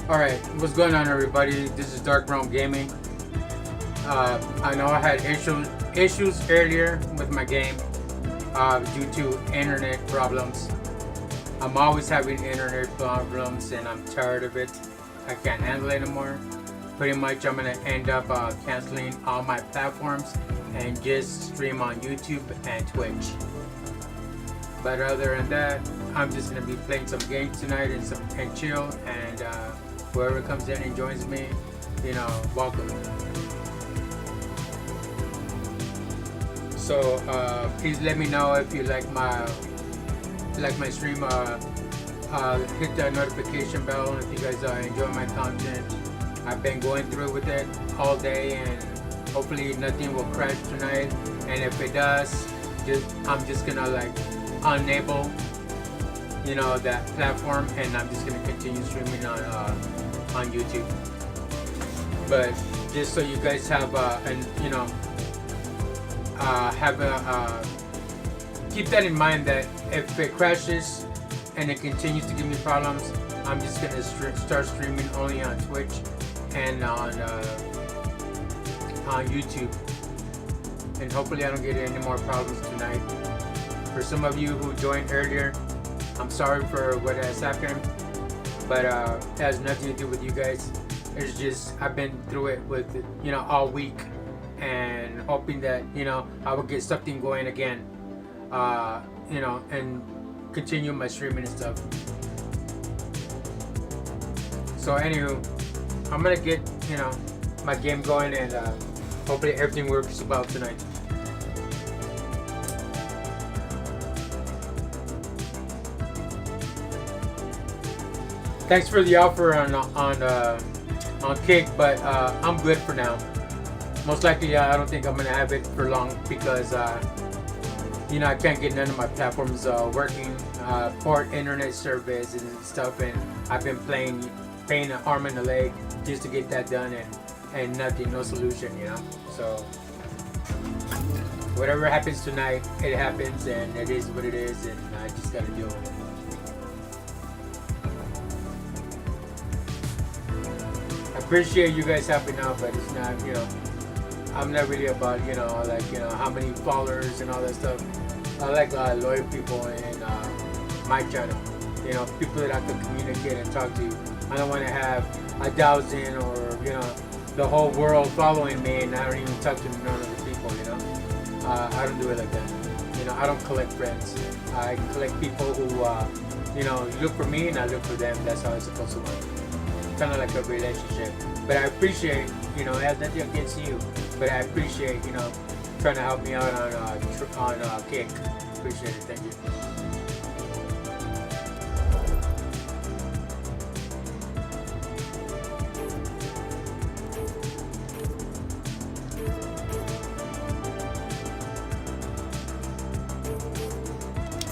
Alright, what's going on everybody? This is DarkRealmGm. I know I had issues earlier with my game due to internet problems. I'm always having internet problems and I'm tired of it. I can't handle it anymore. Pretty much I'm going to end up canceling all my platforms and just stream on YouTube and Twitch. But other than that, I'm just going to be playing some games tonight and chill, and whoever comes in and joins me, welcome. So please let me know if you like my stream. Hit that notification bell if you guys enjoy my content. I've been going through with it all day, and hopefully nothing will crash tonight. And if it does, I'm just gonna enable that platform, and I'm just gonna continue streaming on YouTube. But just so you guys have keep that in mind, that if it crashes and it continues to give me problems, I'm just gonna start streaming only on Twitch and on YouTube, and hopefully I don't get any more problems tonight. For some of you who joined earlier, I'm sorry for what has happened, but it has nothing to do with you guys. It's just I've been through it with all week, and hoping that I will get something going again, and continue my streaming and stuff. So anywho, I'm gonna get my game going, and hopefully everything works well tonight. Thanks for the offer on Kick, but I'm good for now. Most likely, I don't think I'm gonna have it for long because I can't get none of my platforms working. Port internet service and stuff, and I've been paying an arm and a leg just to get that done, and nothing, no solution, So whatever happens tonight, it happens, and it is what it is, and I just gotta deal with it. I appreciate you guys helping out, but it's not, I'm not really about, how many followers and all that stuff. I like loyal people in my channel, people that I can communicate and talk to. I don't want to have 1,000 or the whole world following me, and I don't even talk to none of the people. I don't do it like that. I don't collect friends. I collect people who look for me and I look for them. That's how it's supposed to work. Kind of like a relationship. But I appreciate, it has nothing against you, but I appreciate trying to help me out on Kick. Appreciate it. Thank you.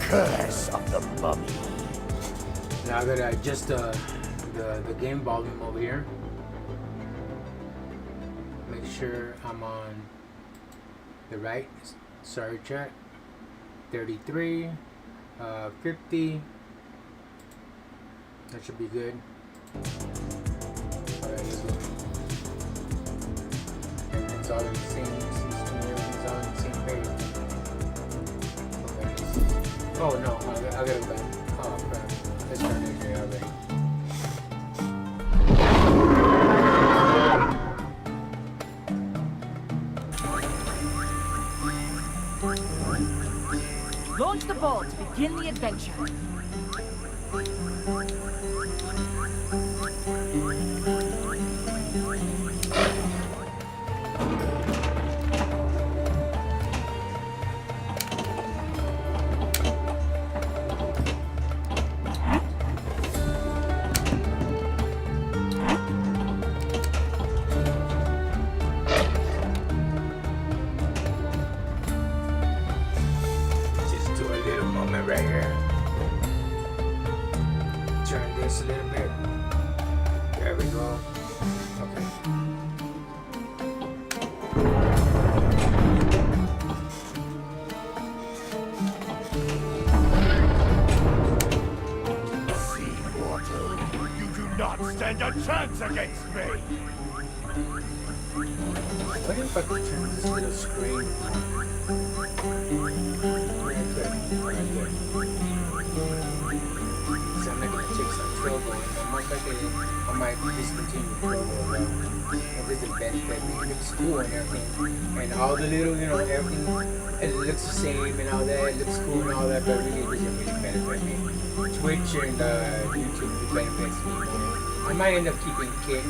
Curse of the mummy. Now I gotta adjust the game volume over here. Make sure I'm on the right. Sorry, chat. 33, 50. That should be good. Alright, let's go. Everything's all in the same. Seems to me everything's all in the same page. Okay. Oh no, I gotta go back. Oh crap. Let's start it here already. Launch the ball to begin the adventure. Just do a little moment right here. stand a chance against me! What if I could turn this little screen on? Right there. So I'm not gonna take some trouble, and most likely I might discontinue trouble. It doesn't benefit me. It looks cool and everything, and all the little, everything. It looks the same and all that. It looks cool and all that, but really it doesn't really benefit me. Twitch and YouTube benefits me more. I might end up keeping Kick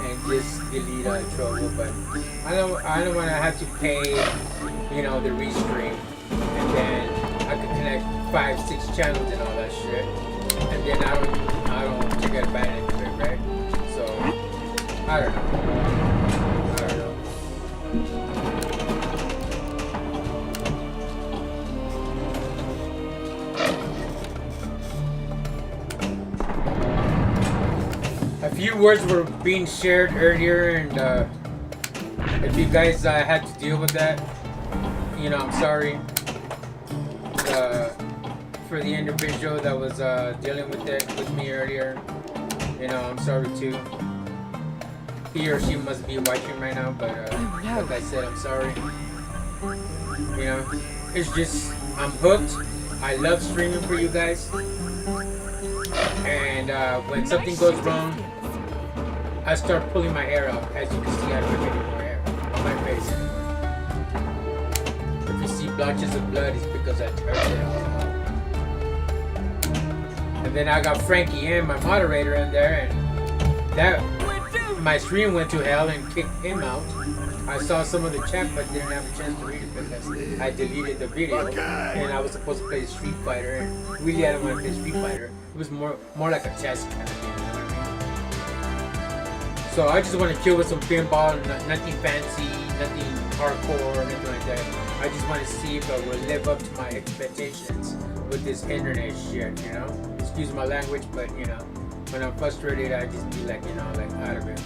and just delete trouble, but I don't want to have to pay, the restream, and then I could connect 5-6 channels and all that shit, and then I don't take advantage of it, right? So I don't know. A few words were being shared earlier, and if you guys had to deal with that, I'm sorry for the individual that was dealing with it with me earlier. I'm sorry too. He or she must be watching right now, but like I said, I'm sorry. It's just, I'm hooked. I love streaming for you guys. And when something goes wrong, I start pulling my hair out. As you can see, I don't have any more hair on my face anymore. If you see blotches of blood, it's because I turned it off. And then I got Frankie in, my moderator, in there, and my stream went to hell and kicked him out. I saw some of the chat, but didn't have a chance to read it because I deleted the video, and I was supposed to play Street Fighter, and really I didn't want to play Street Fighter. It was more like a test kind of game. So I just want to chill with some pinball, nothing fancy, nothing hardcore, nothing like that. I just want to see if I will live up to my expectations with this internet shit, Excuse my language, but when I'm frustrated, I just be like, like out of it.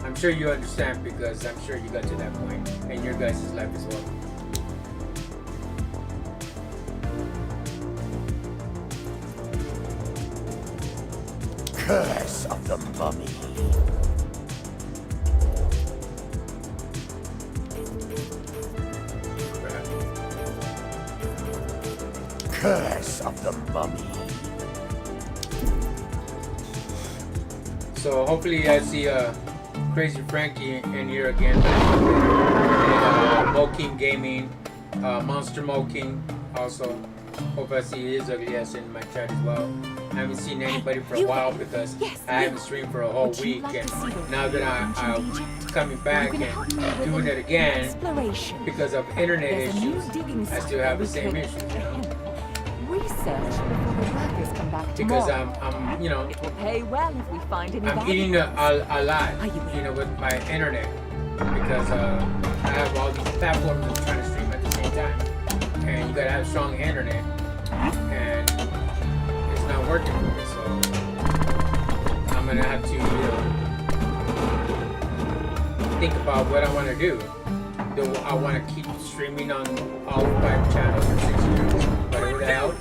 I'm sure you understand because I'm sure you got to that point in your guys' life as well. Curse of the mummy. Curse of the mummy. So hopefully I see Crazy Frankie in here again. And Moking Gaming, Monster Moking also. Hope I see his ugly ass in my chat as well. I haven't seen anybody for a while because I haven't streamed for a whole week, and now that I'm coming back and doing it again because of internet issues, I still have the same issues, Research before the workers come back tomorrow. Because I'm It will pay well if we find any I'm eating a lot, with my internet because I have all these platforms I'm trying to stream at the same time, and you gotta have strong internet, and it's not working for me, so I'm gonna have to think about what I want to do. Do I want to keep streaming on all 5 channels for 6 years, whatever the hell?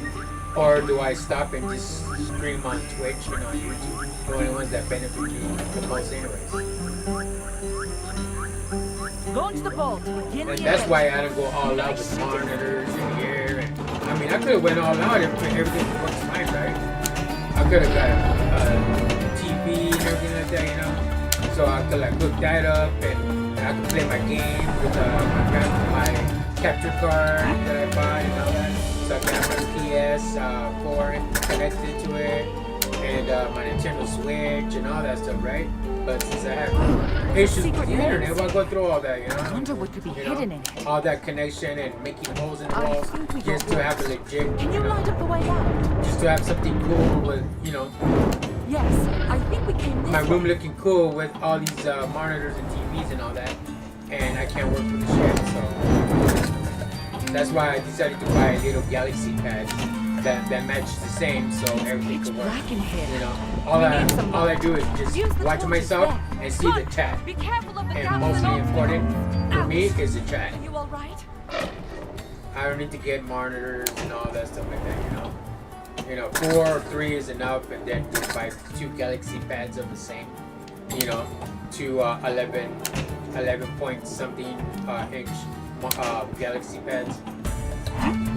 Or do I stop and just stream on Twitch and on YouTube? The only ones that benefit me the most anyways. Launch the bolt. And that's why I don't go all out with monitors in the air. And, I could have went all out if everything works fine, right? I could have got a TV and everything like that, So I could hook that up and I could play my game with my capture card that I bought and all that. So I can have my PS4 connected to it, and my Nintendo Switch and all that stuff, right? But since I have issues with the internet, well, I go through all that, I wonder what could be hidden in it. all that connection and making holes in the walls just to have a legit, Can you light up the way out? just to have something cool with, Yes, I think we came this my room way. looking cool with all these monitors and TVs and all that, and I can't work with the shit, so that's why I decided to buy a little Galaxy pad that matches the same, so everything It's can work. black in here. All I do is just watch myself and see the chat, Be careful of the and mostly important for me is the chat. Are you all right? I don't need to get monitors and all that stuff like that, You know, 4 or 3 is enough, and then just buy 2 Galaxy pads of the same. You know, 2 11 point something inch Galaxy pads.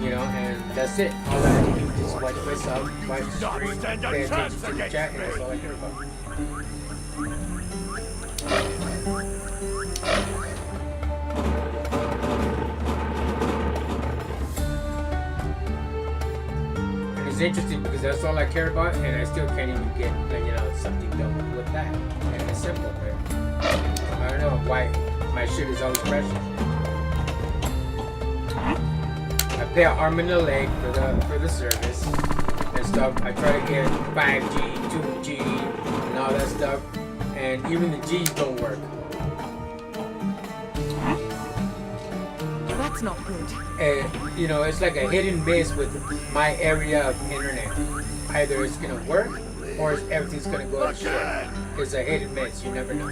You know, and that's it. All I have to do is just watch myself, watch the stream, pay attention to the chat, and that's all I care about. And it's interesting because that's all I care about, and I still can't even get, you know, something done with that. And it's simple, man. I don't know why my shit is always precious. I pay an arm and a leg for the service and stuff. I try to get 5G, 2G, and all that stuff, and even the G's don't work. That's not good. And you know, it's like a hit and miss with my area of internet. Either it's gonna work or everything's gonna go to shit. It's a hit and miss. You never know.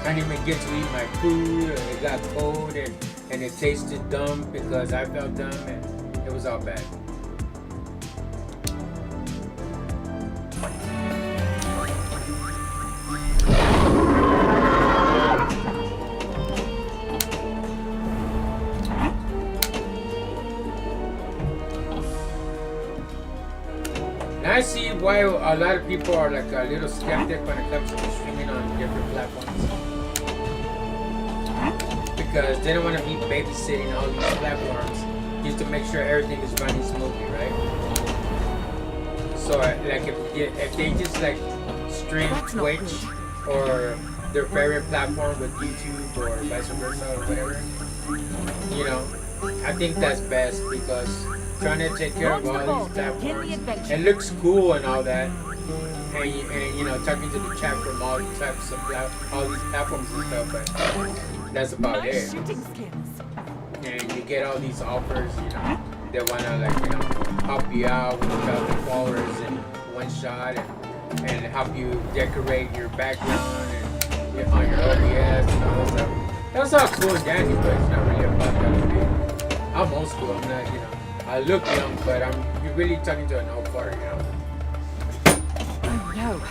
I didn't even get to eat my food, and it got cold, and it tasted dumb because I felt dumb, and it was all bad. And I see why a lot of people are like a little skeptic when it comes to streaming on different platforms. Because they don't want to be babysitting all these platforms just to make sure everything is running smoothly, right? So like if they just like stream Twitch or their favorite platform with YouTube or vice versa or whatever, you know, I think that's best because trying to take care of all these platforms, it looks cool and all that, and you know, talking to the chat from all types of all these platforms and stuff, but that's about it. And you get all these offers, you know, they wanna like, you know, help you out with 1,000 followers in one shot, and help you decorate your background and on your OBS and all that stuff. That's all cool and dandy, but it's not really about that for me. I'm old school. I'm not, you know, I look young, but you're really talking to an old fart, you know. Oh no.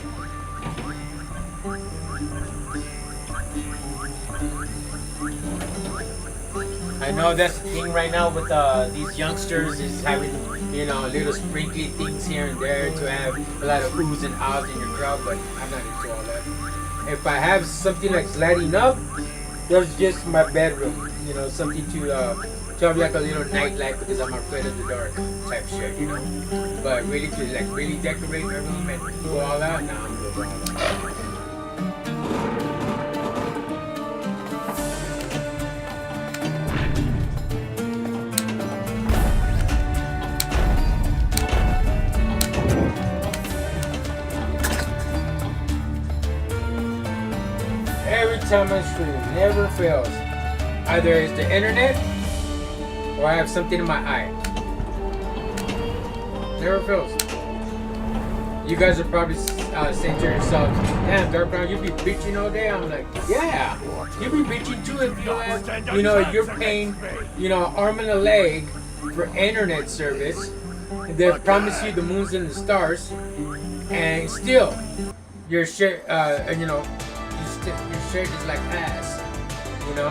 I know that's the thing right now with these youngsters is having, you know, little sprinkly things here and there to have a lot of oohs and ahs in your crowd, but I'm not into all that. If I have something like lighting up, that's just my bedroom, you know, something to have like a little nightlight because I'm afraid of the dark type shit, you know. But really to like really decorate my room and go all out, nah, I'm good with all that. Every time I stream, never fails. Either it's the internet or I have something in my eye. Never fails. You guys are probably saying to yourselves, damn, DarkRealm, you be bitching all day? I'm like, yeah, you be bitching too if you have, you know, you're paying, you know, arm and a leg for internet service. They promise you the moons and the stars, and still, your shit, you know, your shirt is like ass, you know?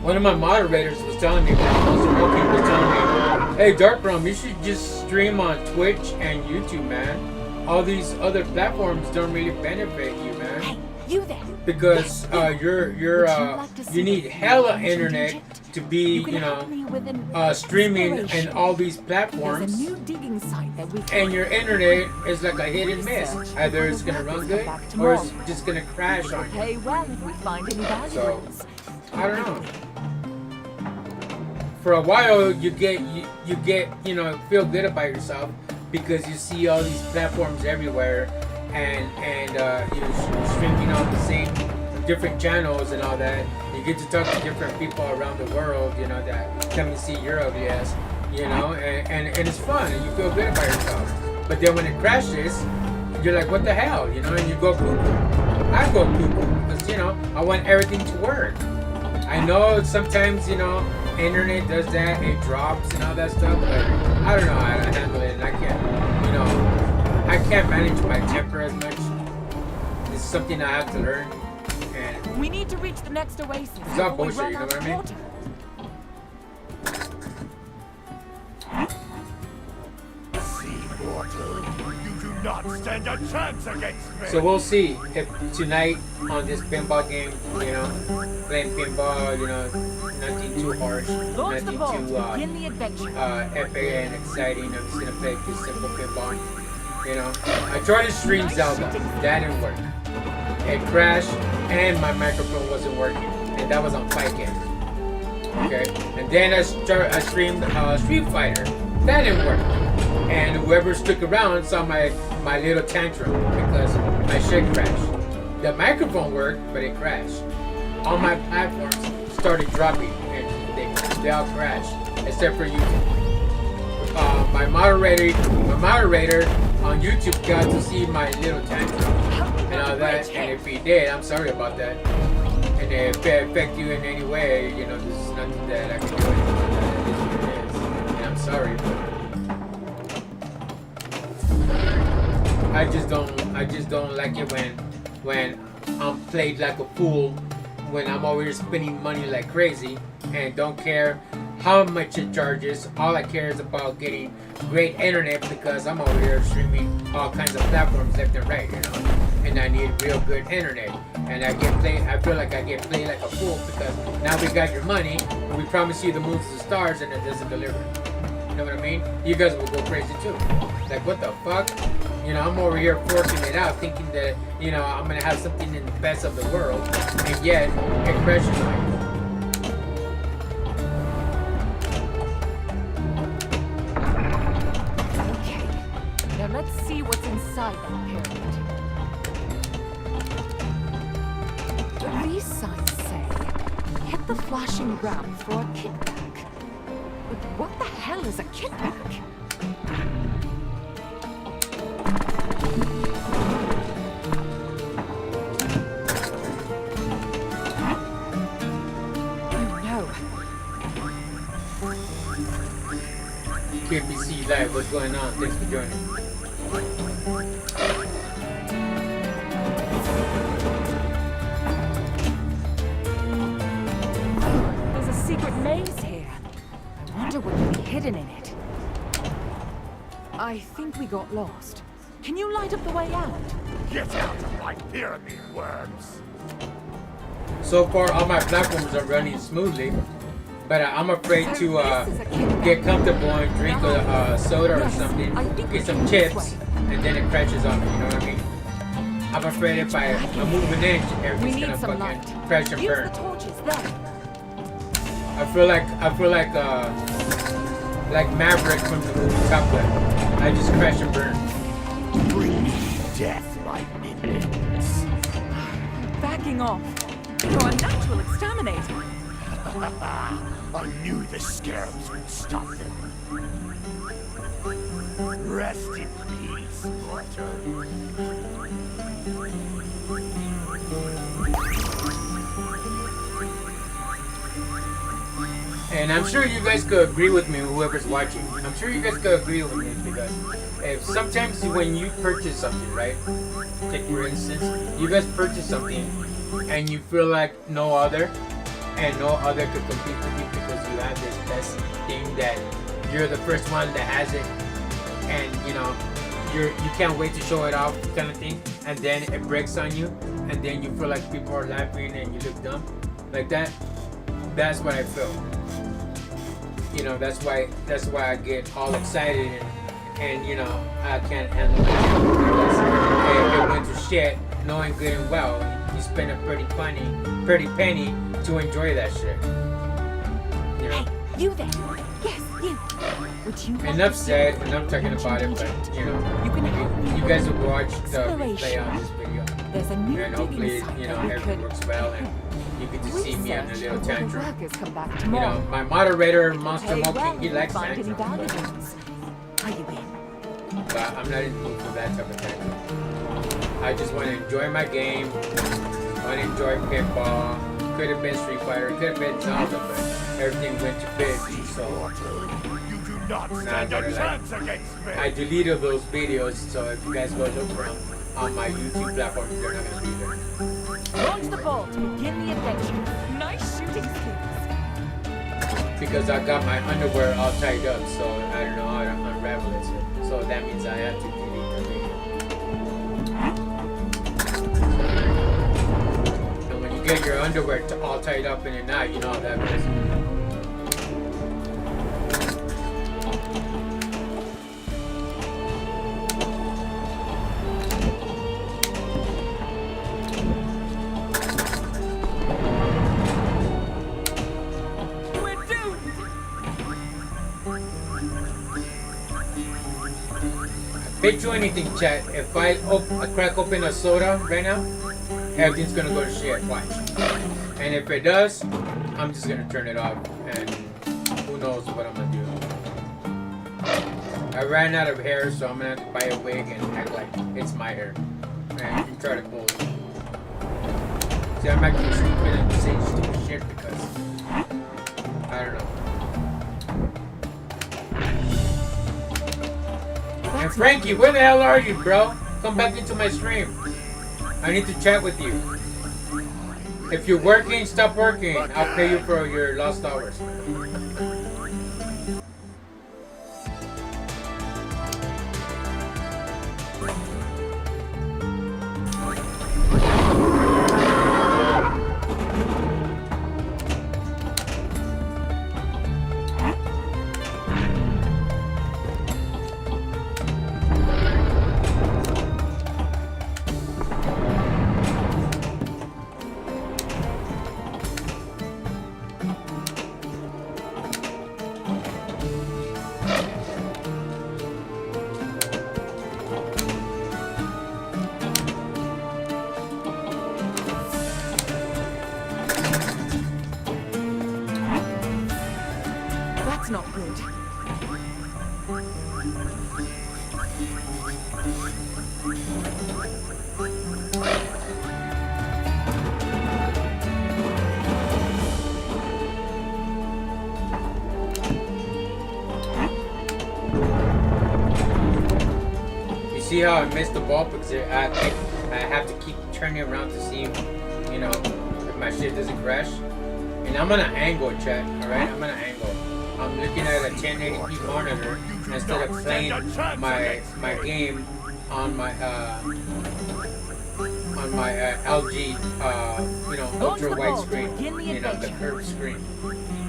One of my moderators was telling me, was telling me, hey DarkRealm, you should just stream on Twitch and YouTube, man. All these other platforms don't really benefit you, man. Hey, you there? Because you need hella internet to be, you know, streaming in all these platforms. There's a new digging site that we And your internet is like a hit and miss. Either it's gonna run good or it's just gonna crash on you. pay well if we find any valuables. I don't know. for a while you get you know, feel good about yourself because you see all these platforms everywhere, and you're streaming on the same different channels and all that. You get to talk to different people around the world, you know, that come and see your OBS, you know, and it's fun and you feel good about yourself. But then when it crashes, you're like, what the hell, you know, and you go cuckoo. I go cuckoo because, you know, I want everything to work. I know sometimes, you know, internet does that, it drops and all that stuff, but I don't know how to handle it, and I can't, you know, I can't manage my temper as much. It's something I have to learn, and We need to reach the next oasis. it's not before we bullshit, run you know out what I of mean? water. See, mortal, you do not stand a chance against me. So we'll see if tonight on this pinball game, you know, playing pinball, you know, nothing too harsh, Launch the nothing vault. too Begin the adventure. epic and exciting. I'm just gonna play just simple pinball. You know, I tried to stream Zelda, that didn't work. It crashed and my microphone wasn't working, and that was on Fight Game. Okay, and then I streamed Street Fighter, that didn't work. And whoever stuck around saw my little tantrum because my shit crashed. The microphone worked, but it crashed. All my platforms started dropping and they all crashed, except for YouTube. My moderator on YouTube got to see my little tantrum and all that, and if he did, I'm sorry about that. And if it affect you in any way, you know, this is nothing that I can do anything about that. It is what it is, and I'm sorry, but I just don't like it when I'm played like a fool, when I'm over here spending money like crazy and don't care how much it charges. All I care is about getting great internet because I'm over here streaming all kinds of platforms left and right, you know, and I need real good internet. And I feel like I get played like a fool because now we got your money and we promise you the moon to the stars and it doesn't deliver. You know what I mean? You guys will go crazy too. Like, what the fuck? You know, I'm over here forcing it out, thinking that, you know, I'm gonna have something in the best of the world, and yet it crashes on you. Okay. Now let's see what's inside that pyramid. These signs say, hit the flashing ram for a kickback. But what the hell is a kickback? KPC Live, what's going on? Thanks for joining. There's a secret maze here. I wonder what could be hidden in it. I think we got lost. Can you light up the way out? Get out of my pyramid, worms. So far, all my platforms are running smoothly, but I'm afraid to get comfortable and drink a soda or something, get some chips, and then it crashes on me, you know what I mean? I'm afraid if I move an inch, We everything's need gonna some fucking light. crash and Use burn. the torches there. I feel like Maverick from the movie Top Gun. I just crash and burn. Bring me death, my minions. Backing off. You're a natural exterminator. I knew the scarabs would stop them. Rest in peace, mortal. And I'm sure you guys could agree with me, whoever's watching. I'm sure you guys could agree with me because if sometimes when you purchase something, right? Take for instance, you guys purchase something and you feel like no other could compete with you because you have this best thing that you're the first one that has it, and you know you can't wait to show it off, kind of thing, and then it breaks on you, and then you feel like people are laughing and you look dumb, like that. That's what I feel. You know, that's why I get all excited and you know I can't handle it because it went to shit, knowing good and well you spend a pretty penny to enjoy that shit. You know. Hey, You there? Yes, you. Would you like Enough to see said, the enough talking about it, Egypt? but you know, You can help me you with guys will watch the exploration. replay on this video. There's a new And digging hopefully, site you know, that we everything could works well and you get to see me on a research little before the tantrum. workers come back You tomorrow. know, my moderator, Pay Monster well Monkey, he if likes you find any tantrums, valuables. Are you in? but I'm not in the mood for that type of tantrum. I just want to enjoy my game. I want to enjoy pinball. Could have been Street Fighter, could have been Zelda, but everything went to bed. So You do not stand a chance against me. I deleted those videos. So if you guys go look for them on my YouTube platform, they're not gonna be there Launch the ball to begin the adventure. Nice shooting skills. because I got my underwear all tied up. So I don't know how to unravel it. So that means I have to delete the video. And when you get your underwear all tied up in a knot, you know how that goes. We're doomed. Bet you anything, chat. If I crack open a soda right now, everything's gonna go to shit. Watch. And if it does, I'm just gonna turn it off, and who knows what I'm gonna do. I ran out of hair, so I'm gonna have to buy a wig and act like it's my hair, and try to pull it. See, I'm acting stupid and saying stupid shit because I don't know. And Frankie, where the hell are you, bro? Come back into my stream. I need to chat with you. If you're working, stop working. I'll pay you for your lost hours. That's not good. You see how I missed the ball because I have to keep turning around to see, you know, if my shit doesn't crash. And I'm on an angle, chat. All right, I'm on an angle. I'm looking at a 1080p monitor instead of playing my game on my LG, you know, ultra wide screen, you know, the curved screen.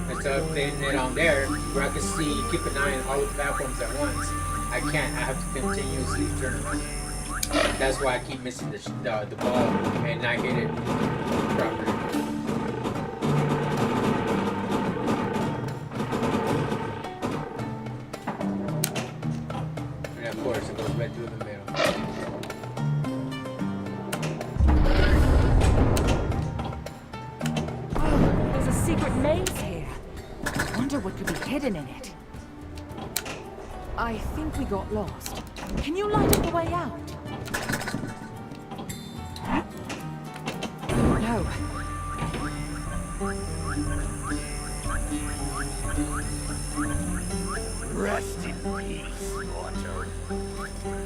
Instead of playing it on there, where I can see, keep an eye on all the platforms at once. I can't. I have to continuously turn around. That's why I keep missing the ball and not hit it properly. And of course, it goes right through the middle. Oh, there's a secret maze here. I wonder what could be hidden in it. I think we got lost. Can you light up the way out? No. Rest in peace, mortal.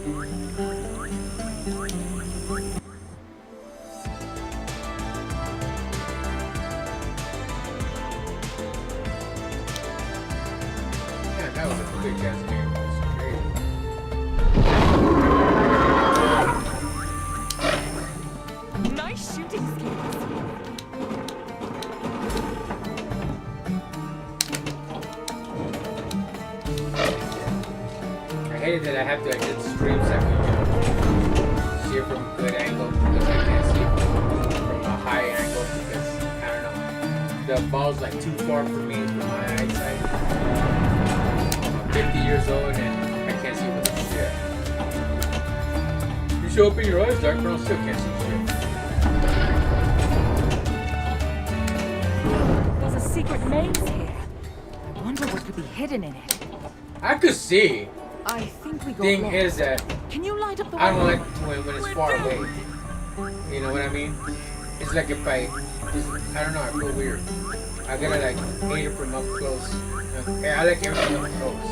Yeah, that was a quick ass game. That's crazy. Nice shooting skills. I hate that I have to exit the stream so I can, you know, see it from a good angle because I can't see it from a high angle because I don't know. the ball's like too far for me for my eyesight. I'm 50 years old and I can't see with the shit. You should open your eyes, Dark, but I still can't see shit. There's a secret maze here. I wonder what could be hidden in it. I could see. I think we got Thing lost. is that Can you light up the way? I don't like when it's far away. You know what I mean? It's like if I don't know, I feel weird. I gotta like hate it from up close. I like everything up close.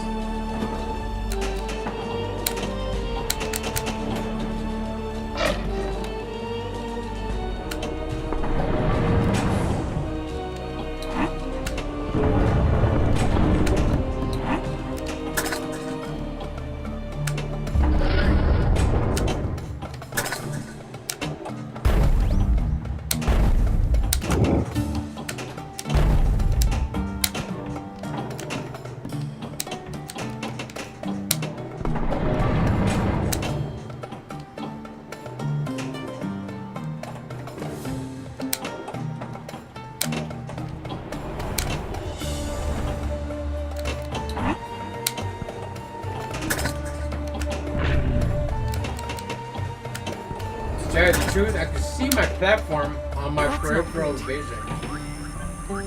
To tell you the truth, I can see my platform on my peripheral vision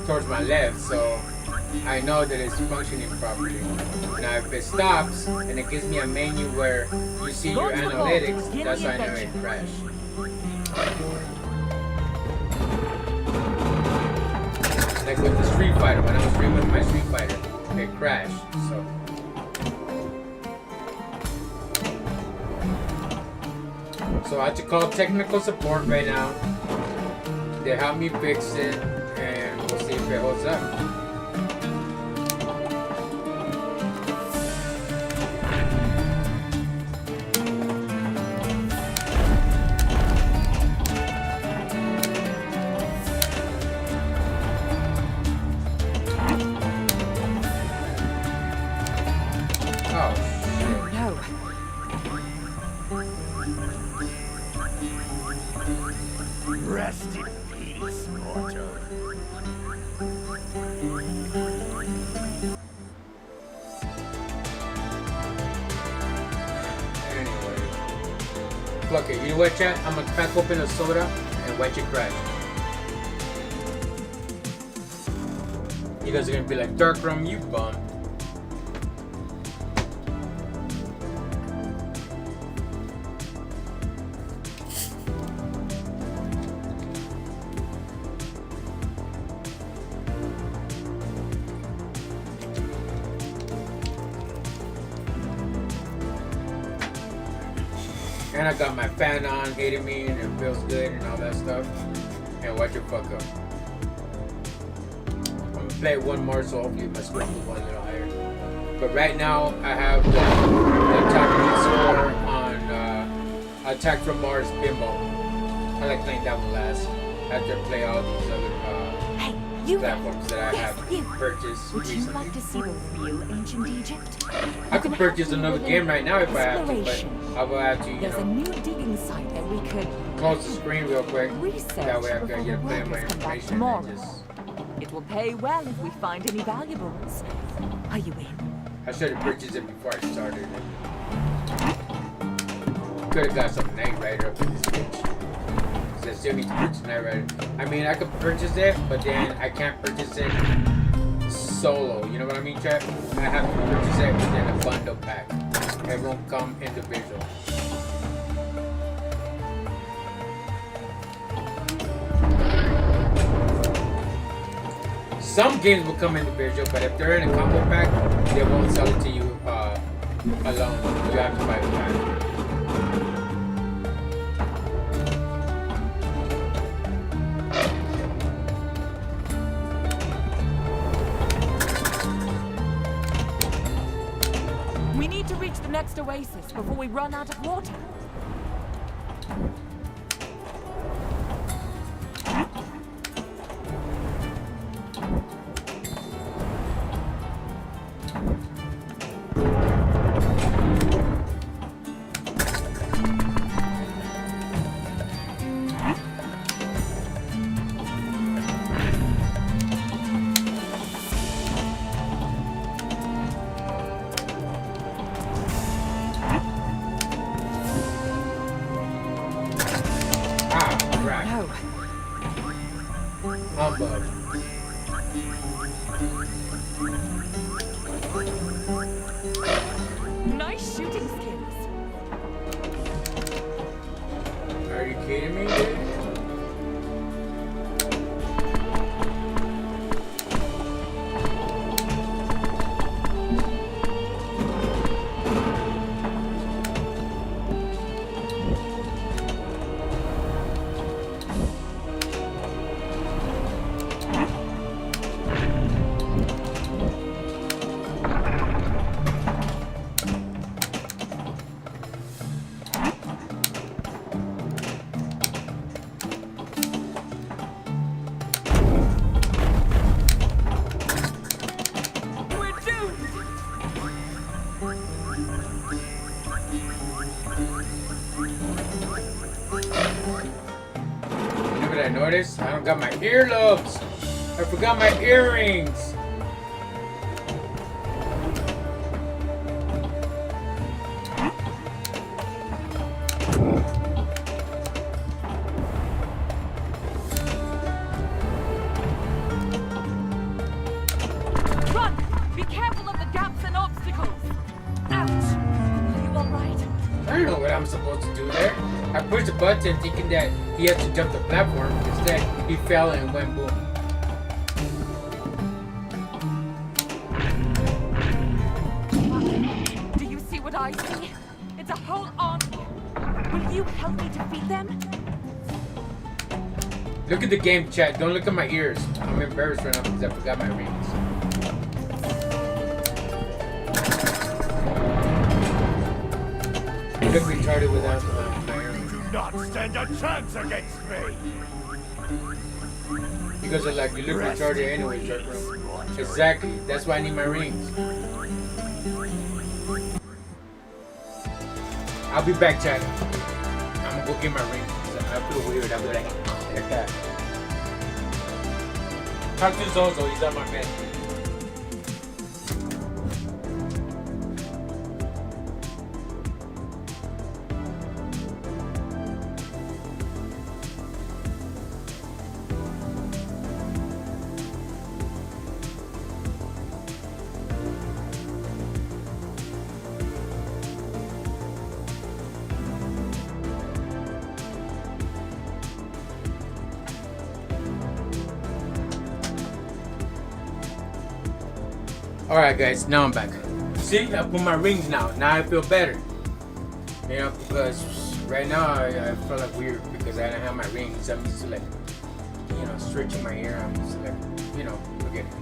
towards my left, so I know that it's functioning properly. Now if it stops and it gives me a menu where you see your analytics, that's how I know it crashed. Like with the Street Fighter, when I was streaming my Street Fighter, it crashed. So I had to call technical support right now. They help me fix it, and we'll see if it holds up. Oh, shit. No. Rest in peace, mortal. Anyway. Fuck it. You know what, chat? I'm gonna crack open a soda and watch it crash. You guys are gonna be like, DarkRealm, you bum. And I got my fan on, hating me, and it feels good and all that stuff. And watch it fuck up. I'm gonna play one more, so hopefully my score will go a little higher. But right now, I have the top lead score on Attack from Mars Pinball. I like playing that one last. After I play all these other Hey, you. platforms that I Yes, have you. purchased Would you recently. like to see the real ancient Egypt? I could purchase another game right now if I have to, but I will have to, you There's a know, new digging site that we could close the screen real quick. research That way I before can the get play my workers come back information tomorrow. and just. It will pay well if we find any valuables. Are you in? I should have purchased it before I started it. Could have got some Night Rider up in this bitch. Cause I still need to purchase Night Rider. I mean, I could purchase it, but then I can't purchase it solo. You know what I mean, chat? I have to purchase it within a bundle pack. It won't come individual. Some games will come individual, but if they're in a combo pack, they won't sell it to you alone. You have to buy the pack. We need to reach the next oasis before we run out of water. go. Humbug. Nice shooting skills. Are you kidding me, dude? We're doomed. You know what I noticed? I don't got my earlobes. I forgot my earrings. Run! Be careful of the gaps and obstacles. Ouch! Are you all right? I don't know what I'm supposed to do there. I pushed the button thinking that he had to jump the platform. Instead, he fell and went boom. Do you see what I see? It's a whole army. Will you help me defeat them? Look at the game chat. Don't look at my ears. I'm embarrassed right now because I forgot my rings. You look retarded without my You earrings. do not stand a chance against me! You guys are like, you look retarded anyway, Dark Room. Exactly. That's why I need my rings. I'll be back, chat. I'm gonna go get my rings. I feel weird. I'll be like that. Talk to Zozo. He's on my bed. Alright guys, now I'm back. See, I put my rings now. Now I feel better. You know, because right now I feel like weird because I don't have my rings. I'm just like, you know, stretching my hair. I'm just like, you know, forget it.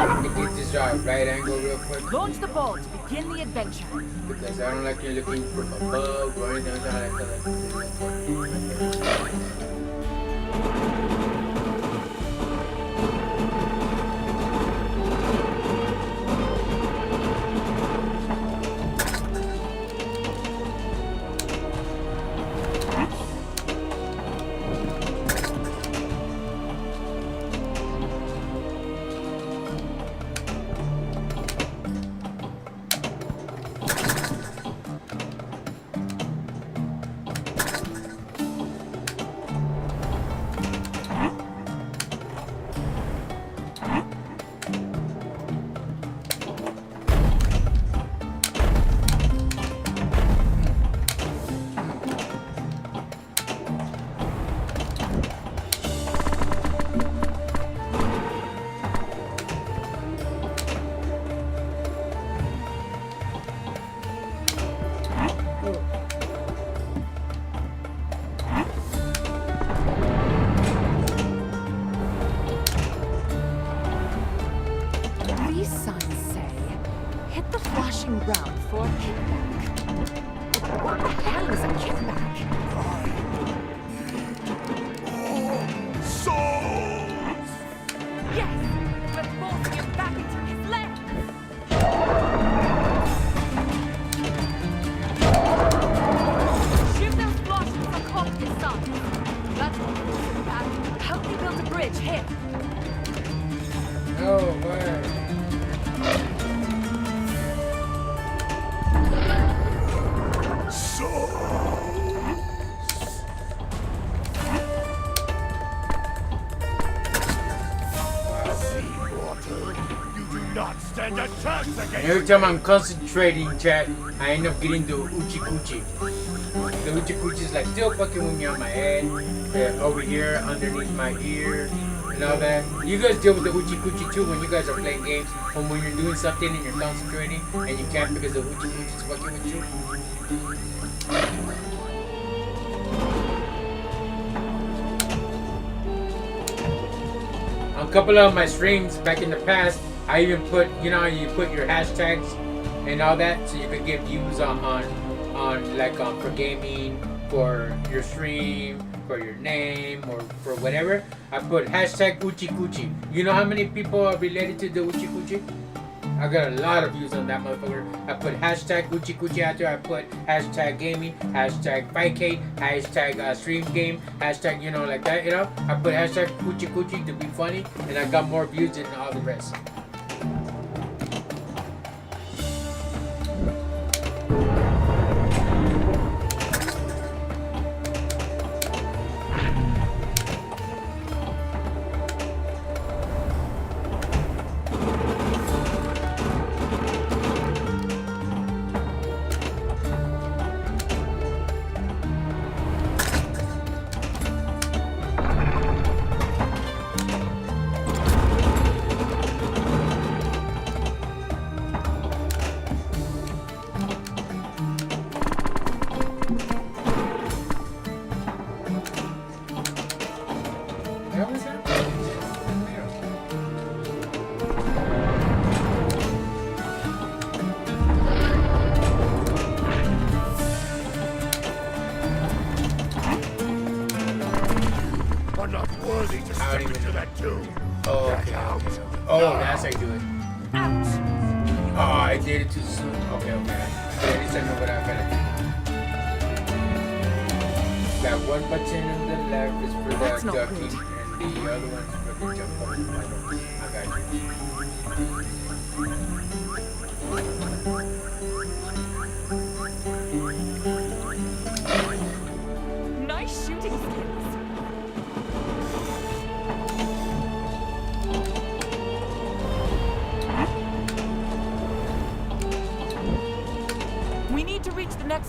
Let me get this right angle real quick. Launch the ball to begin the adventure. Because I don't like you looking from above or anything like that. These signs say, hit the flashing ground for a kickback. What the hell is a kickback? Souls! Yes, we're forcing him back into his lair. Shoot those flashes for calling his son. That's what we're doing back. Help me build a bridge here. No way. And every time I'm concentrating, chat, I end up getting the Uchi Kuchi. The Uchi Kuchi is like still fucking with me on my head, over here, underneath my ear, and all that. You guys deal with the Uchi Kuchi too when you guys are playing games, or when you're doing something and you're concentrating and you can't because the Uchi Kuchi is fucking with you. On a couple of my streams back in the past, I even put, you know, you put your hashtags and all that, so you could get views on for gaming, for your stream, for your name, or for whatever. I put hashtag Uchi Kuchi. You know how many people are related to the Uchi Kuchi? I got a lot of views on that motherfucker. I put hashtag Uchi Kuchi out there. I put hashtag gaming, hashtag 5K, hashtag stream game, hashtag, you know, like that, you know. I put hashtag Uchi Kuchi to be funny, and I got more views than all the rest.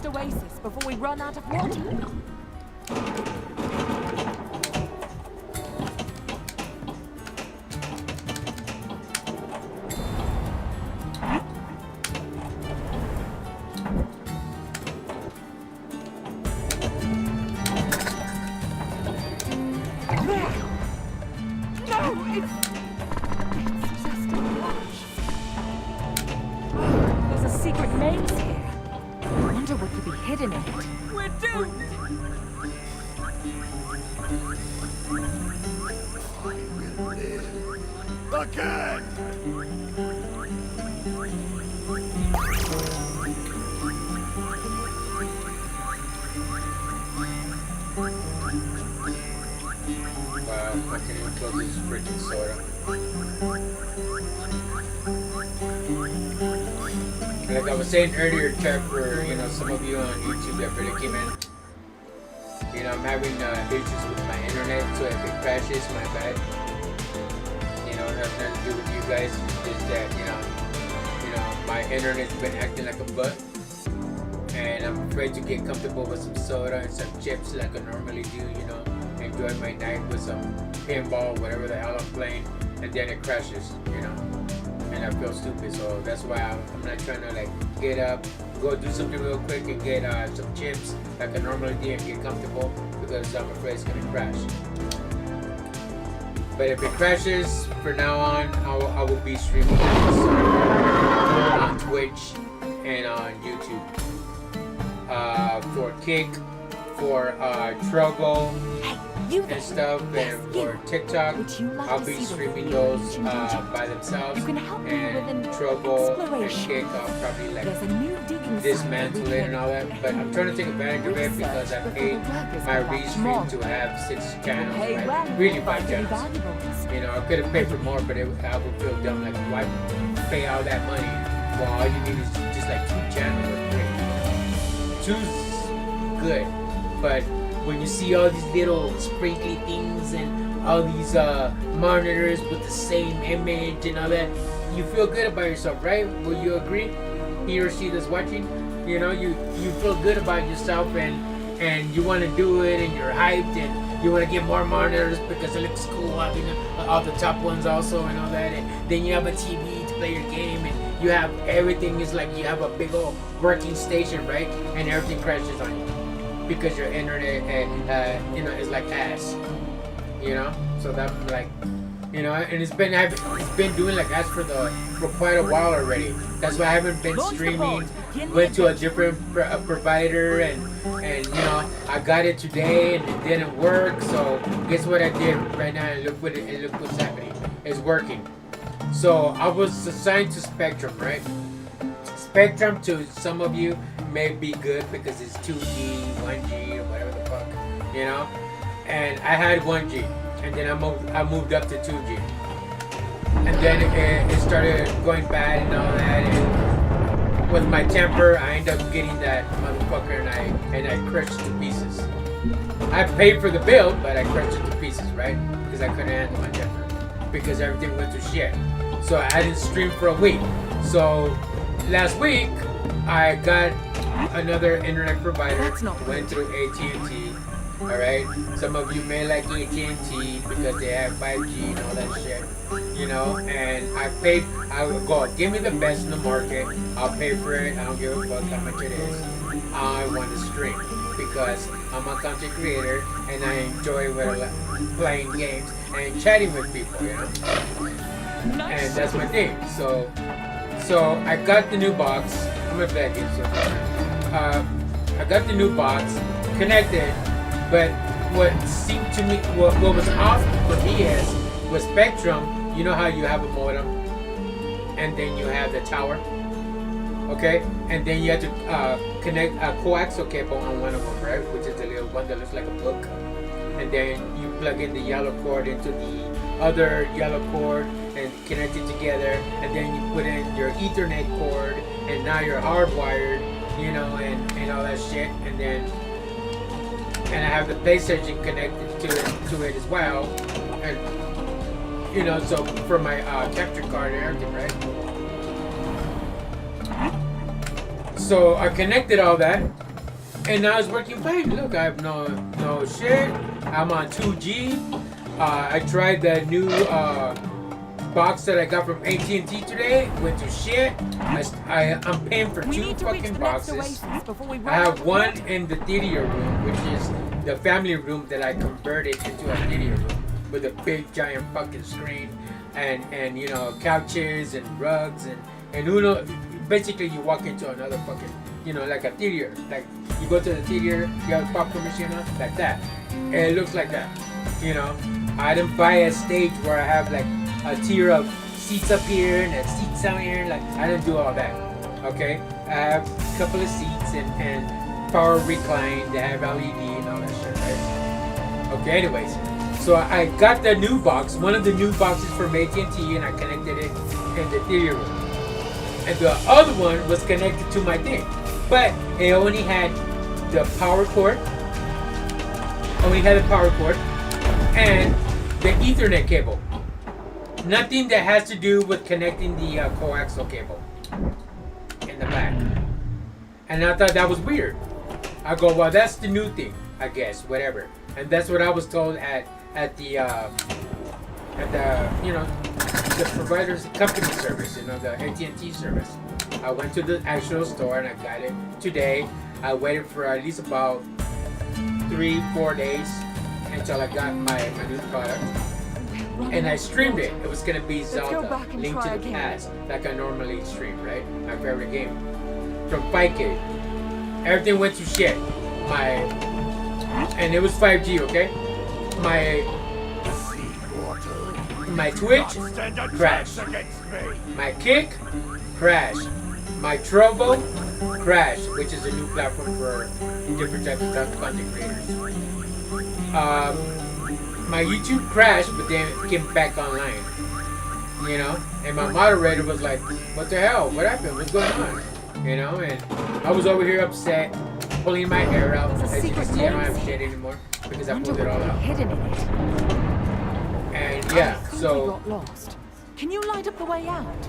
Oasis before we run out of water. Like I was saying earlier, chat, for, you know, some of you on YouTube that really came in. You know, I'm having issues with my internet, so if it crashes, my bad. You know, nothing to do with you guys. It's just that, you know, my internet's been acting like a butt, and I'm afraid to get comfortable with some soda and some chips like I normally do. You know, enjoy my night with some pinball, whatever the hell I'm playing, and then it crashes. You know. And I feel stupid, so that's why I'm not trying to like get up, go do something real quick and get some chips like I normally do and get comfortable, because I'm afraid it's gonna crash. But if it crashes, from now on, I will be streaming on Twitch and on YouTube. For Kick, for Trogo and stuff, and for TikTok, I'll be streaming those by themselves, and Trovo and Kick I'll probably like dismantle it and all that, but I'm trying to take advantage of it because I paid my restream to have 6 channels, like really 5 channels. You know, I could have paid for more, but I would feel dumb, like why pay all that money while all you need is just like 2 channels. 2's good, but when you see all these little sprinkly things and all these monitors with the same image and all that, you feel good about yourself, right? Will you agree? He or she that's watching, you know, you feel good about yourself, and you want to do it, and you're hyped, and you want to get more monitors because it looks cool, having all the top ones also and all that. And then you have a TV to play your game, and you have everything is like you have a big old working station, right? And everything crashes on you because your internet, you know, is like ass, you know. So that's like, you know, and it's been doing like ass for quite a while already. That's why I haven't been streaming. Went to a different provider, and you know, I got it today and it didn't work. So guess what I did right now? And look what's happening. It's working. So I was assigned to Spectrum, right? Spectrum to some of you may be good because it's 2G, 1G, or whatever the fuck, you know. And I had 1G, and then I moved up to 2G, and then it started going bad and all that. And with my temper, I ended up getting that motherfucker, and I crushed it to pieces. I paid for the bill, but I crushed it to pieces, right? Because I couldn't handle my temper, because everything went to shit. So I didn't stream for a week. So last week I got another internet provider. Went through AT&T. All right. Some of you may like AT&T because they have 5G and all that shit. You know, and I would go, give me the best in the market. I'll pay for it. I don't give a fuck how much it is. I want to stream because I'm a content creator and I enjoy playing games and chatting with people, you know. And that's my thing. So I got the new box. I'm gonna beg it. So I got the new box connected, but what seemed to me, what was off for me was Spectrum. You know how you have a modem, and then you have the tower, okay? And then you have to connect a coaxial cable on one of them, right? Which is the little one that looks like a book. And then you plug in the yellow cord into the other yellow cord and connect it together. And then you put in your Ethernet cord, and now you're hardwired, you know, and all that shit. And I have the PlayStation connected to it as well. And you know, so for my capture card and everything, right? So I connected all that, and now it's working fine. Look, I have no shit. I'm on 2G. I tried the new box that I got from AT&T today. Went to shit. I'm paying for two fucking boxes. I have one in the theater room, which is the family room that I converted into a theater room, with a big giant fucking screen and you know, couches and rugs and Uno. Basically you walk into another fucking, you know, like a theater. Like you go to the theater, you have a popcorn machine like that. And it looks like that. You know, I didn't buy a stage where I have like a tier of seats up here and seats down here. Like I didn't do all that. Okay, I have a couple of seats and power recline. They have LED and all that shit, right? Okay, anyways. So I got the new box, one of the new boxes from AT&T, and I connected it in the theater room. And the other one was connected to my thing, but it only had the power cord. And the Ethernet cable. Nothing that has to do with connecting the coaxial cable in the back. And I thought that was weird. I go, well, that's the new thing, I guess, whatever. And that's what I was told at the you know, the provider's company service, you know, the AT&T service. I went to the actual store and I got it today. I waited for at least about 3-4 days until I got my new product, and I streamed it. It was gonna be Zelda Link to the Past, like I normally stream, right? My favorite game from 5K. Everything went to shit. And it was 5G, okay? My Twitch crashed. My Kick crashed. My Trovo crashed, which is a new platform for different types of content creators. My YouTube crashed, but then it came back online. You know, and my moderator was like, "What the hell? What happened? What's going on?" You know, and I was over here upset, pulling my hair out. As you can see, I don't have shit anymore because I pulled it all out. And yeah, so. Got lost. Can you light up the way out?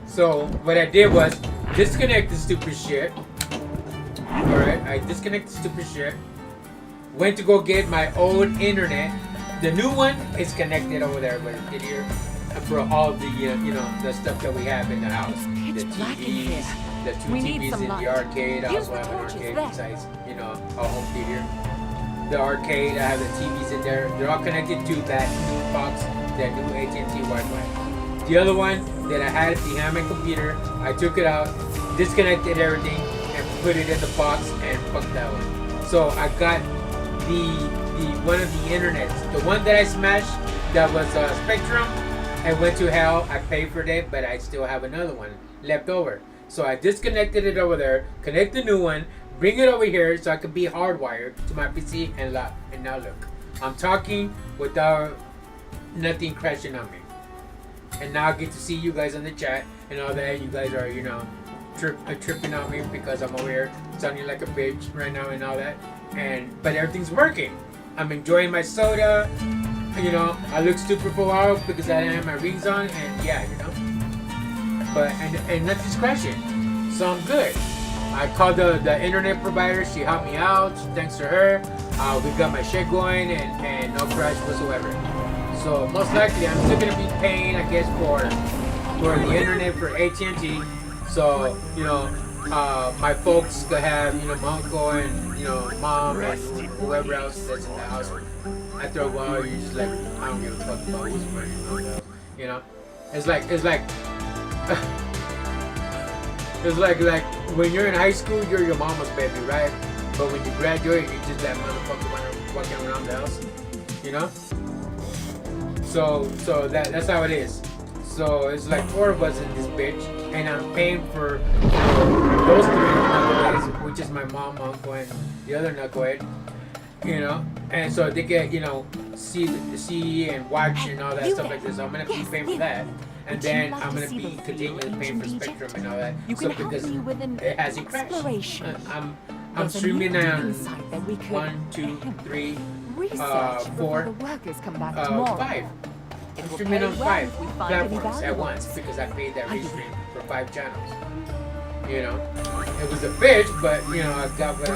So what I did was disconnect the stupid shit. Alright, I disconnected the stupid shit. Went to go get my old internet. The new one is connected over there with it here for all the the stuff that we have in the house. The TVs, the two TVs in the arcade. I also have an arcade besides, a home theater. The arcade, I have the TVs in there. They're all connected to that new box, that new AT&T Wi-Fi. The other one that I had behind my computer, I took it out, disconnected everything, and put it in the box and fucked that one. So I got the one of the internets, the one that I smashed that was Spectrum, and went to hell. I paid for it, but I still have another one left over. So I disconnected it over there, connect the new one, bring it over here so I could be hardwired to my PC and lock. And now look, I'm talking without nothing crashing on me. And now I get to see you guys on the chat and all that. You guys are, tripping on me because I'm over here sounding like a bitch right now and all that. But everything's working. I'm enjoying my soda. I look stupid for a while because I didn't have my rings on, and yeah, But and nothing's crashing, so I'm good. I called the internet provider. She helped me out. Thanks to her, we got my shit going and no crash whatsoever. So most likely I'm still gonna be paying, I guess, for the internet for AT&T. So my folks could have my uncle and mom and whoever else that's in the house. After a while, you're just like, I don't give a fuck about who's running. It's like it's like when you're in high school, you're your mama's baby, right? But when you graduate, you're just that motherfucker walking around the house, So that's how it is. So it's like 4 of us in this bitch, and I'm paying for those 3 knuckleheads, which is my mom, uncle, and the other knucklehead, and so they get see and watch and all that stuff like this. So I'm gonna be paying for that. And then I'm gonna be continually paying for Spectrum and all that. So because it hasn't crashed. I'm streaming on 1, 2, 3, 4, 5. I'm streaming on 5 platforms at once because I paid that restream for 5 channels. It was a bitch, but I got what I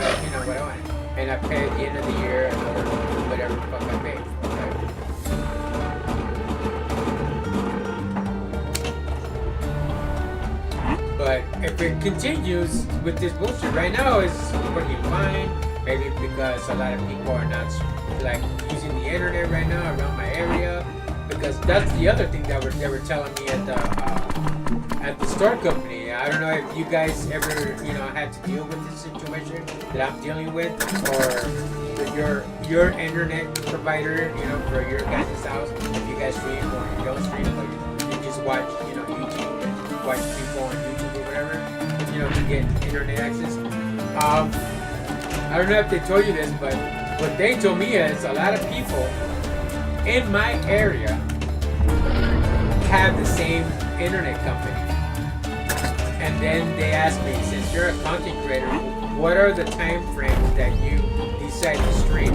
wanted. And I pay at the end of the year another whatever the fuck I paid. But if it continues with this bullshit right now, it's working fine. Maybe because a lot of people are not using the internet right now around my area. Because that's the other thing that they were telling me at the store company. I don't know if you guys ever had to deal with this situation that I'm dealing with, or your internet provider, for your guys' house. If you guys stream or you don't stream, but you just watch YouTube and watch people on YouTube or whatever, to get internet access. I don't know if they told you this, but what they told me is a lot of people in my area have the same internet company. And then they asked me, since you're a content creator, what are the time frames that you decide to stream?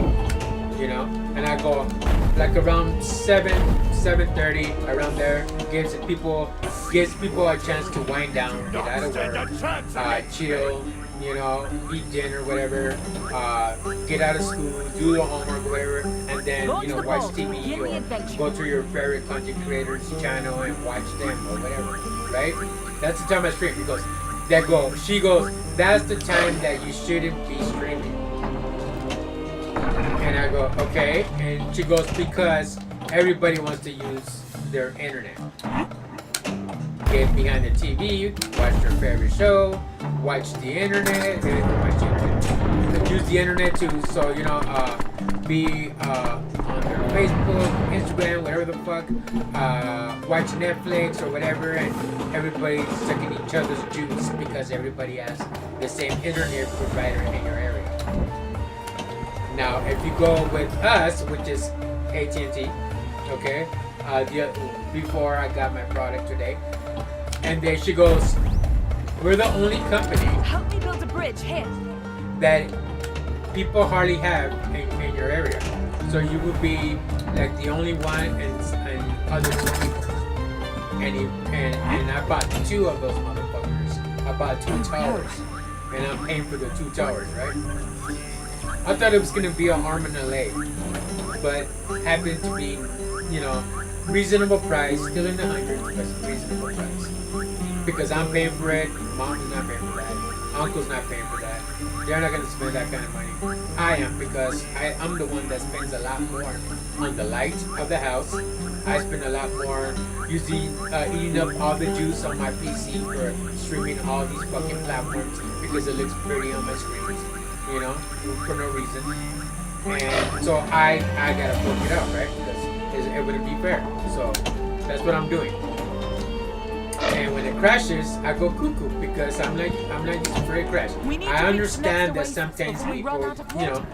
And I go like around 7:30, around there, gives people a chance to wind down, get out of work, chill, eat dinner, whatever, get out of school, do the homework, whatever, and then, watch TV or go to your favorite content creator's channel and watch them or whatever, right? That's the time I stream. She goes, that's the time that you shouldn't be streaming. And I go, okay. And she goes, because everybody wants to use their internet. Get behind the TV, watch their favorite show, watch the internet, use the internet to, be on their Facebook, Instagram, whatever the fuck, watch Netflix or whatever, and everybody's sucking each other's juice because everybody has the same internet provider in your area. Now, if you go with us, which is AT&T, okay, before I got my product today, and then she goes, we're the only company Help me build a bridge here. that people hardly have in your area. So you would be like the only one and other 2 people. and I bought 2 of those motherfuckers. I bought 2 towers, and I'm paying for the 2 towers, right? I thought it was gonna be an arm and a leg, but happened to be, you know, reasonable price, still in the hundreds, but reasonable price. Because I'm paying for it, mom is not paying for that, uncle's not paying for that. They're not gonna spend that kind of money. I am, because I'm the one that spends a lot more on the light of the house. I spend a lot more eating up all the juice on my PC for streaming all these fucking platforms because it looks pretty on my screens, you know, for no reason. And so I gotta book it out, right? Because it wouldn't be fair. So that's what I'm doing. And when it crashes, I go cuckoo because I'm not used for it crash. I understand that sometimes people, you know,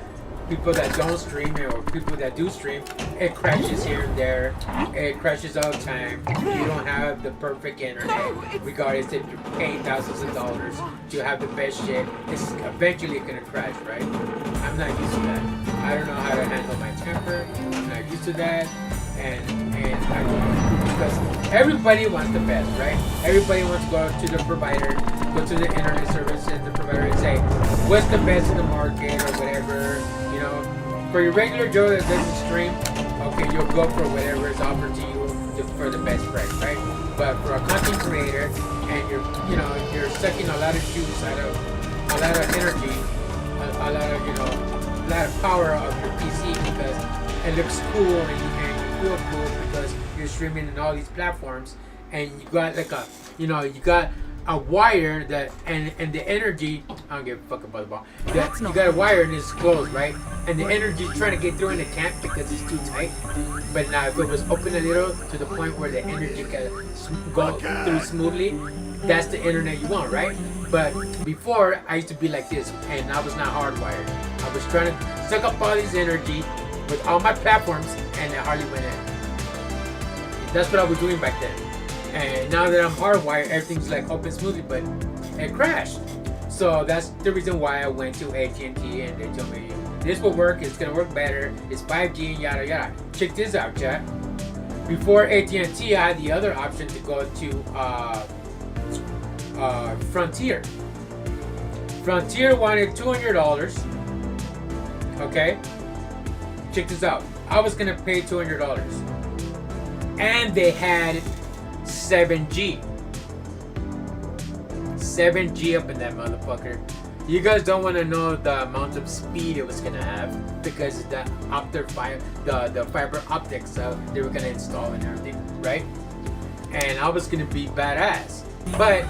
people that don't stream or people that do stream, it crashes here and there. It crashes all the time. You don't have the perfect internet, regardless if you're paying thousands of dollars to have the best shit. It's eventually gonna crash, right? I'm not used to that. I don't know how to handle my temper. I'm not used to that. And I don't, because everybody wants the best, right? Everybody wants to go to the provider, go to the internet service and the provider and say, what's the best in the market or whatever, you know. For your regular Joe that doesn't stream, okay, you'll go for whatever is offered to you for the best price, right? But for a content creator and you're sucking a lot of juice out of a lot of energy, a lot of, you know, a lot of power of your PC because it looks cool and you feel cool because you're streaming in all these platforms and you got like a, you know, you got a wire that and the energy, I don't give a fuck about the ball, that you got a wire and it's closed, right? And the energy is trying to get through and it can't because it's too tight. But now if it was open a little to the point where the energy can go through smoothly, that's the internet you want, right? But before I used to be like this and I was not hardwired. I was trying to suck up all this energy with all my platforms and it hardly went in. That's what I was doing back then. And now that I'm hardwired, everything's like open smoothly, but it crashed. So that's the reason why I went to AT&T and they told me this will work, it's gonna work better, it's 5G and yada yada. Check this out, chat. Before AT&T, I had the other option to go to Frontier. Frontier wanted $200. Okay? Check this out. I was gonna pay $200. And they had 7G. 7G up in that motherfucker. You guys don't want to know the amount of speed it was gonna have because the fiber optics they were gonna install and everything, right? And I was gonna be badass. But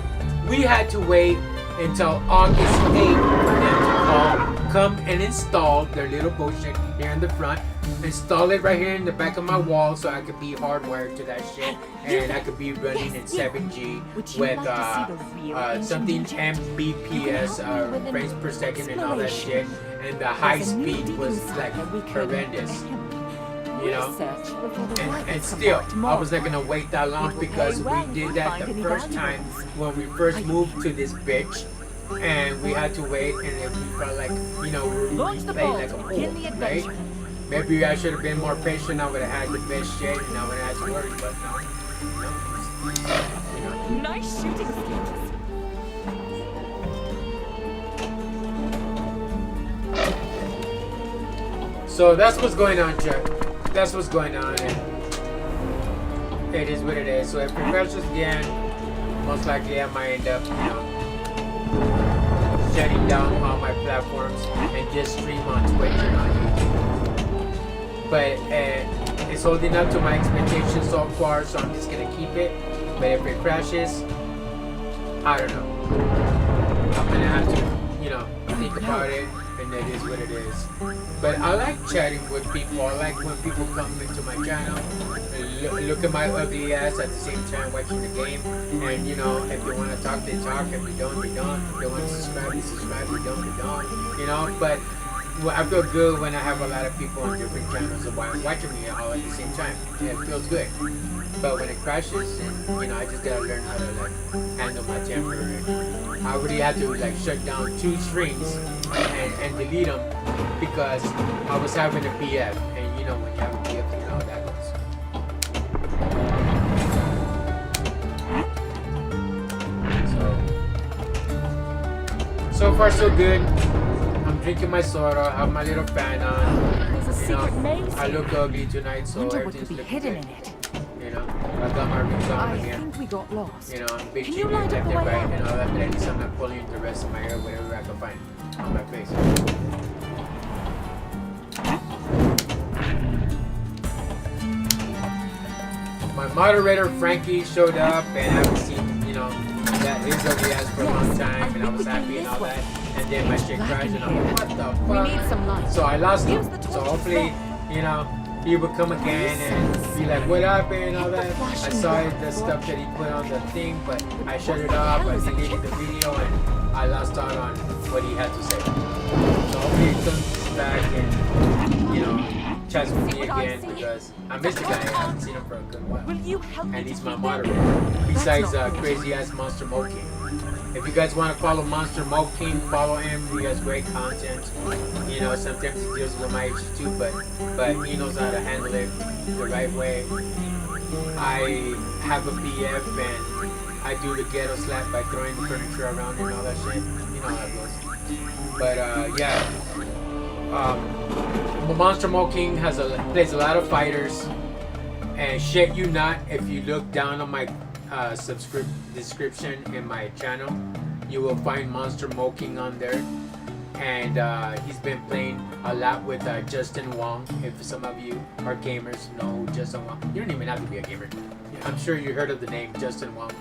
we had to wait until August 8th for them to come and install their little bullshit here in the front. Install it right here in the back of my wall so I could be hardwired to that shit and I could be running in 7G with something Mbps frames per second and all that shit, and the high speed was like horrendous, you know. And still I was not gonna wait that long because we did that the first time when we first moved to this bitch. And we had to wait, and we felt like, you know, we were playing like a fool, right? Maybe I should have been more patient. I would have had the best shit, and I would have had to worry. But no, you know. Nice shooting skills. So that's what's going on, Chuck. That's what's going on, and it is what it is. So if it crashes again, most likely I might end up, you know, shutting down all my platforms and just stream on Twitch and on YouTube. But it's holding up to my expectations so far, so I'm just gonna keep it. But if it crashes, I don't know. I'm gonna have to, you know, think about it, and it is what it is. But I like chatting with people. I like when people come into my channel and look at my ugly ass at the same time watching the game. And you know, if they want to talk, they talk. If they don't, they don't. If they want to subscribe, they subscribe. If they don't, they don't. You know, but I feel good when I have a lot of people on different channels watching me all at the same time. It feels good. But when it crashes, and, you know, I just gotta learn how to like handle my temper. And I already had to like shut down 2 streams and delete them because I was having a BF. And you know, when you have a BF, you know how that goes. far so good. I'm drinking my soda, have my little fan on. There's a secret maze I here. look ugly tonight, so Wonder what could everything's be looking hidden good. in it. You know, I got my rings on I again. think we got lost. You know, I'm big Can you chicken light left up and the way right, out? and all that, but at least I'm not pulling the rest of my hair, whatever I can find on my face. My moderator Frankie showed up, and I haven't seen, you know, that his ugly ass for a long time, and I was happy and all that. And then my shit crashed, and I'm like, what the fuck? We need some light. So I lost him. Use the So torches hopefully, there. you know, he would come again and be like, what happened and all that. I saw the stuff that he put on the thing, but I shut it off, I deleted the video, and I lost out on what he had to say. So hopefully he comes back and, you know, chats with me again, because I missed the guy. I haven't seen him for a good while. Will you help me And he's to my keep moderator. Besides not good. crazy ass Monster Mo King. If you guys want to follow Monster Mo King, follow him. He has great content. You know, sometimes he deals with my age too, but he knows how to handle it the right way. I have a BF and I do the ghetto slap by throwing the furniture around and all that shit. You know how it goes. But yeah. Monster Mo King plays a lot of fighters, and shit you not, if you look down on my description in my channel, you will find Monster Mo King on there, and he's been playing a lot with Justin Wong. If some of you are gamers, know who Justin Wong. You don't even have to be a gamer. I'm sure you heard of the name Justin Wong.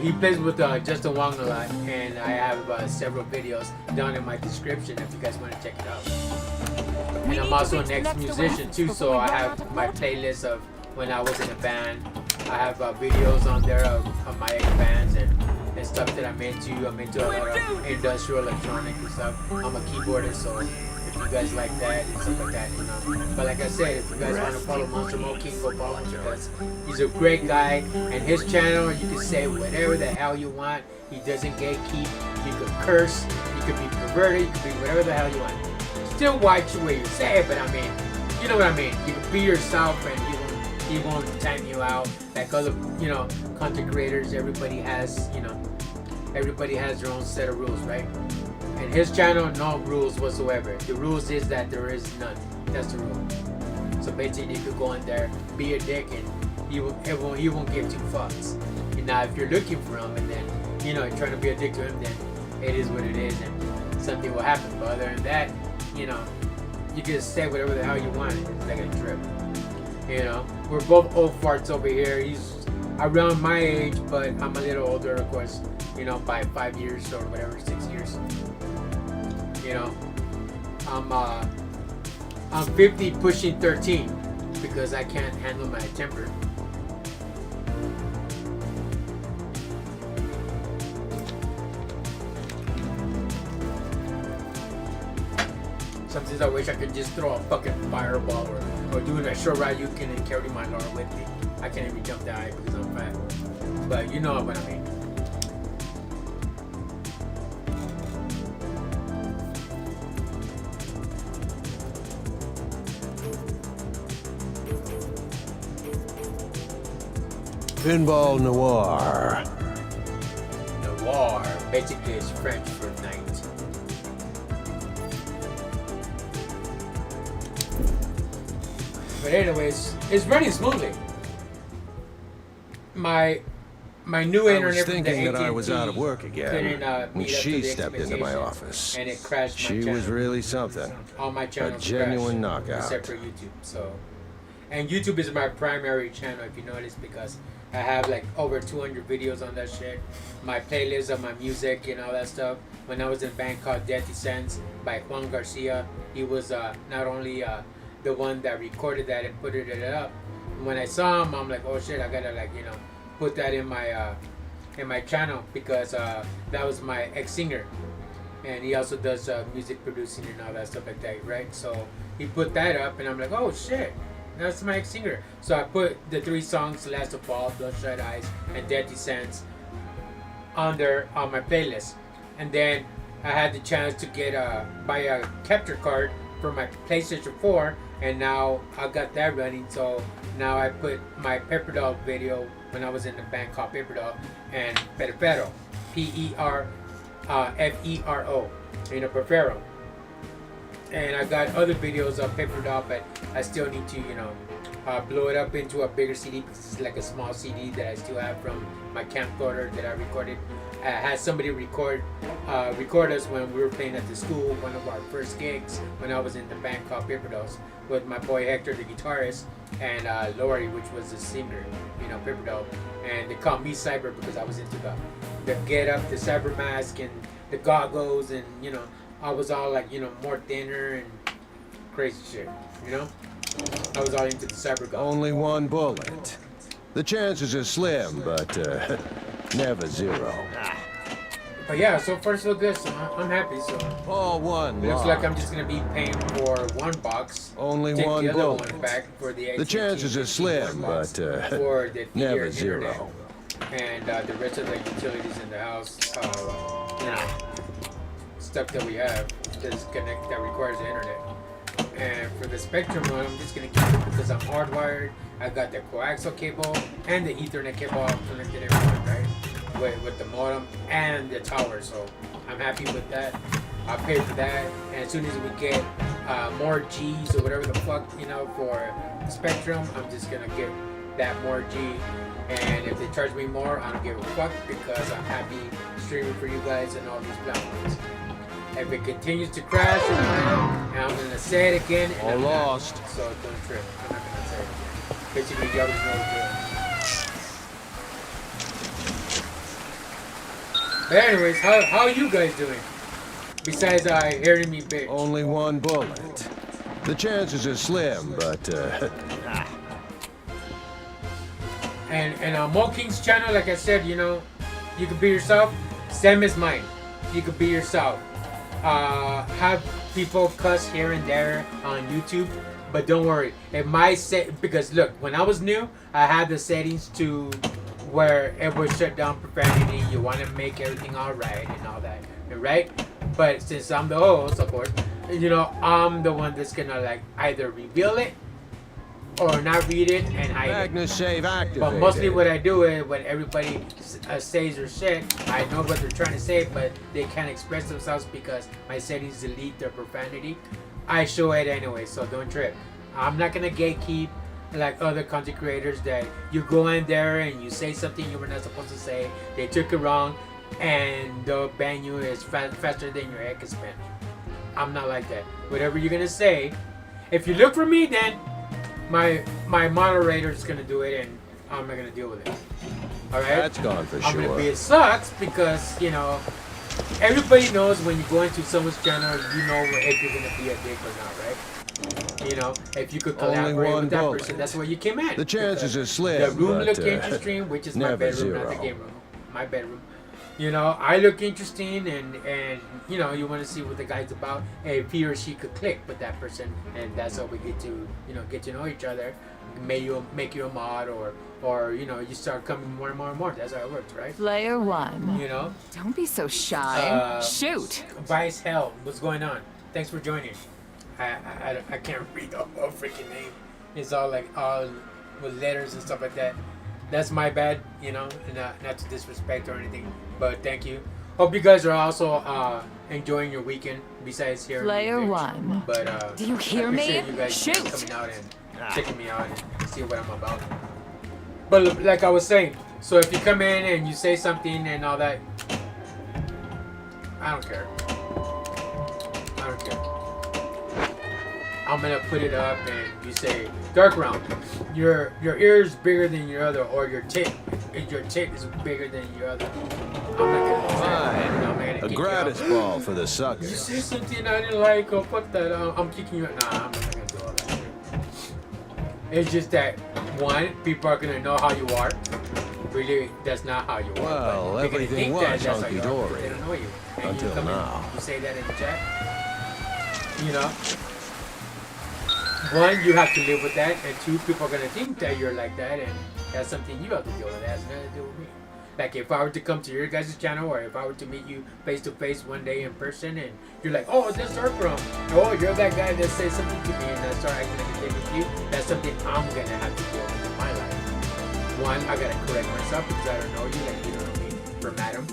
He plays with Justin Wong a lot, and I have several videos down in my description if you guys want to check it out. And I'm also an ex-musician too, so I have my playlist of when I was in a band. I have videos on there of my ex-bands and stuff that I'm into. I'm into a lot of industrial electronic and stuff. I'm a keyboardist, so if you guys like that and stuff like that, you know. But like I said, if you guys want to follow Monster Mo King, go follow him, because he's a great guy. And his channel, you can say whatever the hell you want. He doesn't gatekeep. You could curse. You could be perverted. You could be whatever the hell you want. Still watch the way you say it, but I mean, you know what I mean. You can be yourself, and he won't time you out like other, you know, content creators. Everybody has, you know, everybody has their own set of rules, right? And his channel, no rules whatsoever. The rules is that there is none. That's the rule. So basically, you could go in there, be a dick, and he won't give two fucks. And now, if you're looking for him, and then, you know, trying to be a dick to him, then it is what it is, and something will happen. But other than that, you know, you can say whatever the hell you want. It's like a trip. You know, we're both old farts over here. He's around my age, but I'm a little older, of course. You know, by 5 years or whatever, 6 years. You know, I'm 50, pushing 13, because I can't handle my temper. Sometimes I wish I could just throw a fucking fireball or do a short ride you can and carry my Laura with me. I can't even jump that high because I'm fat. But you know what I mean. Pinball Noir. Noir basically is French for night. But anyways, it's running smoothly. My new I internet was from the thinking that I AT&T was out of work again couldn't when meet up she to the stepped into my expectation, office. and it crashed my She channel. was really something. All my channels genuine crashed, knockout. except for YouTube. So, and YouTube is my primary channel, if you notice, because I have like over 200 videos on that shit. My playlist of my music and all that stuff. When I was in a band called Dirty Sense by Juan Garcia, he was not only the one that recorded that and put it up. When I saw him, I'm like, oh shit, I gotta, like, you know, put that in my channel, because that was my ex-singer, and he also does music producing and all that stuff like that, right? So he put that up, and I'm like, oh shit, that's my ex-singer. So I put the 3 songs, Last of All, Bloodshot Eyes, and Dirty Sense on there on my playlist. And then I had the chance to get buy a capture card for my PlayStation 4, and now I got that running. So now I put my Pepper Doll video when I was in the band called Pepper Doll and Pero, Fero, Profero. And I got other videos of Paper Doll, but I still need to, blow it up into a bigger CD because it's like a small CD that I still have from my camcorder that I recorded. I had somebody record us when we were playing at the school, one of our first gigs when I was in the band called Paper Dolls with my boy Hector, the guitarist, and Lori, which was the singer, Paper Doll. And they called me Cyber because I was into the get up, the cyber mask, and the goggles, and I was all like, more thinner and crazy shit, I was all into the cyber goggles. Only one bullet. The chances are slim, but never zero. But yeah, so far so good, so I'm happy. So All one looks locked. like I'm just gonna be paying for one box. Only take one the other bullet. one back for the The chances are slim, but for the never internet. zero. And the rest of the utilities in the house, stuff that we have that requires the internet. And for the Spectrum one, I'm just gonna keep it because I'm hardwired. I got the coaxial cable and the Ethernet cable all connected everyone, right? With the modem and the tower, so I'm happy with that. I'll pay for that, and as soon as we get more G's or whatever the fuck, for Spectrum, I'm just gonna get that more G. And if they charge me more, I don't give a fuck because I'm happy streaming for you guys and all these platforms. If it continues to crash, and I'm gonna say it again. And All I'm not. lost. So don't trip. I'm not gonna say it again. Basically, you already know what you're doing. But anyways, how are you guys doing? Besides hearing me bitch. Only one bullet. The chances are slim, but And on Mo King's channel, like I said, you can be yourself. Same as mine. You can be yourself. Have people cuss here and there on YouTube, but don't worry. Because look, when I was new, I had the settings to where it would shut down profanity. You want to make everything all right and all that, right? But since I'm the host, of course, I'm the one that's gonna like either reveal it or not read it and hide it. Magnus save activated. But mostly what I do is when everybody says their shit, I know what they're trying to say, but they can't express themselves because my settings delete their profanity. I show it anyway, so don't trip. I'm not gonna gatekeep like other content creators that you go in there and you say something you were not supposed to say. They took it wrong, and they'll ban you as faster than your head can spin. I'm not like that. Whatever you're gonna say, if you look for me, then my moderator is gonna do it, and I'm not gonna deal with it. All right. That's gone for I'm gonna sure. be. It sucks because everybody knows when you go into someone's channel, you know if you're gonna be a dick or not, right? If you could Only collaborate one with that bullet. person, that's where you came in. The chances Because are slim, the room but, looked interesting, which is my never bedroom, not the zero. game room. My bedroom. I look interesting, and you want to see what the guy's about. If he or she could click with that person, and that's how we get to get to know each other. Make you a mod, or you start coming more and more and more. That's how it works, right? Player one. Don't be so shy. Shoot. Vice Hell, what's going on? Thanks for joining. I can't read the whole freaking name. It's all with letters and stuff like that. That's my bad, not to disrespect or anything, but thank you. Hope you guys are also enjoying your weekend besides here. Player one. But Do you hear I appreciate me? you guys Shoot. coming out and checking me out and see what I'm about. But like I was saying, so if you come in and you say something and all that, I don't care. I don't care. I'm gonna put it up and you say, Dark Realm, your ear is bigger than your other, or your tit is bigger than your other. I'm not gonna Fine. A gratis ball for the You suckers. say something I didn't like, or fuck that, I'm kicking you out. Nah, I'm not gonna do all that shit. It's just that, one, people are gonna know how you are. Really, that's not how you are. Well, but they're gonna everything think was that's how you are, hunky-dory. but they don't know you. And Until you come now. In, you say that in the chat. One, you have to live with that, and two, people are gonna think that you're like that, and that's something you have to deal with. It has nothing to do with me. Like if I were to come to your guys' channel, or if I were to meet you face to face one day in person, and you're like, "Oh, that's DarkRealm. Oh, you're that guy that says something to me," and I start acting like a dick with you. That's something I'm gonna have to deal with in my life. One, I gotta correct myself because I don't know you, like you don't know me, for madam,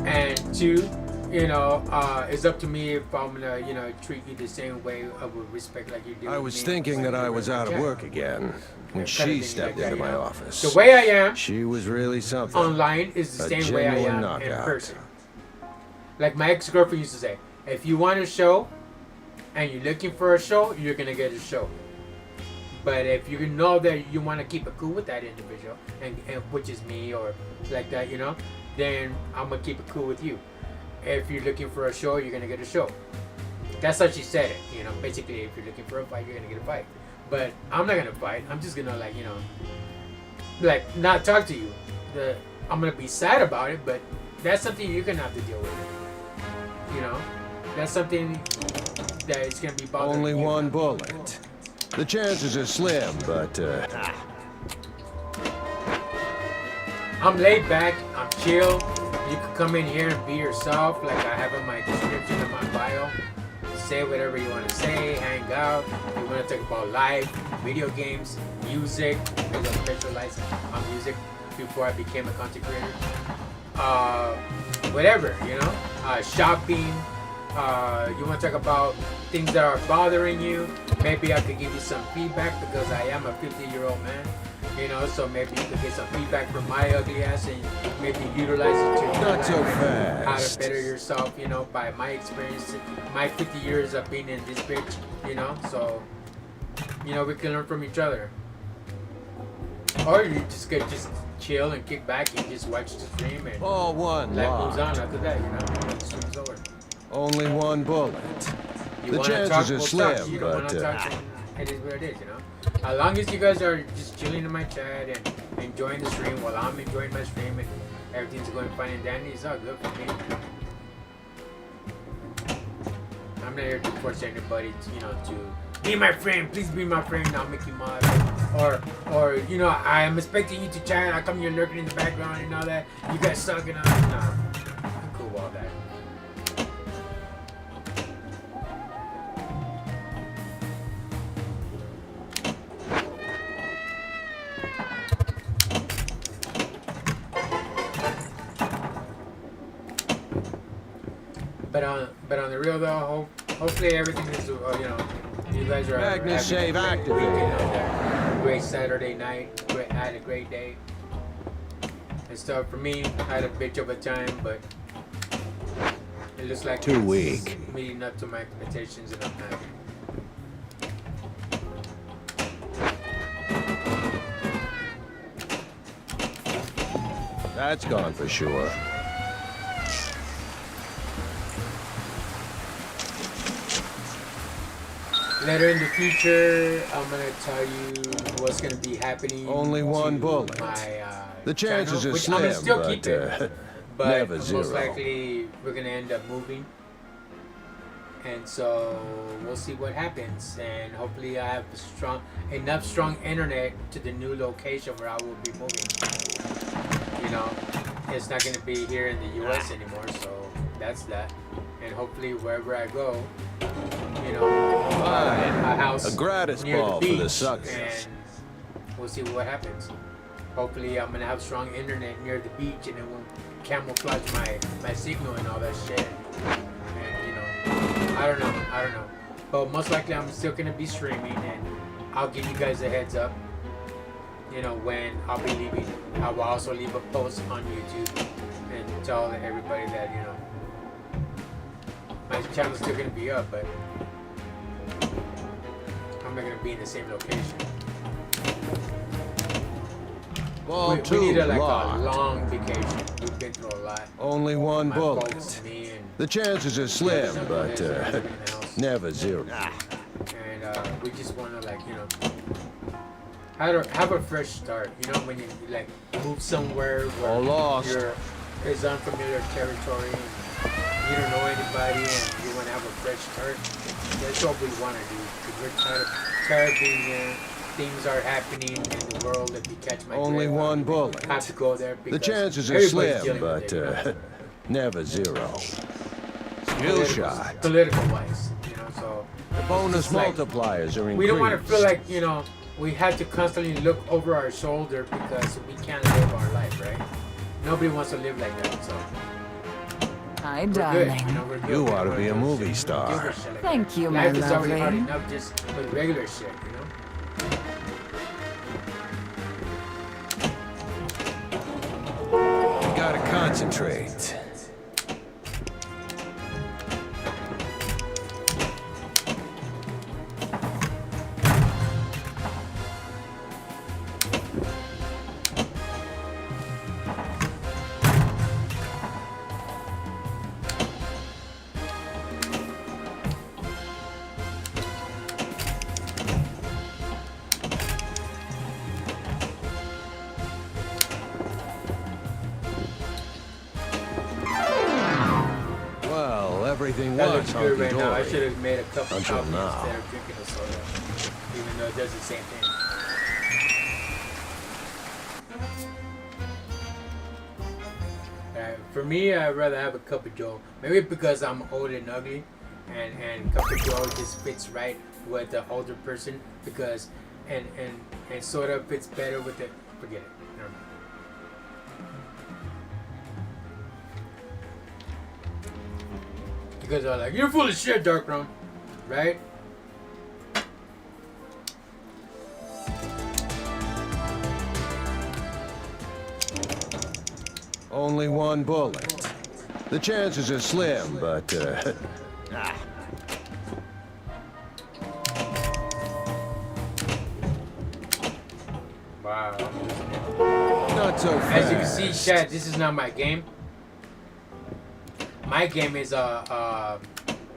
And two, you know, it's up to me if I'm gonna, you know, treat you the same way with respect like you do. I was thinking that I was out of work again when she stepped into my office. The way I am She was really something. online is the A same way I genuine am in knockout. person. Like my ex-girlfriend used to say, if you want a show and you're looking for a show, you're gonna get a show. But if you know that you want to keep it cool with that individual, and which is me or like that, you know, then I'm gonna keep it cool with you. If you're looking for a show, you're gonna get a show. That's how she said it, you know. Basically, if you're looking for a fight, you're gonna get a fight. But I'm not gonna fight. I'm just gonna, like, you know, like, not talk to you. I'm gonna be sad about it, but that's something you're gonna have to deal with. You know, that's something that is gonna be bothering Only you. one bullet. The chances are slim, but I'm laid back. I'm chill. You can come in here and be yourself, like I have in my description in my bio. Say whatever you want to say, hang out. You want to talk about life, video games, music, because I specialize on music before I became a content creator. Whatever, you know, shopping. You want to talk about things that are bothering you. Maybe I could give you some feedback because I am a 50-year-old man. You know, so maybe you could get some feedback from my ugly ass and maybe utilize it to your Not life so and how to fast. better yourself, you know, by my experience, my 50 years of being in this bitch, you know, so, you know, we can learn from each other. Or you just could just chill and kick back and just watch the stream and all one life moves lot. on after that, you know, the stream's over. Only one bullet. You The wanna chances talk, are we'll slim, talk. You don't want but to talk, then it is what it is, you know. As long as you guys are just chilling in my chat and enjoying the stream while I'm enjoying my stream and everything's going fine and dandy, it's all good for me. I'm not here to force anybody to, you know, to be my friend. Please be my friend. I'll make you mad. Or you know, I'm expecting you to chat. How come you're lurking in the background and all that? You guys suck and all that. Nah, I'm cool with all that. But on the real though, hopefully everything is, you know, you guys are Magnus having save a great activated. weekend out there. Great Saturday night. Had a great day and stuff. For me, I had a bitch of a time, but it looks like Too it's weak. meeting up to my expectations, and I'm happy. That's gone for sure. Later in the future, I'm gonna tell you what's gonna be happening. Only one to bullet. My, The chances channel, are which I'm gonna slim, still but keep it, but never most zero. likely we're gonna end up moving, and so we'll see what happens. And hopefully, I have enough strong internet to the new location where I will be moving. You know, it's not gonna be here in the U.S. anymore, so that's that. And hopefully, wherever I go, you know, a house A gratis near ball the for beach, the suckers. and we'll see what happens. Hopefully, I'm gonna have strong internet near the beach, and it won't camouflage my signal and all that shit. And you know, I don't know. But most likely, I'm still gonna be streaming, and I'll give you guys a heads up. You know, when I'll be leaving. I will also leave a post on YouTube and tell everybody that, you know, my channel's still gonna be up, but I'm not gonna be in the same location. Ball We two need a locked. long vacation. We've been through a lot. Only one My folks, bullet. me, and The chances are slim, some but others are living in the house. never zero. And we just wanna, like, you know, have a fresh start. You know, when you like move somewhere where All lost. it's unfamiliar territory and you don't know anybody and you want to have a fresh start. That's what we want to do, because we're tired of being there. Things are happening in the world. If you catch my Only drift, one I bullet. have to go there The because chances are everybody's slim, dealing with but it, you know? never zero. Skill shot. Political wise, you know. So Bonus it's like, multipliers are increased. we don't want to feel like, you know, we have to constantly look over our shoulder because we can't live our life, right? Nobody wants to live like that, so Hi, we're good. darling. You know, we're good. You We ought to don't be a wanna movie do shit, star. stupid shit like Thank that. you, my Life is already hard lovely. enough just with regular shit, you know? Gotta concentrate. Well, everything That was looks good right now. I should hunky-dory. have made a cup of Until coffee now. instead of drinking a soda. Even though it does the same thing. For me, I'd rather have a cup of Joe. Maybe because I'm old and ugly, and cup of Joe just fits right with the older person. Because and soda fits better with the. Forget it. Never mind. Because I'm like, you're full of shit, DarkRealm, right? Only one bullet. The chances are slim, but Wow. not so fast. As you can see, Chad, this is not my game. My game is Hi,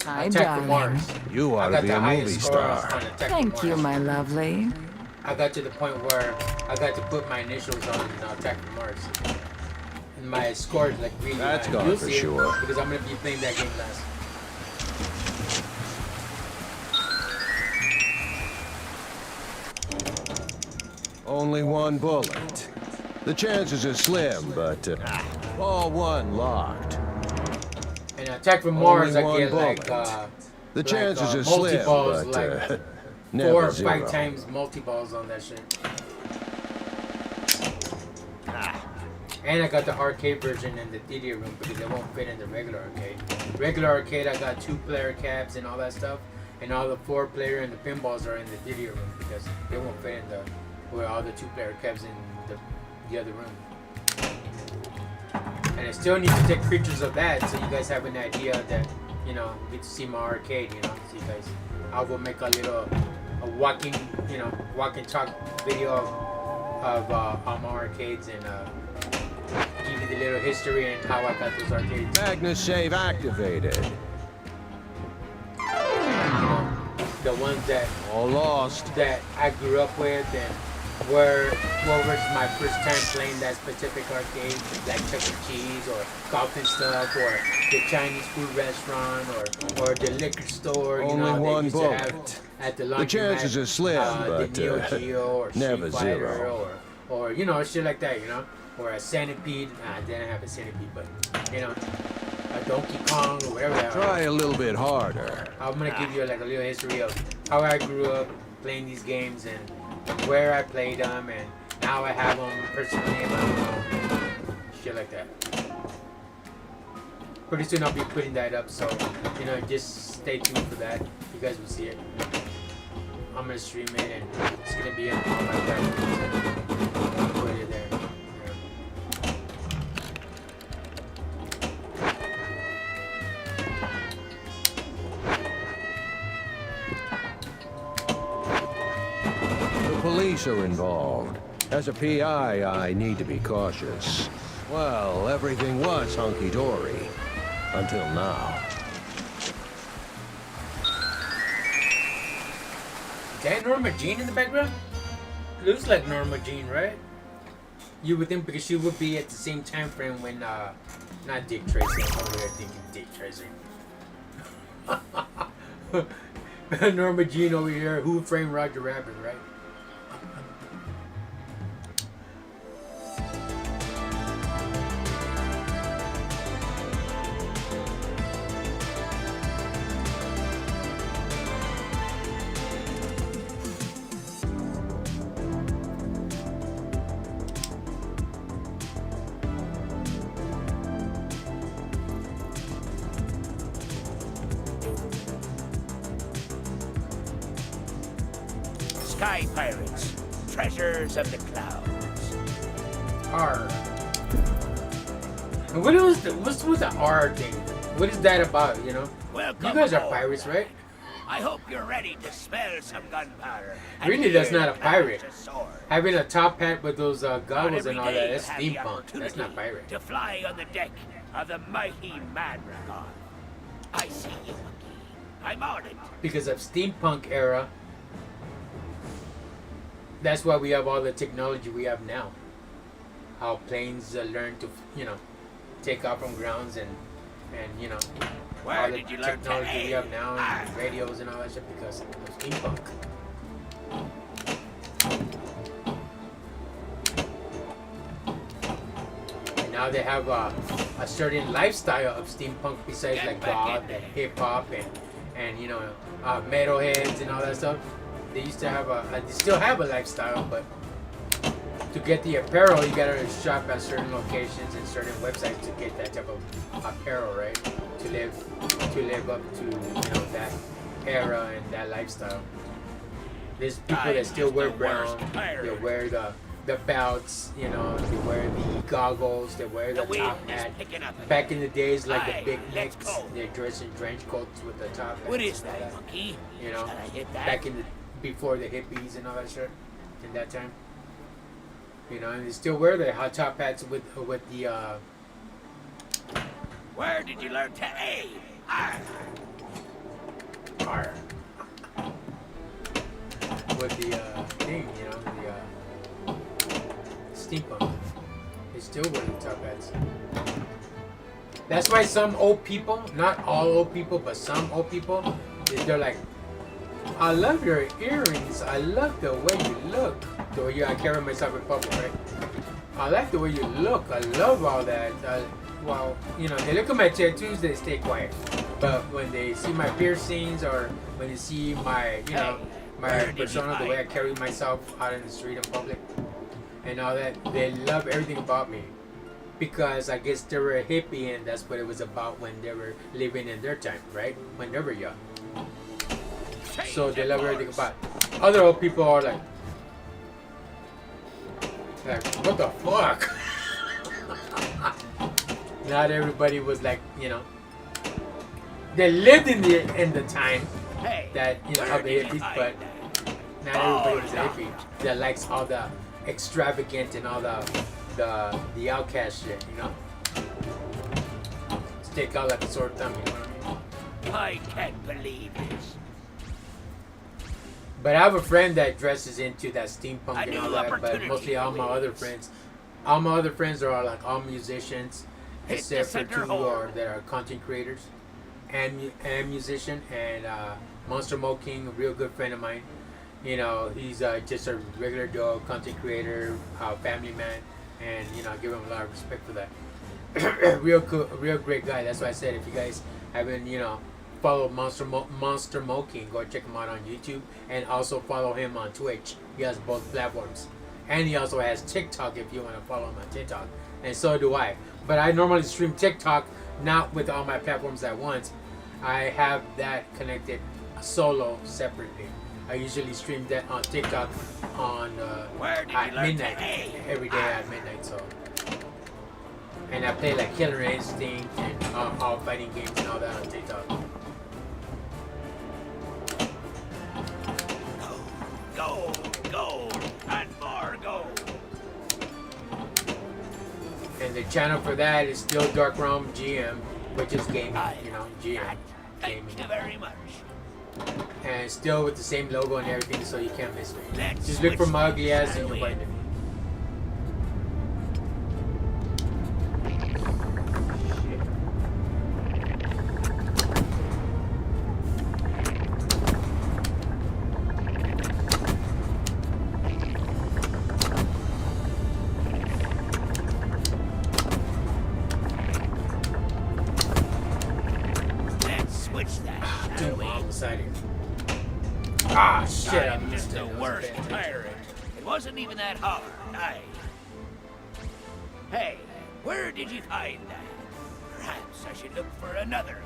Attack from darling. Mars. You I ought to got be the a highest movie score on star. Attack from Thank you, Mars. my lovely. I got to the point where I got to put my initials on Attack from Mars. And my score is like really That's high. gone You'll for see it, sure. because I'm going to be playing that game last. Only one bullet. The chances are slim, but ball one locked. And Attack from Only Mars, I one get like bullet. The chances are multi slim, balls, but like 4 never or 5 zero. times multi balls on that shit. And I got the arcade version in the theater room because it won't fit in the regular arcade. Regular arcade, I got 2-player cabs and all that stuff, and all the 4-player and the pinballs are in the theater room because they won't fit in the where all the 2-player cabs in the other room. And I still need to take pictures of that so you guys have an idea that, you know, get to see my arcade, you know. So you guys, I will make a walking, you know, walk and talk video of all my arcades and give you the little history and how I got those arcades. Magnus save activated. You know, the ones that All lost. I grew up with and what was my first time playing that specific arcade, like Chuck E. Cheese or golf and stuff, or the Chinese food restaurant, or the liquor store. You Only know, one they used to have bullet. at the The laundromat, chances are slim, but the Neo Geo or never Street Fighter zero. or you know, shit like that. You know, or a Centipede. I didn't have a Centipede, but you know, a Donkey Kong or whatever. That Try a little bit harder. I'm gonna give you like a little history of how I grew up playing these games and where I played them, and now I have them personally in my home. Shit like that. Pretty soon I'll be putting that up, so you know, just stay tuned for that. You guys will see it. I'm gonna stream it, and it's gonna be on my platforms. I'll put it there. The police are involved. As a PI, I need to be cautious. Well, everything was hunky-dory. Until now. Is that Norma Jean in the background? Looks like Norma Jean, right? You would think because she would be at the same time frame when, not Dick Tracy. I'm over there thinking Dick Tracy. Norma Jean over here, Who Framed Roger Rabbit, right? Sky pirates, treasures of the clouds. R. And what's with the R thing? What is that about, you know? Welcome You guys are aboard. pirates, right? I hope you're ready to smell some gunpowder. Really, that's not a pirate. Having a top hat with those goggles Every and all that, day that's you have the steampunk. That's not opportunity pirate. To fly on the deck of the mighty Mandragon. I see you, Monkey. I'm on it. Because of steampunk era, that's why we have all the technology we have now. How planes learn to, you know, take off from grounds and you know, Where all the did you learn to technology we aim? have now and radios and all that shit because of steampunk. And now they have a certain lifestyle of steampunk besides Get like back goth in there. and hip hop and you know metalheads and all that stuff. They used to have they still have a lifestyle, but to get the apparel, you gotta shop at certain locations and certain websites to get that type of apparel, right? To live up to, you know, that era and that lifestyle. There's people I'm that still just wear the brown. worst They pirate. wear the belts, you know. They wear the goggles. They wear the The wind top is hat. picking up again. Back in the days, like Aye, the big let's necks, go. they're dressed in trench coats with the top hats. What is and all that, Monkey? You know, Shall I hit that? back in the before the hippies and all that shit, in that time. You know, and they still wear the hot top hats with the Where did you learn to aim? R. With the thing, you know, the steampunk. They still wear the top hats. That's why some old people, not all old people, but some old people, they're like, I love your earrings. I love the way you look. The way I carry myself in public, right? I like the way you look. I love all that. Well, you know, they look at my tattoos, they stay quiet. But when they see my piercings or when they see my, you know, my where did you persona, the way I find carry myself out in the street in public, and all that, they love everything about me. Because I guess they were a hippie and that's what it was about when they were living in their time, right? When they were young. So they love everything about it. Other old people are like, what the fuck? Not everybody was like, you know, they lived in the time Hey, that, you know, where of the did you hippies, hide but that? not everybody was a Oh, hippie that likes all the extravagant and all the outcast shit, you know. Stick out like a sore thumb, you know what I mean? I can't believe this. But I have a friend that dresses into that steampunk A and new all that. But opportunity mostly all my other friends, are like all musicians, Hit the except for center two hole. that are content creators and musician. And Monster Mo King, a real good friend of mine. You know, he's just a regular Joe content creator, family man, and you know, I give him a lot of respect for that. Real cool, real great guy. That's why I said if you guys haven't, you know, follow Monster Mo King, go check him out on YouTube, and also follow him on Twitch. He has both platforms, and he also has TikTok if you want to follow him on TikTok, and so do I. But I normally stream TikTok not with all my platforms at once. I have that connected solo separately. I usually stream that on TikTok on Where did you at learn to midnight aim? every day at midnight. So. And I play like Killer Instinct and all fighting games and all that on TikTok. Gold, and more gold. And the channel for that is still DarkRealmGm, which is gaming, you know, GM. Thank Gaming. you very much. And still with the same logo and everything, so you can't miss me. Let's Just look for switch my ugly ass shall and you'll we? find it. Let's switch that, shall Dude, we? I'm excited. Ah, shit, I I'm missed just it. the That was worst bad. pirate. It wasn't even that hard, aye. Hey, where did you find that? Perhaps I should look for another.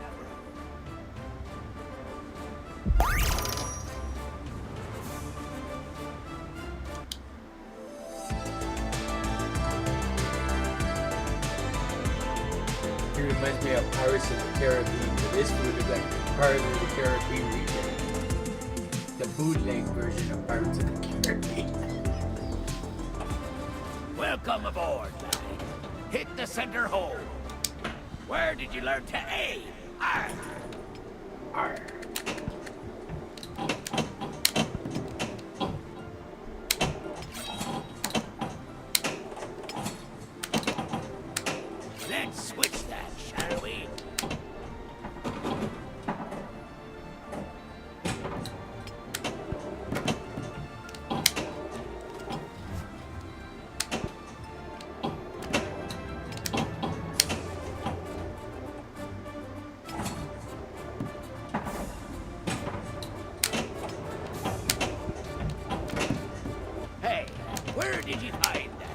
reminds me of Pirates of the Caribbean. But this food is like Pirates of the Caribbean region. The bootleg version of Pirates of the Caribbean. Welcome aboard, lad. Hit the center hole. Where did you learn to aim? Arr. Arr. Let's switch that, shall we? Hey, where did you find that?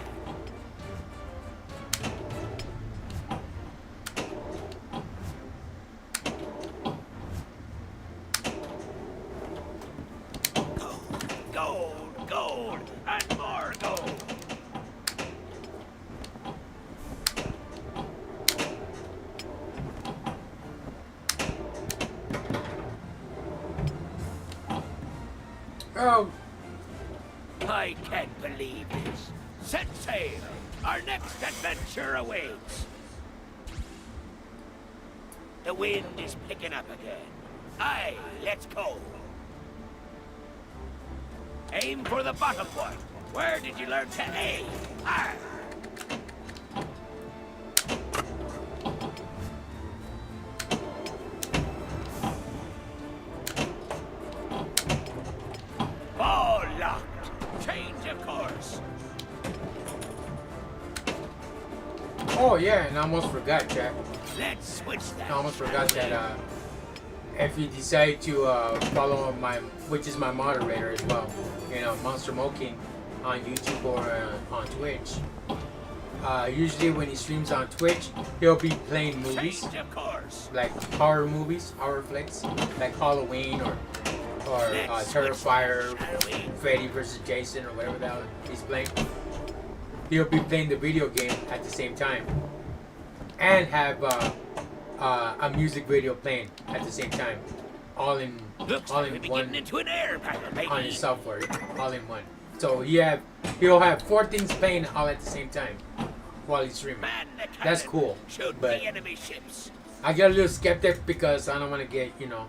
Gold, gold, and more gold. Oh, I can't believe this. Set sail. Our next adventure awaits. The wind is picking up again. Aye, let's go. Aim for the bottom point. Where did you learn to aim? Arr. Ball locked. Change of course. oh yeah, and I almost forgot, Jack. Let's switch that. I almost forgot that if you decide to follow my, which is my moderator as well, you know, Monster Moking on YouTube or on Twitch. Usually when he streams on Twitch, he'll be playing movies, Change of course. like horror movies, horror flicks, like Halloween or Terrifier, Freddy vs. Jason or whatever the hell he's playing. He'll be playing the video game at the same time, and have a music video playing at the same time, all in Looks all like in we're one getting into an air battle, baby. on his software, all in one. So he'll have 4 things playing all at the same time while he's streaming. Man the That's cannon. cool, Shoot but the enemy ships. I get a little skeptic because I don't want to get, you know,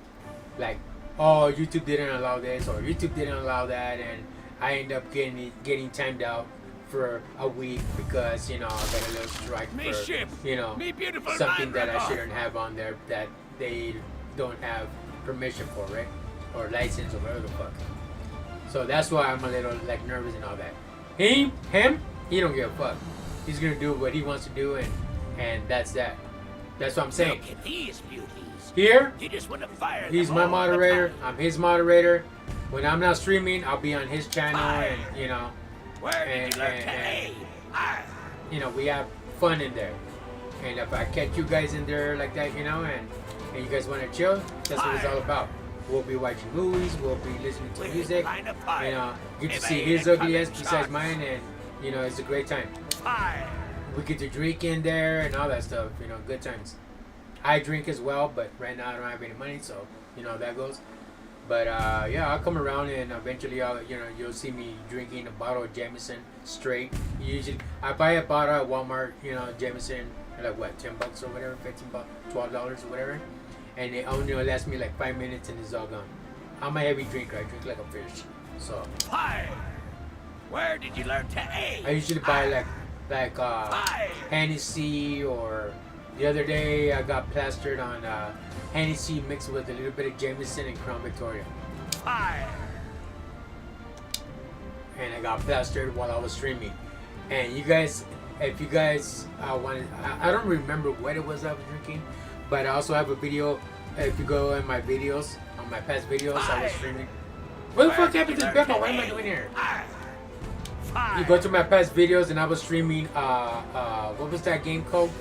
like, oh, YouTube didn't allow this or YouTube didn't allow that, and I end up getting timed out for a week because, you know, I got a little strike Me for, ship. you know, Me beautiful something that I man, shouldn't have on there that they don't have permission for, right? Or license or whatever the fuck. So that's why I'm a little like nervous and all that. Him, he don't give a fuck. He's gonna do what he wants to do, and that's that. That's what I'm saying. Look at these beauties. Here, You just want to fire he's them my all the moderator. time. I'm his moderator. When I'm not streaming, I'll be on his channel, Fire. and you know, Where did you learn to and- aim? Arr. you know, we have fun in there. And if I catch you guys in there like that, you know, and you guys want to chill, that's what it's all about. We'll be watching movies, we'll be listening to We're music, line of fire. you know, get to If see I his ain't ugly ass coming besides shots. mine, and you know, it's a great time. Fire. We get to drink in there and all that stuff, you know, good times. I drink as well, but right now I don't have any money, so you know how that goes. But yeah, I'll come around and eventually you'll see me drinking a bottle of Jameson straight. Usually I buy a bottle at Walmart, you know, Jameson, like what, $10 or whatever, $15, $12 or whatever, and it only lasts me like 5 minutes and it's all gone. I'm a heavy drinker. I drink like a fish, so Fire. Where did you learn to aim? I usually buy like Fire. Hennessy, or the other day I got plastered on Hennessy mixed with a little bit of Jameson and Crown Victoria. Fire. And I got plastered while I was streaming. And you guys, if you guys wanted, I don't remember what it was I was drinking, but I also have a video. If you go in my videos, on my past videos, I was streaming. What the fuck happened to the Pepper? What am I doing here? Fire. You go to my past videos and I was streaming, what was that game called?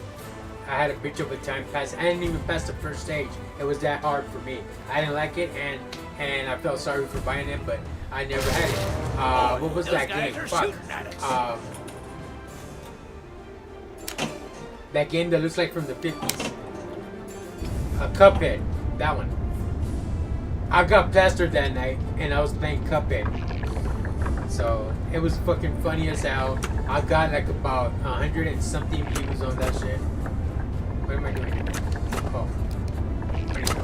I had a bitch of a time pass. I didn't even pass the first stage. It was that hard for me. I didn't like it, and I felt sorry for buying it, but I never had it. What was Those that guys game? are Fuck. shooting at us. That game that looks like from the 50s. Cuphead. That one. I got plastered that night, and I was playing Cuphead. So it was fucking funny as hell. I got like about 100 and something views on that shit. What am I doing? Oh. There you go.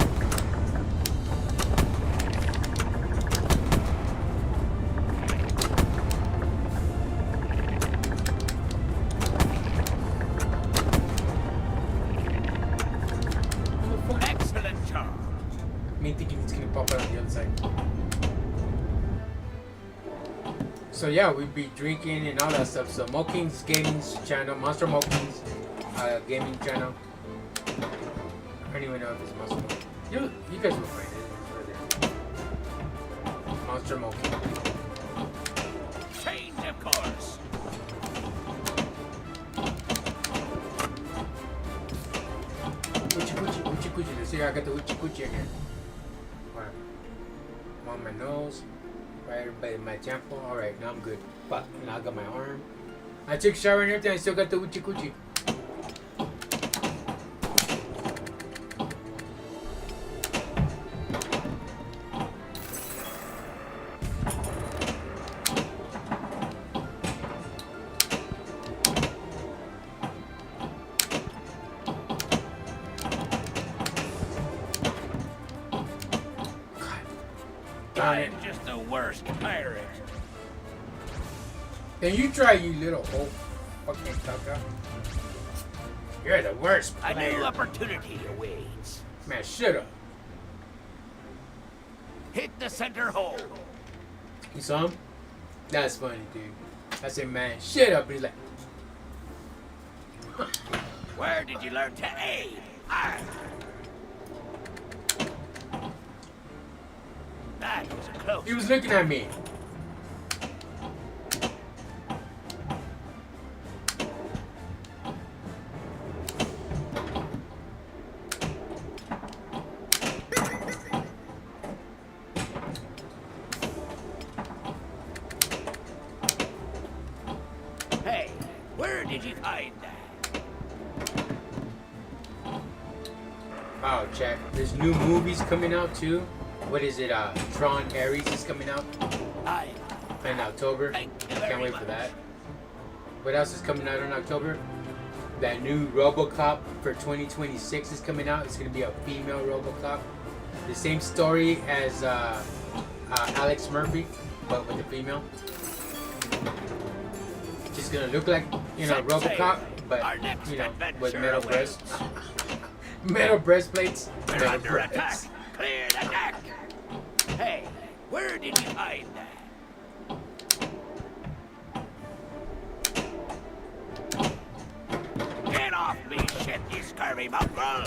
Excellent job. Me thinking it's gonna pop out on the other side. So yeah, we'd be drinking and all that stuff. So Moking's gaming channel, Monster Moking's gaming channel. I don't even know if it's Monster Moking. You guys will find it. Monster Moking. Change, of course. Uchi Kuchi. Let's see, I got the Uchi Kuchi in here. Alright. I'm on my nose. Right by my temple. Alright, now I'm good. Fuck, now I got my arm. I took a shower and everything, I still got the Uchi Kuchi. I'm just the worst pirate. Then you try, you little hoe. Fucking sucker. You're the worst A player. new opportunity awaits. Man, shut up. Hit the center hole. You saw him? That's funny, dude. I said, man, shut up. And he's like, Where did you learn to aim? Ah. That was a close. he was looking at me. Hey, where did you find that? Oh, check. There's new movies coming out, too. What is it? Tron Ares is coming out I in October. Thank you Can't very wait for much. that. What else is coming out in October? That new RoboCop for 2026 is coming out. It's going to be a female RoboCop. The same story as Alex Murphy, but with a female. She's going to look like, you know, Set RoboCop, sail. but, Our next you know, with adventure metal awaits. breasts. Metal breastplates. We're Metal under attack. breasts. Clear the deck. Hey, where did you find that? Get off me, shit, you scurvy mongrel!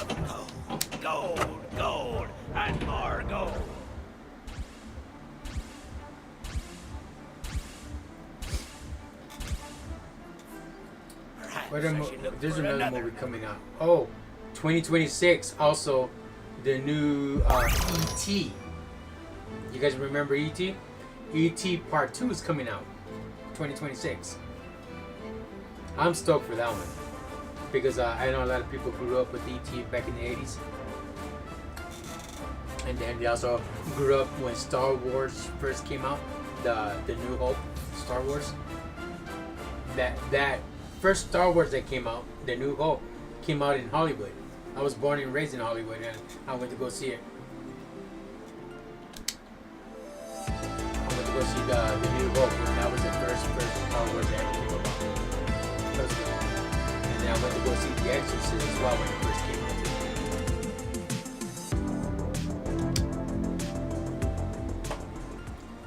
Gold, gold, and more gold. Perhaps What I am- should look there's for another movie coming out. Oh, 2026. Also, the new E.T. You guys remember E.T.? E.T. Part 2 is coming out. 2026. I'm stoked for that one. Because I know a lot of people grew up with E.T. back in the 80s. And then they also grew up when Star Wars first came out. The New Hope Star Wars. That first Star Wars that came out, The New Hope, came out in Hollywood. I was born and raised in Hollywood, and I went to go see it. I went to go see the New Hope, and that was the first Star Wars that ever came about. That was good. And then I went to go see The Exorcist as well when it first came out.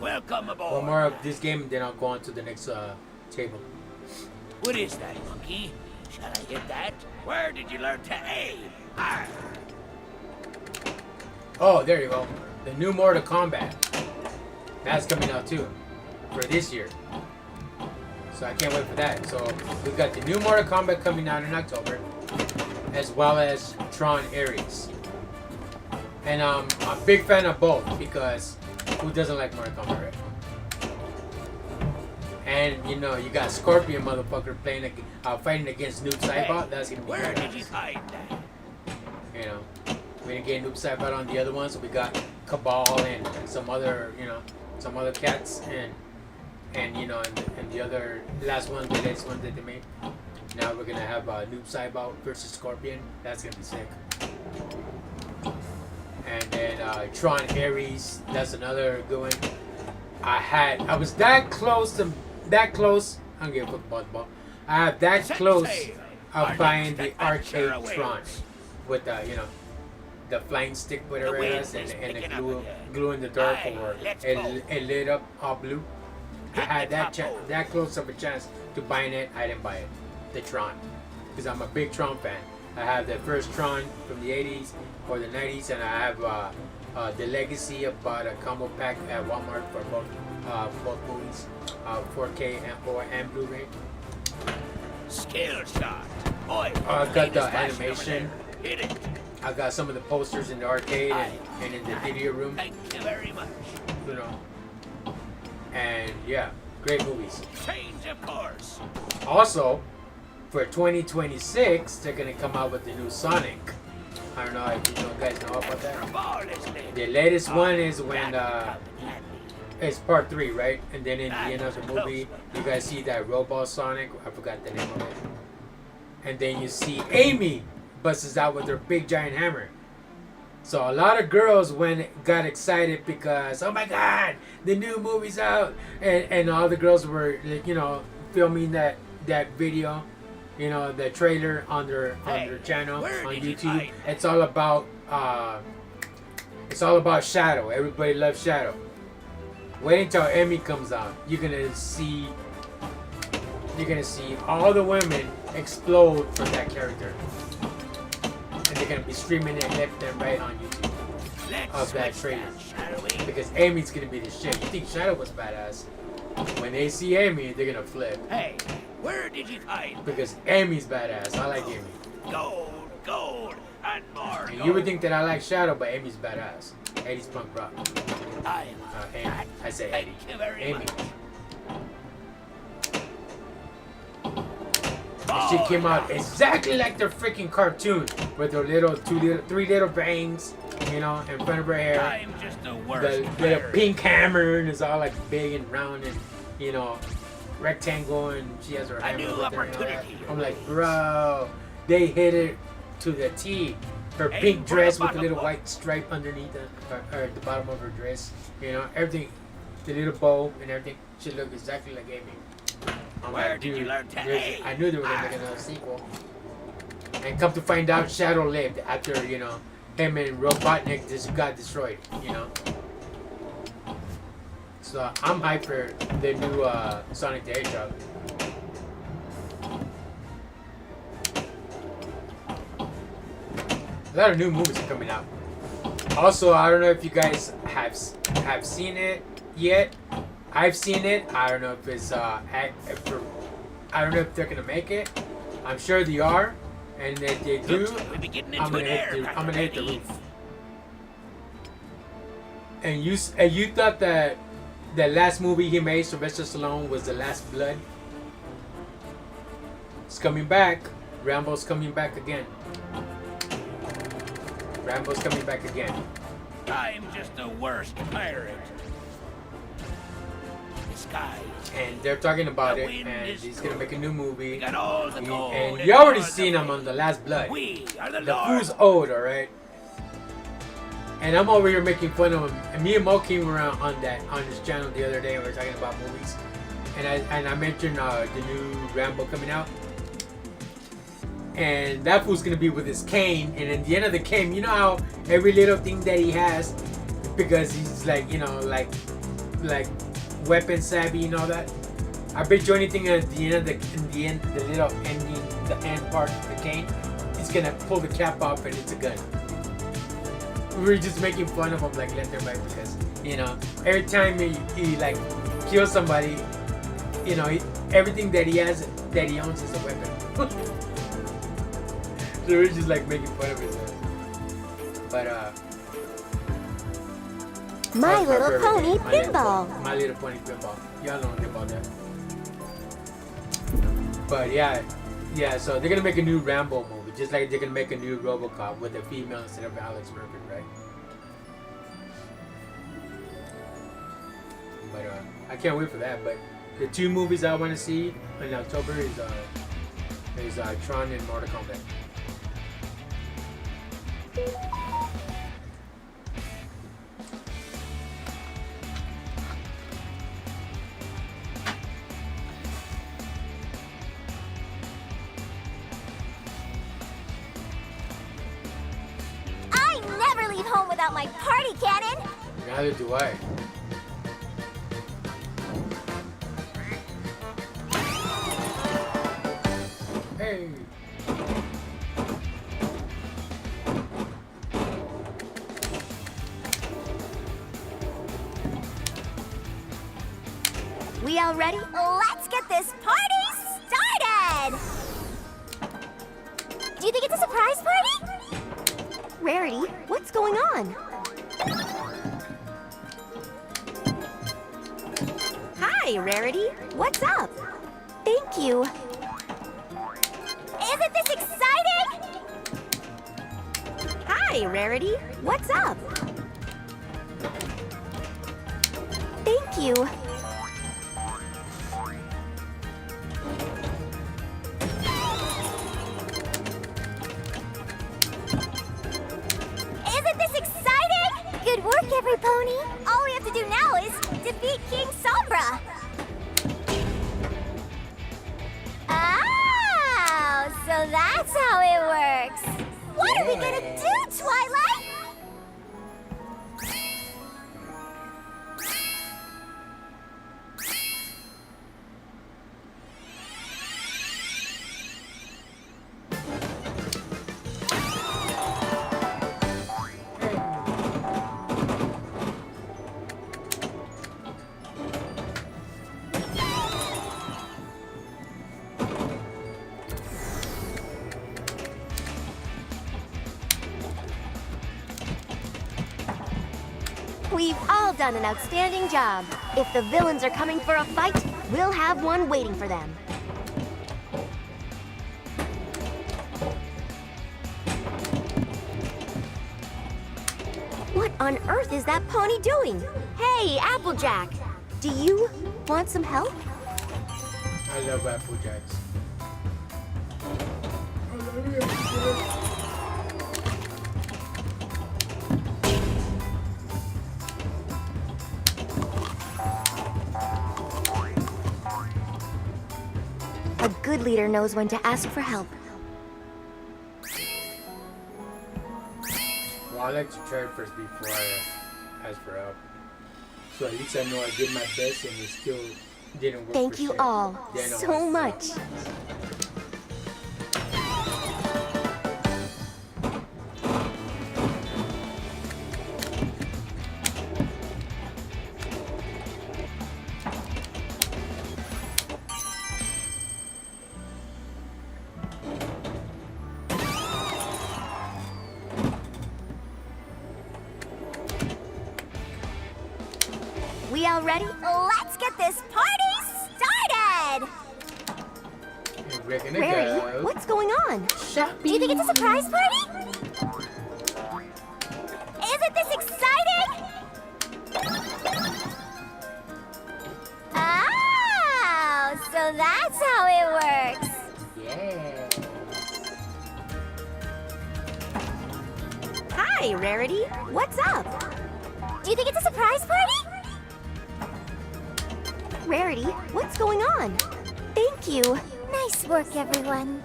Welcome aboard. One more of this game, then I'll go on to the next table. What is that, monkey? Shall I hit that? Where did you learn to aim? Ah. Oh, there you go. The new Mortal Kombat. That's coming out too. For this year. So I can't wait for that. So we've got the new Mortal Kombat coming out in October. As well as Tron Ares. And I'm a big fan of both because who doesn't like Mortal Kombat, right? And you know, you got Scorpion motherfucker fighting against Noob Saibot. That's gonna be Where did you badass. find that? You know, We didn't get Noob Saibot on the other one, so we got Cabal and some other, some other cats and the other last one, the latest one that they made. Now we're gonna have Noob Saibot versus Scorpion. That's gonna be sick. And then Tron Ares. That's another good one. I was that close. I'm gonna give a fuck about the ball. I have that close of buying the arcade Tron with the flying stick, whatever it is, and the glue in the dark, or it lit up all blue. I had that close of a chance to buying it. I didn't buy it, the Tron, because I'm a big Tron fan. I have the first Tron from the 80s or the 90s, and I have the Legacy. I bought a combo pack at Walmart for both movies, 4K and Blu-ray. Skill shot. Boy, I got the animation. Hit it. I got some of the posters in the arcade and in the video room. Thank you very much. And yeah, great movies. Change of course. Also, for 2026, they're gonna come out with the new Sonic. I don't know if you guys know about that. The latest one is when it's part 3, right? And then in the end of the movie, you guys see that robot Sonic. I forgot the name of it. And then you see Amy busts out with her big giant hammer. So a lot of girls got excited because, oh my god, the new movie's out, and all the girls were filming that video, the trailer on their channel on YouTube. It's all about Shadow. Everybody loves Shadow. Wait until Emmy comes out. You're gonna see all the women explode from that character. And they're gonna be streaming it left and right on YouTube of that trailer. Because Amy's gonna be the shit. You think Shadow was badass? When they see Amy, they're gonna flip. Hey, where did you find? Because Amy's badass. I like Amy. Gold, and more. And you would think that I like Shadow, but Amy's badass. Eddie's punk rock. Amy. I say Eddie. Amy. She came out exactly like the freaking cartoon, with her three little bangs, in front of her hair. I'm just the worst. The little pink hammer, and it's all like big and round and rectangle, and she has her hammer with her. I'm like, bro, they hit it to the T. Her pink dress with the little white stripe underneath or at the bottom of her dress, everything, the little bow and everything. She looked exactly like Amy. I'm Where like, did you learn to aim? I knew they were gonna make another sequel. And come to find out, Shadow lived after him and Robotnik just got destroyed. So I'm hyped for the new Sonic the Hedgehog. A lot of new movies are coming out. Also, I don't know if you guys have seen it yet. I've seen it. I don't know if it's I don't know if they're gonna make it. I'm sure they are, and if they do, I'm gonna hit the roof. And you thought that the last movie he made, Sylvester Stallone, was The Last Blood? It's coming back. Rambo's coming back again. Rambo's coming back again. I'm just the worst pirate. And they're talking about it, and he's gonna make a new movie. Got all the gold And you already seen him on The Last Blood. We are the fool's old, alright? And I'm over here making fun of him. And me and Mo came around on his channel the other day, and we were talking about movies. And I mentioned the new Rambo coming out. And that fool's gonna be with his cane, and at the end of the cane, you know how every little thing that he has, because he's like weapon savvy and all that. I bet you anything at the end, the little ending, the end part of the cane, he's gonna pull the cap off and it's a gun. We were just making fun of him like left and right because every time he like kills somebody, everything that he has that he owns is a weapon. So we're just like making fun of his but My Little Pony Pinball. My Little Pony Pinball. Y'all know nothing about that. But yeah, so they're gonna make a new Rambo movie. just like they're gonna make a new RoboCop with a female instead of Alex Murphy, right? But I can't wait for that. But the two movies I want to see in October is Tron and Mortal Kombat. I never leave home without my party cannon. Neither do I. Hey. We all ready? Let's get this party started! Do you think it's a surprise party? Rarity, what's going on? Hi, Rarity. What's up? Thank you. Isn't this exciting? Hi, Rarity. What's up? Thank you. Isn't this exciting? Good work, every pony. All we have to do now is defeat King Sombra. Oh, so that's how it works. What are we gonna do, Twilight? We've all done an outstanding job. If the villains are coming for a fight, we'll have one waiting for them. What on earth is that pony doing? Hey, Applejack! Do you want some help? I love Applejacks. A good leader knows when to ask for help. Well, I like to try it first before I ask for help. So at least I know I did my best and it still didn't work. Thank for you shit. all Then I so was, much. We all ready? Let's get this party started! And we're gonna Rarity, go. what's going on? Do you think it's a surprise party? Isn't this exciting? Oh, so that's how it works. Yeah. Hi, Rarity. What's up? Do you think it's a surprise party? Rarity, what's going on? Thank you. Nice work, everyone.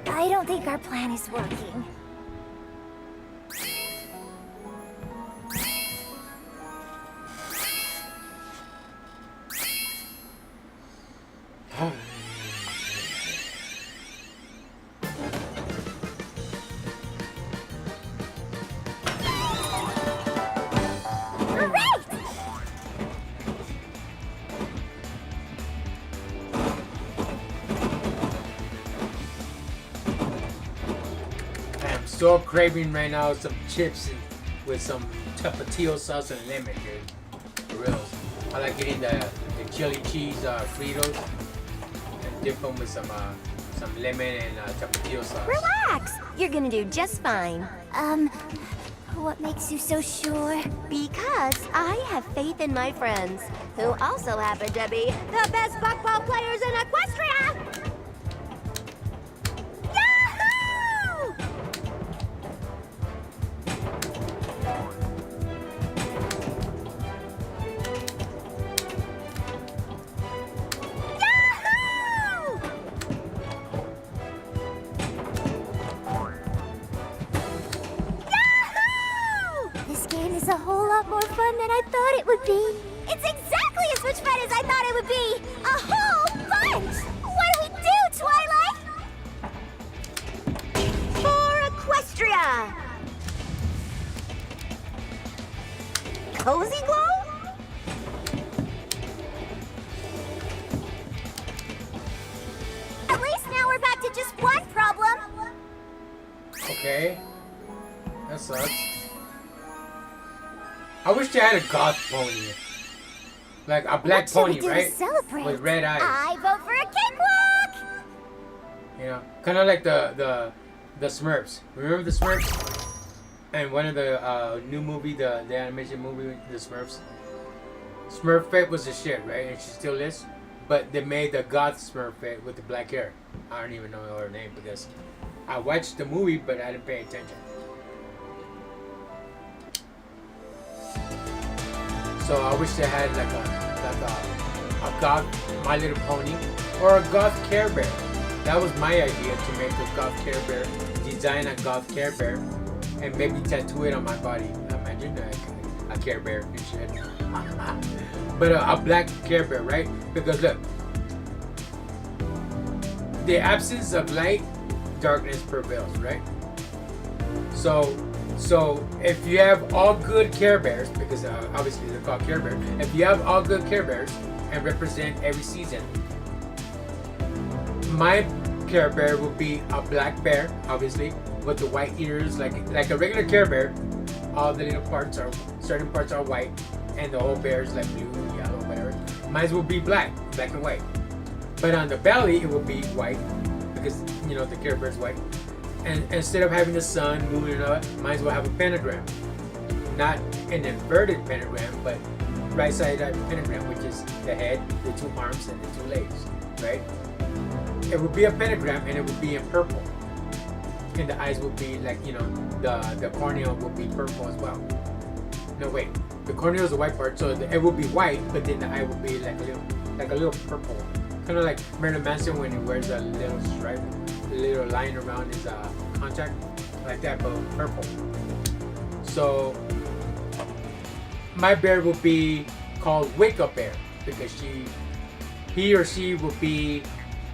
I don't think our plan is working. So craving right now some chips with some tapatio sauce and lemon, dude. For real. I like getting the chili cheese Fritos and dip them with some lemon and tapatio sauce. Relax! You're gonna do just fine. What makes you so sure? Because I have faith in my friends, who also happen to be the best buckball players in Equestria! Yahoo! This game is a whole lot more fun than I thought it would be. It's exactly as much fun as I thought it would be. A whole bunch! What do we do, Twilight? For Equestria! Cozy glow? At least now we're back to just one problem. Okay. That sucks. I wish they had a goth pony. Like a black What should we pony, do to right? celebrate? With red eyes. I vote for a cakewalk! You know, kind of like the Smurfs. Remember the Smurfs? And one of the new movie, the animation movie, the Smurfs. Smurfette was the shit, right? And she still is. But they made the goth Smurfette with the black hair. I don't even know her name because I watched the movie, but I didn't pay attention. So I wish they had like a goth My Little Pony or a goth Care Bear. That was my idea, to make a goth Care Bear, design a goth Care Bear, and maybe tattoo it on my body. Imagine a Care Bear and shit. But a black Care Bear, right? Because look, the absence of light, darkness prevails, right? So if you have all good Care Bears, because obviously they're called Care Bears, if you have all good Care Bears and represent every season, my Care Bear will be a black bear, obviously, with the white ears, like a regular Care Bear. All the little parts are, certain parts are white, and the whole bear is like blue, yellow, whatever. Mine will be black and white. But on the belly, it will be white, because you know the Care Bear is white. And instead of having the sun, moon, and all that, mine will have a pentagram. Not an inverted pentagram, but right side up pentagram, which is the head, the two arms, and the two legs, right? It would be a pentagram, and it would be in purple. And the eyes will be like, you know, the cornea will be purple as well. No, wait, the cornea is the white part, so it will be white, but then the eye will be like a little purple. Kind of like Marilyn Manson when he wears a little stripe, a little line around his contact, like that, but purple. So my bear will be called Wake Up Bear, because he or she will be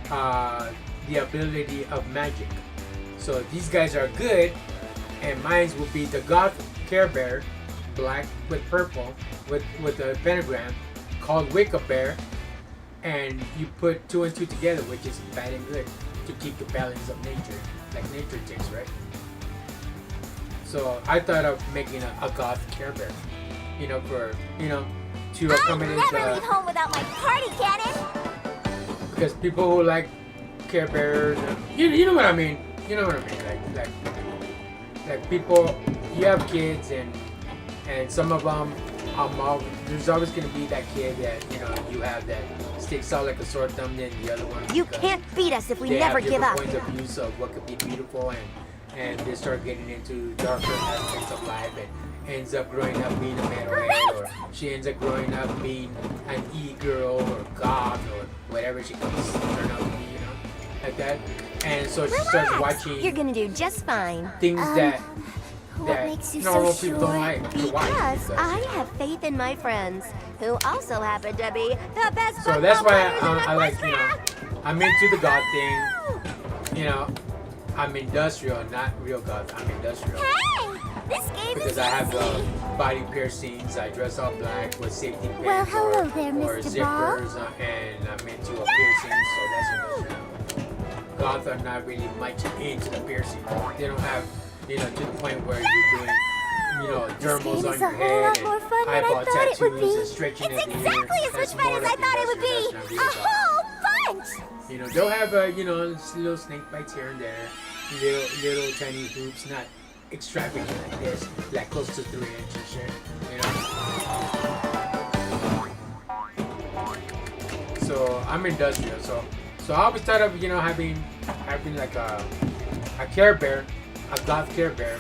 the ability of magic. So these guys are good, and mine will be the goth Care Bear, black with purple, with a pentagram, called Wake Up Bear. And you put 2 and 2 together, which is bad and good, to keep the balance of nature, like nature takes, right? So I thought of making a goth Care Bear, you know, to accommodate I'll never leave home without my party cannon. because people who like Care Bears, you know what I mean. You know what I mean, like people. You have kids, and some of them, there's always gonna be that kid that you have that sticks out like a sore thumb than the other one. You can't beat us if we never give up. They have different points of view of what could be beautiful, and they start getting into darker aspects of life, and ends up growing up being a metalhead, or she ends up growing up being an e-girl or goth or whatever she comes to turn out to be, like that. And so she starts watching. You're gonna do just fine. Things that What makes you normal so people sure? don't like to watch. Because I have faith in my friends, who also happen to be the best. So that's why football I like, players in I'm into the goth thing. I'm industrial, not real goth. I'm industrial. Hey, this game Because is I have easy. body piercings. I dress all black with safety pins Well, hello there, or Mr. Ball. zippers, and I'm into a piercing, so that's industrial. Goth are not really much into the piercing. They don't have, to the point where you're doing, dermals on This your game is a whole lot head more fun and than I eyeball thought it would tattoos be. and stretching It's at the ear. exactly as much That's fun more as I like thought it would be. industrial, that's not A real goth. whole bunch. You know, they'll have you know, little snake bites here and there, little tiny hoops, not extravagant like this, like close to 3 inches and shit. You know. So I'm industrial. So I always thought of, you know, having like a Care Bear, a goth Care Bear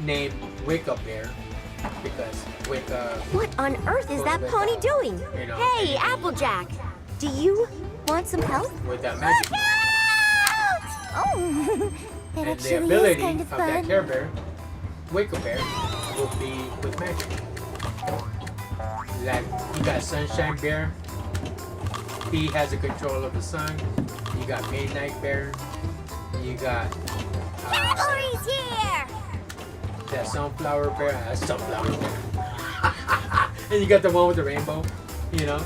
named Wake Up Bear, because Wake Up. What on earth is that pony doing? You know, Hey, Applejack, do you want some help? with that magic. Oh, that And the actually ability is kind of of that fun. Care Bear, Wake Up Bear, will be with magic. Like, you got Sunshine Bear. He has the control of the sun. You got Midnight Bear. You got Hurry's here! that Sunflower Bear. Sunflower Bear. And you got the one with the rainbow, you know.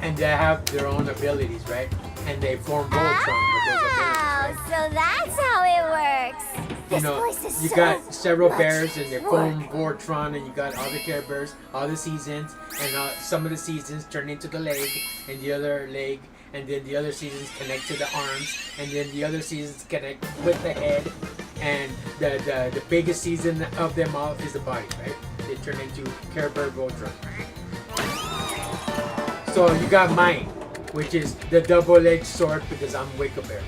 And they have their own abilities, right? And they form Voltron with those abilities, right? So that's how it works. You This know, place is you so got several much bears and they work. form Voltron, and you got all the Care Bears, all the seasons, and some of the seasons turn into the leg, and the other leg, and then the other seasons connect to the arms, and then the other seasons connect with the head, and the biggest season of them all is the body, right? They turn into Care Bear Voltron. So you got mine, which is the double-edged sword, because I'm Wake Up Bear.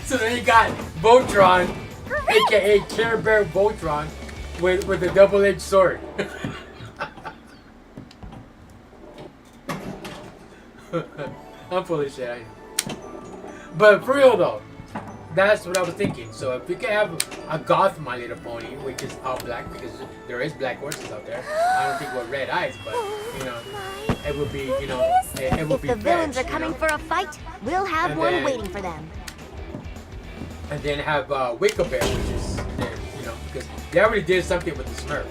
So then you got Voltron, aka Care Bear Voltron, with a double-edged sword. I'm full of shit, I know. But for real though, that's what I was thinking. So if we could have a goth My Little Pony, which is all black, because there is black horses out there. I don't think with red eyes, but you know, it would be, you know, it would If be the villains fetch, are you coming know? for a fight, we'll have And one then- waiting for them. And then have Wake Up Bear, which is there, you know, because they already did something with the Smurf.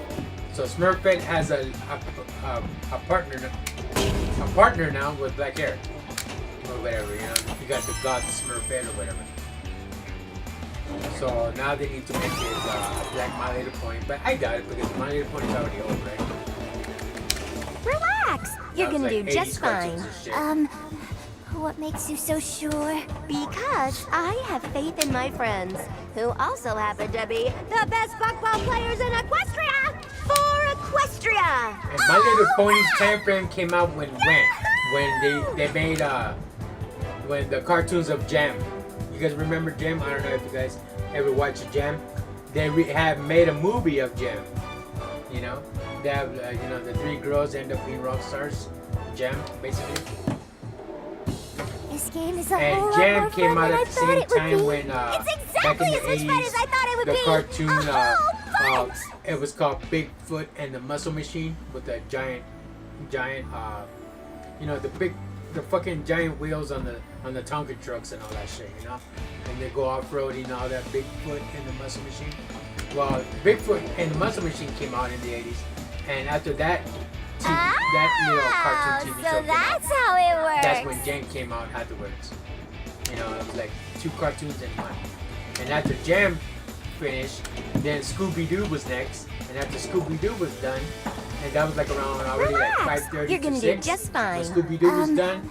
So Smurfette has a partner now with black hair or whatever, you know. You got the goth Smurfette or whatever. So now they need to make it a black My Little Pony, but I doubt it because My Little Pony's already old, right? Relax, you're That was gonna like do just 80s fine. cartoons and shit. What makes you so sure? Because I have faith in my friends, who also happen to be the best buckball players in Equestria for Equestria! And My Little Pony's time frame came out when they made when the cartoons of Jam. You guys remember Jam? I don't know if you guys ever watched Jam. They have made a movie of Jam. You know, they have you know, the 3 girls end up being rock stars. Jam, basically. This game is a whole And lot Jam more came fun out than I at the thought same it would time be. when It's back exactly in the as much 80s, fun as I thought it would the be. cartoon Oh, it was called Bigfoot and the Muscle Machine, with the giant you know, the fucking giant wheels on the Tonka trucks and all that shit, you know, and they go off-roading and all that. Bigfoot and the Muscle Machine. Well, Bigfoot and the Muscle Machine came out in the 80s, and after that that little cartoon TV show so came out, that's how it works. that's when Jam came out afterwards. You know, it was like 2 cartoons in one. And after Jam finished, then Scooby-Doo was next. And after Scooby-Doo was done, and that was like around already like Relax, 5:30 you're to gonna 6. do just fine. When Scooby-Doo was done,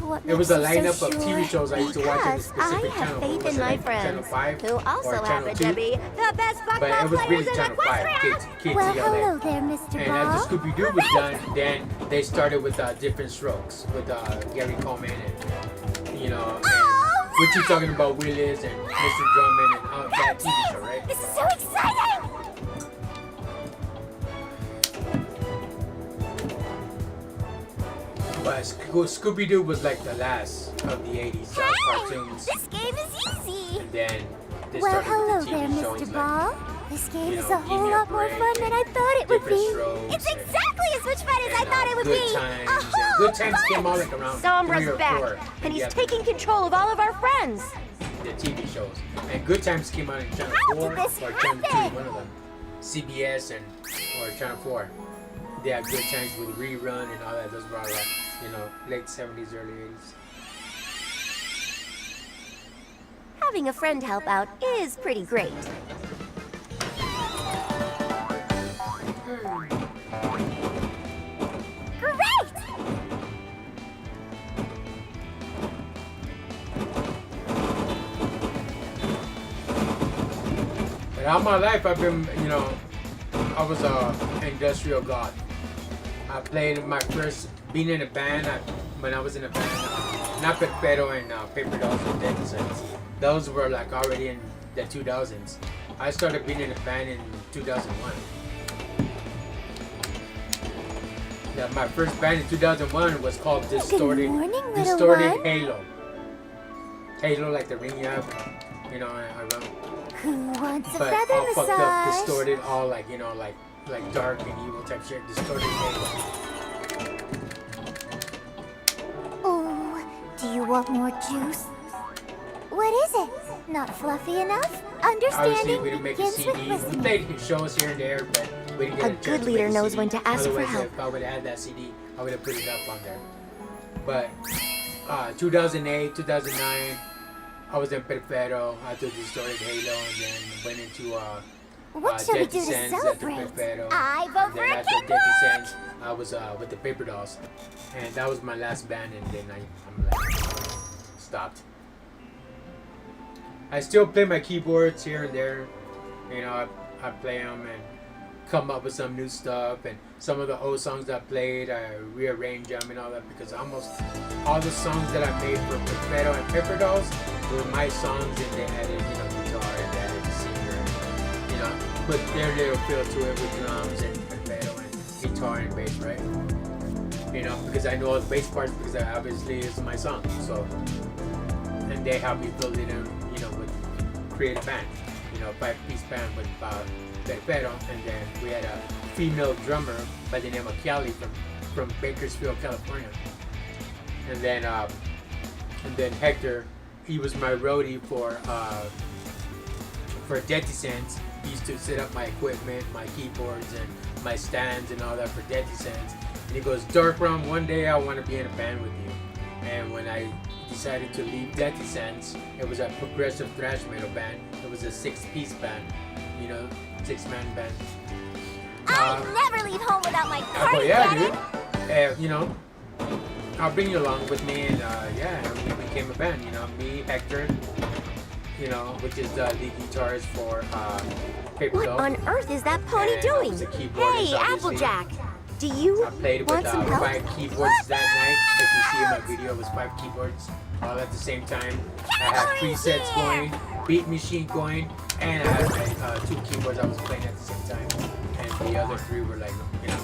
What it was makes a you lineup so of TV sure? shows I used to watch in a Because specific I have channel. faith Was in it my like Channel friends, 5 who also or Channel happen 2? to be the best But it buckball was really players in Channel 5, Equestria. Kids Well, ELA. hello there, Mr. And Ball. after Scooby-Doo was done, then they started with Different Strokes with Gary Coleman and, you know, and what you talking about, Willis and Mr. Drummond and all that TV show, right? This is so exciting! But Scooby-Doo was like the last of the 80s cartoons. This game is easy! And then they Well, started hello with the there, TV shows Mr. like, Ball. This game you is know, a whole Give Me a lot more Break fun than I thought it would be. Different Strokes It's and- exactly as much fun as I and, thought it would Good be. Times. Oh, And Good Times came out like around 3 Sombra's or 4. back, and he's yeah, taking control of all of our friends. the TV shows. And Good Times came out in Channel How 4 did this or Channel 2, happen? one of them. CBS or Channel 4. They had Good Times with Rerun and all that. Those were all like, you know, late 70s, early 80s. Having a friend help out is pretty great. Great! But all my life, I've been, you know, I was a industrial god. I played my first, being in a band, when I was in a band, not Pero and Paper Dolls with Dead Descents. Those were like already in the 2000s. I started being in a band in 2001. My first band in 2001 was called Distorted Halo. Halo, like the ring you have, you know, I run. Who wants a But feather all fucked up, massage? distorted, all like, you know, like dark and evil type shit. Distorted Halo. Oh, do you want more juice? What is it? Not fluffy enough? Obviously, Understanding we didn't make a begins CD. with We listening. played shows here and there, but we didn't get A a chance good to leader make a knows CD. when to ask for Otherwise, help. if I would have had that CD, I would have put it up on there. But 2008, 2009, I was in Perfero. I did Distorted Halo, and then went into What shall we Dead do to Descents after celebrate? Perfero. I vote for Then a after Dead Pinball! Descents, I was with the Paper Dolls, and that was my last band. And then I'm like stopped. I still play my keyboards here and there. You know, I play them and come up with some new stuff. And some of the old songs I played, I rearrange them and all that, because almost all the songs that I made for Perfero and Paper Dolls were my songs, and they added, you know, guitar and they added the singer, and, you know, put their little feel to it with drums and Perfero and guitar and bass, right? You know, because I know all the bass parts, because I obviously it's my song. So, and they helped me build it in, you know, with create a band, you know, 5-piece band with Perfero, and then we had a female drummer by the name of Kelly from Bakersfield, California, and then Hector, he was my roadie for Dead Descents. He used to set up my equipment, my keyboards, and my stands and all that for Dead Descents. And he goes, Dark Realm, one day I want to be in a band with you. And when I decided to leave Dead Descents, it was a progressive thrash metal band. It was a 6-piece band, you know, 6-man band. I never leave home without my party Oh yeah, cannon. dude. You know, I'll bring you along with me, and yeah, we became a band. You know, me, Hector, you know, which is the lead guitarist for Paper What Doll. on earth is that pony And doing? the keyboardist, Hey, obviously. Applejack, do you I played with want some help? 5 keyboards that night. If you see in my video, it was 5 keyboards all at the same time. I had presets going, beat machine going, and I had 2 keyboards I was playing at the same time. And the other 3 were like, you know,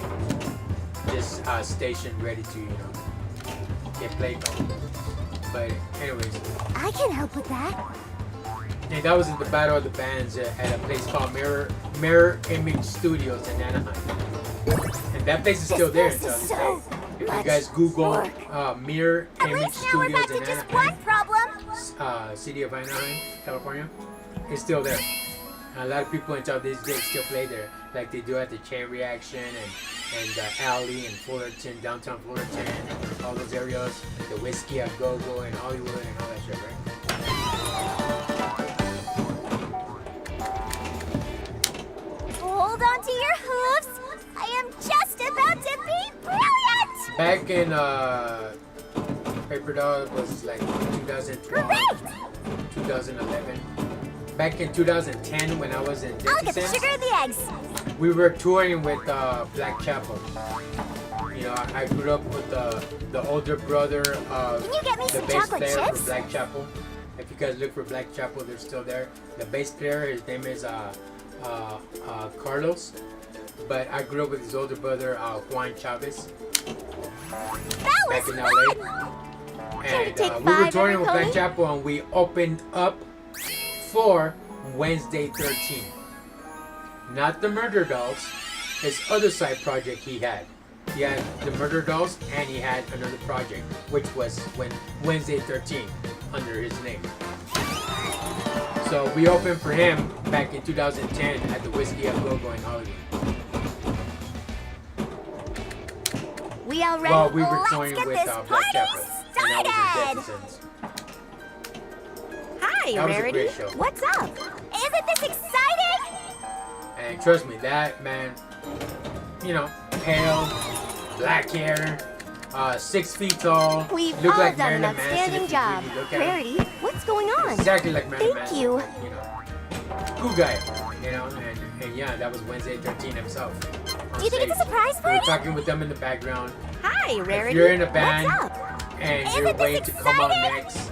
just stationed, ready to, you know, get played on. But anyways, I can help with that. and that was in the Battle of the Bands at a place called Mirror Image Studios in Anaheim. And that place is still there This until is this so day. If you much guys Google work. Mirror At Image least now we're Studios back to in just one Anaheim, problem. city of Anaheim, California, it's still there. And a lot of people until this day still play there, like they do at the Chain Reaction and Alley and Fullerton, downtown Fullerton, all those areas, the Whiskey at Go-Go and Hollywood and all that shit, right? Hold on to your hooves. I am just about to be brilliant. Back in Paper Doll was like 2012, Great. 2011. Back in 2010 when I was in I'll get the Dixie sugar and the eggs. we were touring with Black Chapel. You know, I grew up with the older brother of Can you get me the some bass chocolate player chips? for Black Chapel. If you guys look for Black Chapel, they're still there. The bass player, his name is Carlos. But I grew up with his older brother, Juan Chavez, That back was in fun. LA. Care to And take we were 5 touring every with Black pony? Chapel, and we opened up for Wednesday 13. Not the Murder Dolls, his other side project he had. He had the Murder Dolls, and he had another project, which was when Wednesday 13 under his name. So we opened for him back in 2010 at the Whiskey at Go-Go in Hollywood. We all ready? Well, we were Let's touring get with this Black party Chapel, and I was in started. Dead Descents. Hi, That was a Rarity. great show. What's up? Isn't this exciting? And trust me, that man, you know, pale, black hair, 6 feet tall, We've look all like done an Marilyn Manson if outstanding you job. really look at him. Rarity, what's going on? Exactly like Marilyn Thank Manson. you. You know, cool guy. You And yeah, that was Wednesday 13 himself. Do you think it's a surprise We were party? talking with them in the background. Hi, Rarity. If you're in a band What's up? and Isn't you're this waiting to come out exciting?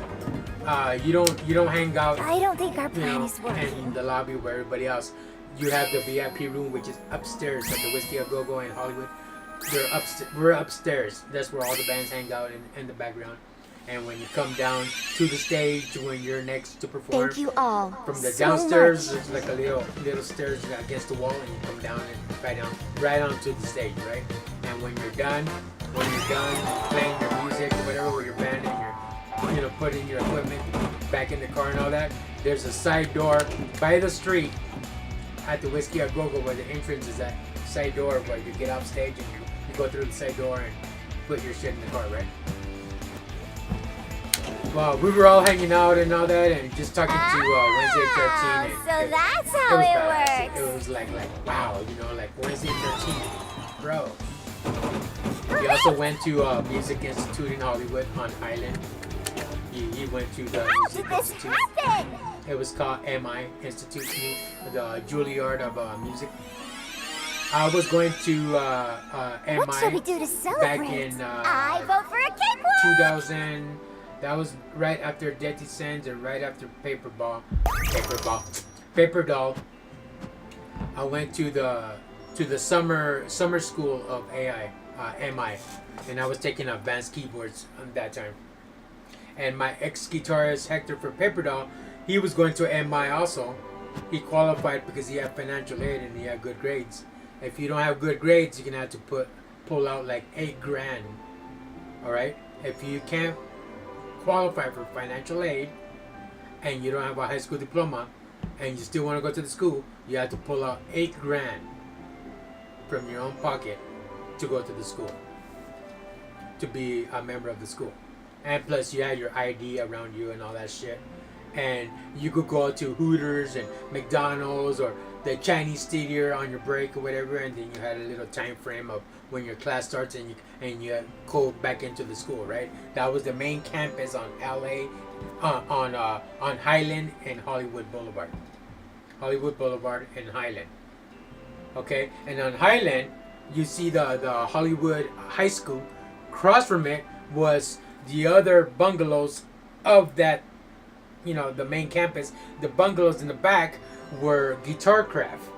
next, you don't hang out, I don't think our you plan know, is working. in the lobby where everybody else. You have the VIP room, which is upstairs at the Whiskey A Go Go in Hollywood. We're upstairs. That's where all the bands hang out in the background. And when you come down to the stage, when you're next to perform, Thank you all from the so downstairs, much. there's like a little stairs against the wall, and you come down and right onto the stage, right? And when you're done playing your music or whatever with your band, and you're putting your equipment back in the car and all that, there's a side door by the street at the Whiskey A Go Go where the entrance is at. Side door where you get off stage and you go through the side door and put your shit in the car, right? Well, we were all hanging out and all that, and just talking to Wednesday 13. And So that's how was it badass. works. It was like wow, like Wednesday 13, bro. He also went to Music Institute in Hollywood on Highland. He went to the How Music did this Institute. happen? It was called MI Institute, the Juilliard of Music. I was going to MI What should we do to celebrate? back in I vote for a cakewalk. 2000. That was right after Deadly Sands and right after Paper Doll. I went to the summer school of AI, MI, and I was taking advanced keyboards at that time. And my ex-guitarist Hector for Paper Doll, he was going to MI also. He qualified because he had financial aid and he had good grades. If you don't have good grades, you're gonna have to pull out like $8,000. All right. If you can't qualify for financial aid and you don't have a high school diploma and you still want to go to the school, you have to pull out $8,000 from your own pocket to go to the school, to be a member of the school. And plus you had your ID around you and all that shit. And you could go to Hooters and McDonald's or the Chinese theater on your break or whatever, and then you had a little time frame of when your class starts and you go back into the school, right? That was the main campus on LA, on Highland and Hollywood Boulevard. Hollywood Boulevard and Highland. Okay, and on Highland, you see the Hollywood High School. Across from it was the other bungalows of that, the main campus. The bungalows in the back were Guitar Craft.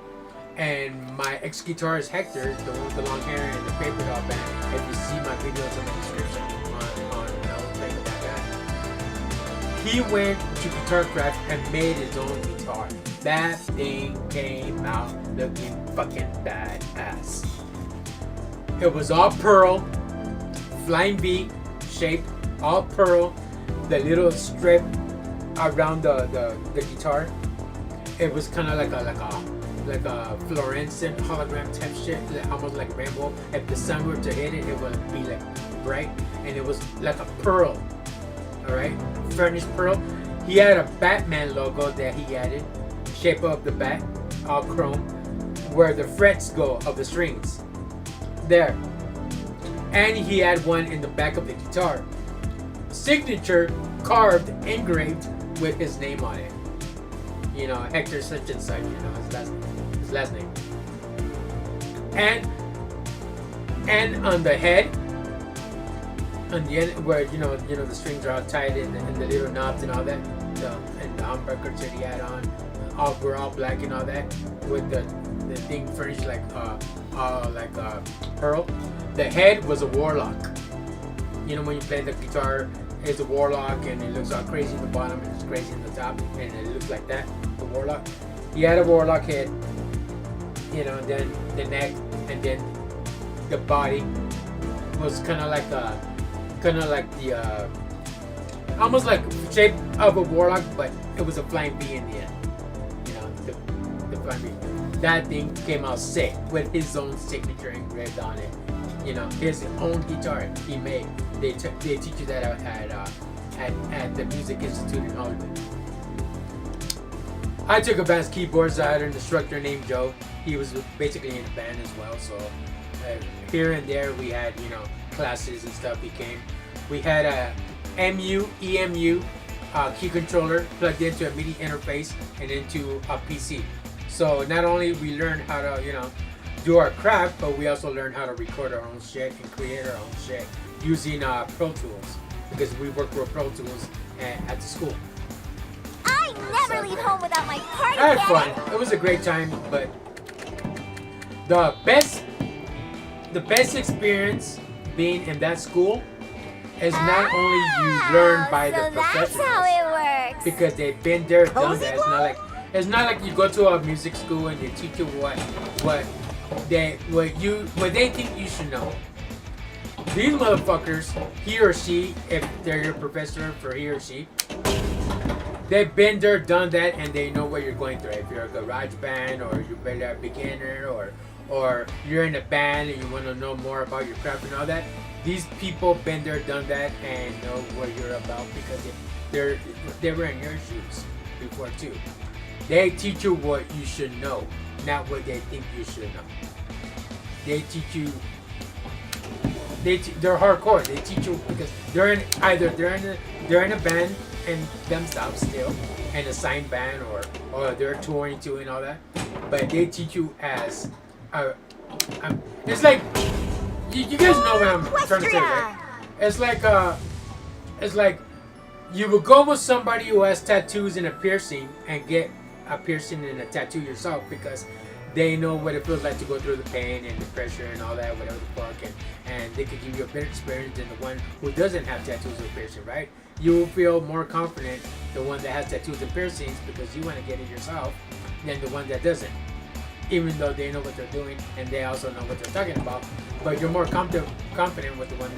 And my ex-guitarist Hector, the one with the long hair and the Paper Doll band, if you see my videos in the description on playing with that guy, he went to Guitar Craft and made his own guitar. That thing came out looking fucking badass. It was all pearl, flying V shape, all pearl. The little strip around the guitar, it was kind of like a fluorescent hologram type shit, almost like rainbow. If the sun were to hit it, it would be like bright, and it was like a pearl. All right, furnished pearl. He had a Batman logo that he added, shape of the bat, all chrome, where the frets go of the strings. There, and he had one in the back of the guitar, signature carved, engraved with his name on it. Hector such and such, his last name. And on the head, on the end where the strings are all tied in the little knobs and all that, and the humbuckers that he had on, were all black and all that, with the thing furnished like pearl. The head was a warlock. When you play the guitar, it's a warlock and it looks all crazy at the bottom and it's crazy at the top, and it looks like that, the warlock. He had a warlock head, then the neck, and then the body was kind of like the almost like shape of a warlock, but it was a flying V in the end. The flying V. That thing came out sick with his own signature engraved on it. His own guitar he made. They teach you that at the Music Institute in Hollywood. I took advanced keyboards. I had an instructor named Joe. He was basically in the band as well. So here and there we had classes and stuff. We had a EMU key controller plugged into a MIDI interface and into a PC. So not only we learn how to, do our craft, but we also learn how to record our own shit and create our own shit using Pro Tools, because we work with Pro Tools at the school. I never leave home without my party I had hat. fun. It was a great time, but the best experience being in that school is not only you learn by the So that's professionals, how it works. because they've been there, done Cozy that. blow? It's not like you go to a music school and they teach you what they think you should know. These motherfuckers, he or she, if they're your professor for he or she, they've been there, done that, and they know what you're going through. If you're a garage band, or you're a beginner, or you're in a band and you want to know more about your craft and all that, these people been there, done that, and know what you're about, because they were in your shoes before too. They teach you what you should know, not what they think you should know. They teach you. They're hardcore. They teach you because they're in a band and themselves still, and a signed band, or they're touring too and all that. But they teach you as it's like you guys know what I'm trying to say, right? It's like you would go with somebody who has tattoos and a piercing and get a piercing and a tattoo yourself, because they know what it feels like to go through the pain and the pressure and all that, whatever the fuck, and they could give you a better experience than the one who doesn't have tattoos or piercing, right? You will feel more confident, the one that has tattoos and piercings, because you want to get it yourself, than the one that doesn't. Even though they know what they're doing and they also know what they're talking about, but you're more confident with the one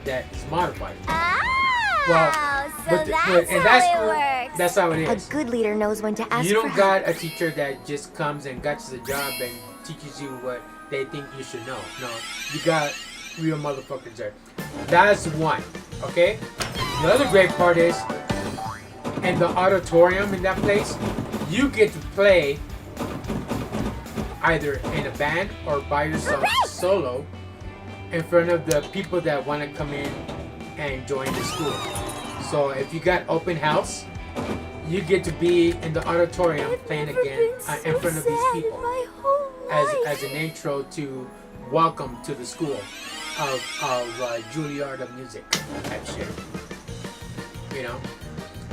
that is modified. So that's how it works. That's how it is. A good leader knows when to ask You for don't help. got a teacher that just comes and gets the job and teaches you what they think you should know. No, you got real motherfuckers there. That's one, okay? The other great part is, in the auditorium in that place, you get to play either in a band or by yourself solo in front of the people that want to come in and join the school. So if you got open house, you get to be in the auditorium playing again in front of these people as an intro to welcome to the school of Juilliard of music type shit.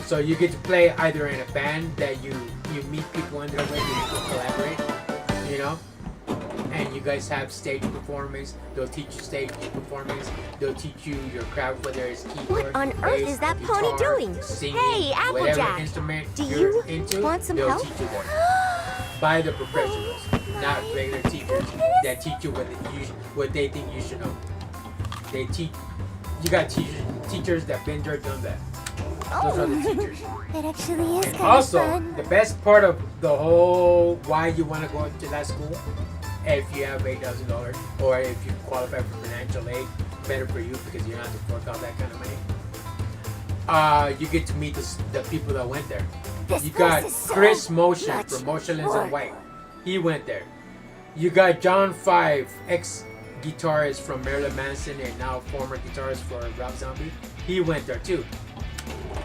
So you get to play either in a band that you meet people in there with, you can collaborate, and you guys have stage performance. They'll teach you stage performance. They'll teach you your craft, whether it's keyboard, What on earth bass, is that guitar, pony doing? singing, Hey, whatever Applejack, instrument do you're you into, want some they'll help? teach you that by the professionals, not regular teachers that teach you what they think you should know. They teach. You got teachers that been there, done that. Those are the teachers. It actually is kind of Also, fun. the best part of the whole why you want to go to that school, if you have $8,000 or if you qualify for financial aid, better for you because you don't have to fork out that kind of money. You get to meet the people that went there. This You got place is so Chris Motion much from Motionless work. and White. He went there. You got John Five, ex-guitarist from Marilyn Manson and now former guitarist for Rob Zombie. He went there too.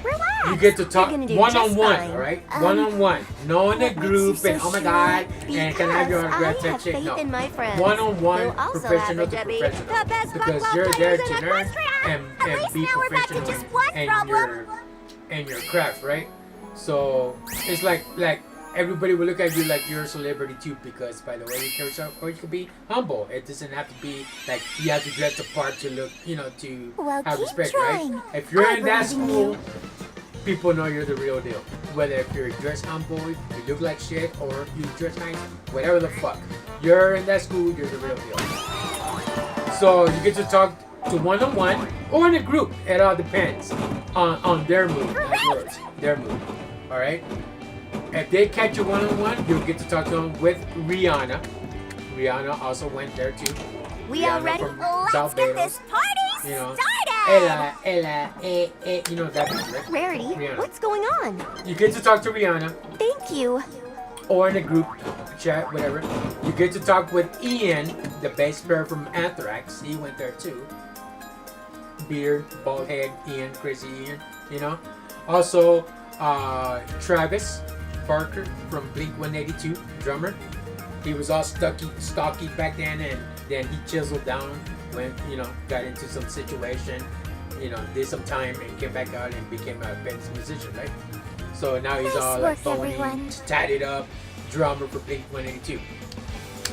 Relax. You get to talk You're gonna do one-on-one, just fine. all right? One-on-one. No in a What makes group you so and oh my sure? god, and can I have your Because autograph I type have shit? faith No. in my friends, One-on-one, who also professional happen to to be professional. the best Because football you're there players to in learn Equestria. At and least be now we're back to professional just one in problem. your craft, right? So it's like everybody will look at you like you're a celebrity too, because by the way you carry yourself, or you could be humble. It doesn't have to be like you have to dress the part to look, to Well, have keep respect, trying. right? If you're I in that believe in school, you. people know you're the real deal. Whether if you're dressed humble, you look like shit, or you dress nice, whatever the fuck. You're in that school, you're the real deal. So you get to talk to one-on-one or in a group. It all depends on their mood, not yours. Their mood. All right. If they catch you one-on-one, you'll get to talk to them with Rihanna. Rihanna also went there too. We Rihanna are ready. from Let's South get Barbados. this party Started. started. Ella, you know that bitch, right? Rarity, Rihanna. what's going on? You get to talk to Rihanna, Thank you. or in a group chat, whatever. You get to talk with Ian, the bass player from Anthrax. He went there too. Beard, bald head, Ian, crazy Ian, Also, Travis Parker from Blink-182, drummer. He was all stocky back then, and then he chiseled down when, you know, got into some situation, you know, did some time and came back out and became a famous musician, right? So now he's Nice all work, like bony, everyone. tatted up, drummer for Blink-182.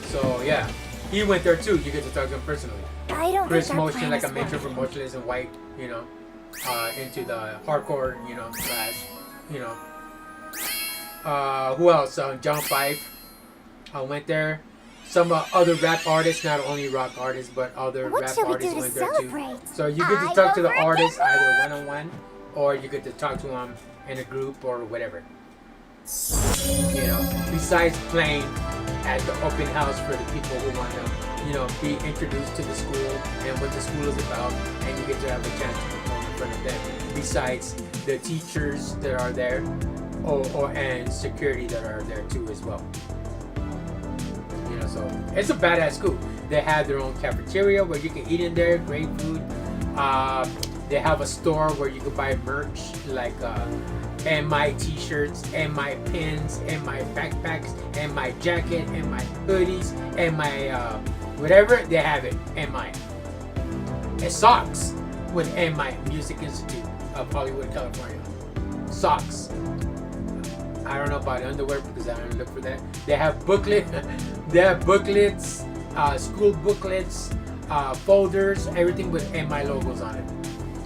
So yeah, he went there too. You get to talk to him personally. I don't Chris think our Motion, plan like I is mentioned, from working. Motionless in White, you know, into the hardcore, you know, slash, you know. Who else? John Fife. I went there. Some other rap artists, not only rock artists, but other What rap should we artists do to went there too. celebrate? So you get to I talk to go the for a artist pinball! either one-on-one, or you get to talk to them in a group or whatever. You know, besides playing at the open house for the people who want to, you know, be introduced to the school and what the school is about, and you get to have a chance to perform in front of them. Besides the teachers that are there, and security that are there too as well. You know, so it's a badass school. They have their own cafeteria where you can eat in there, great food. They have a store where you can buy merch like MI t-shirts, MI pins, MI backpacks, MI jacket, MI hoodies, MI whatever, they have it, MI. And socks with MI, Music Institute of Hollywood, California. Socks. I don't know about underwear because I don't look for that. They have booklets, school booklets, folders, everything with MI logos on it.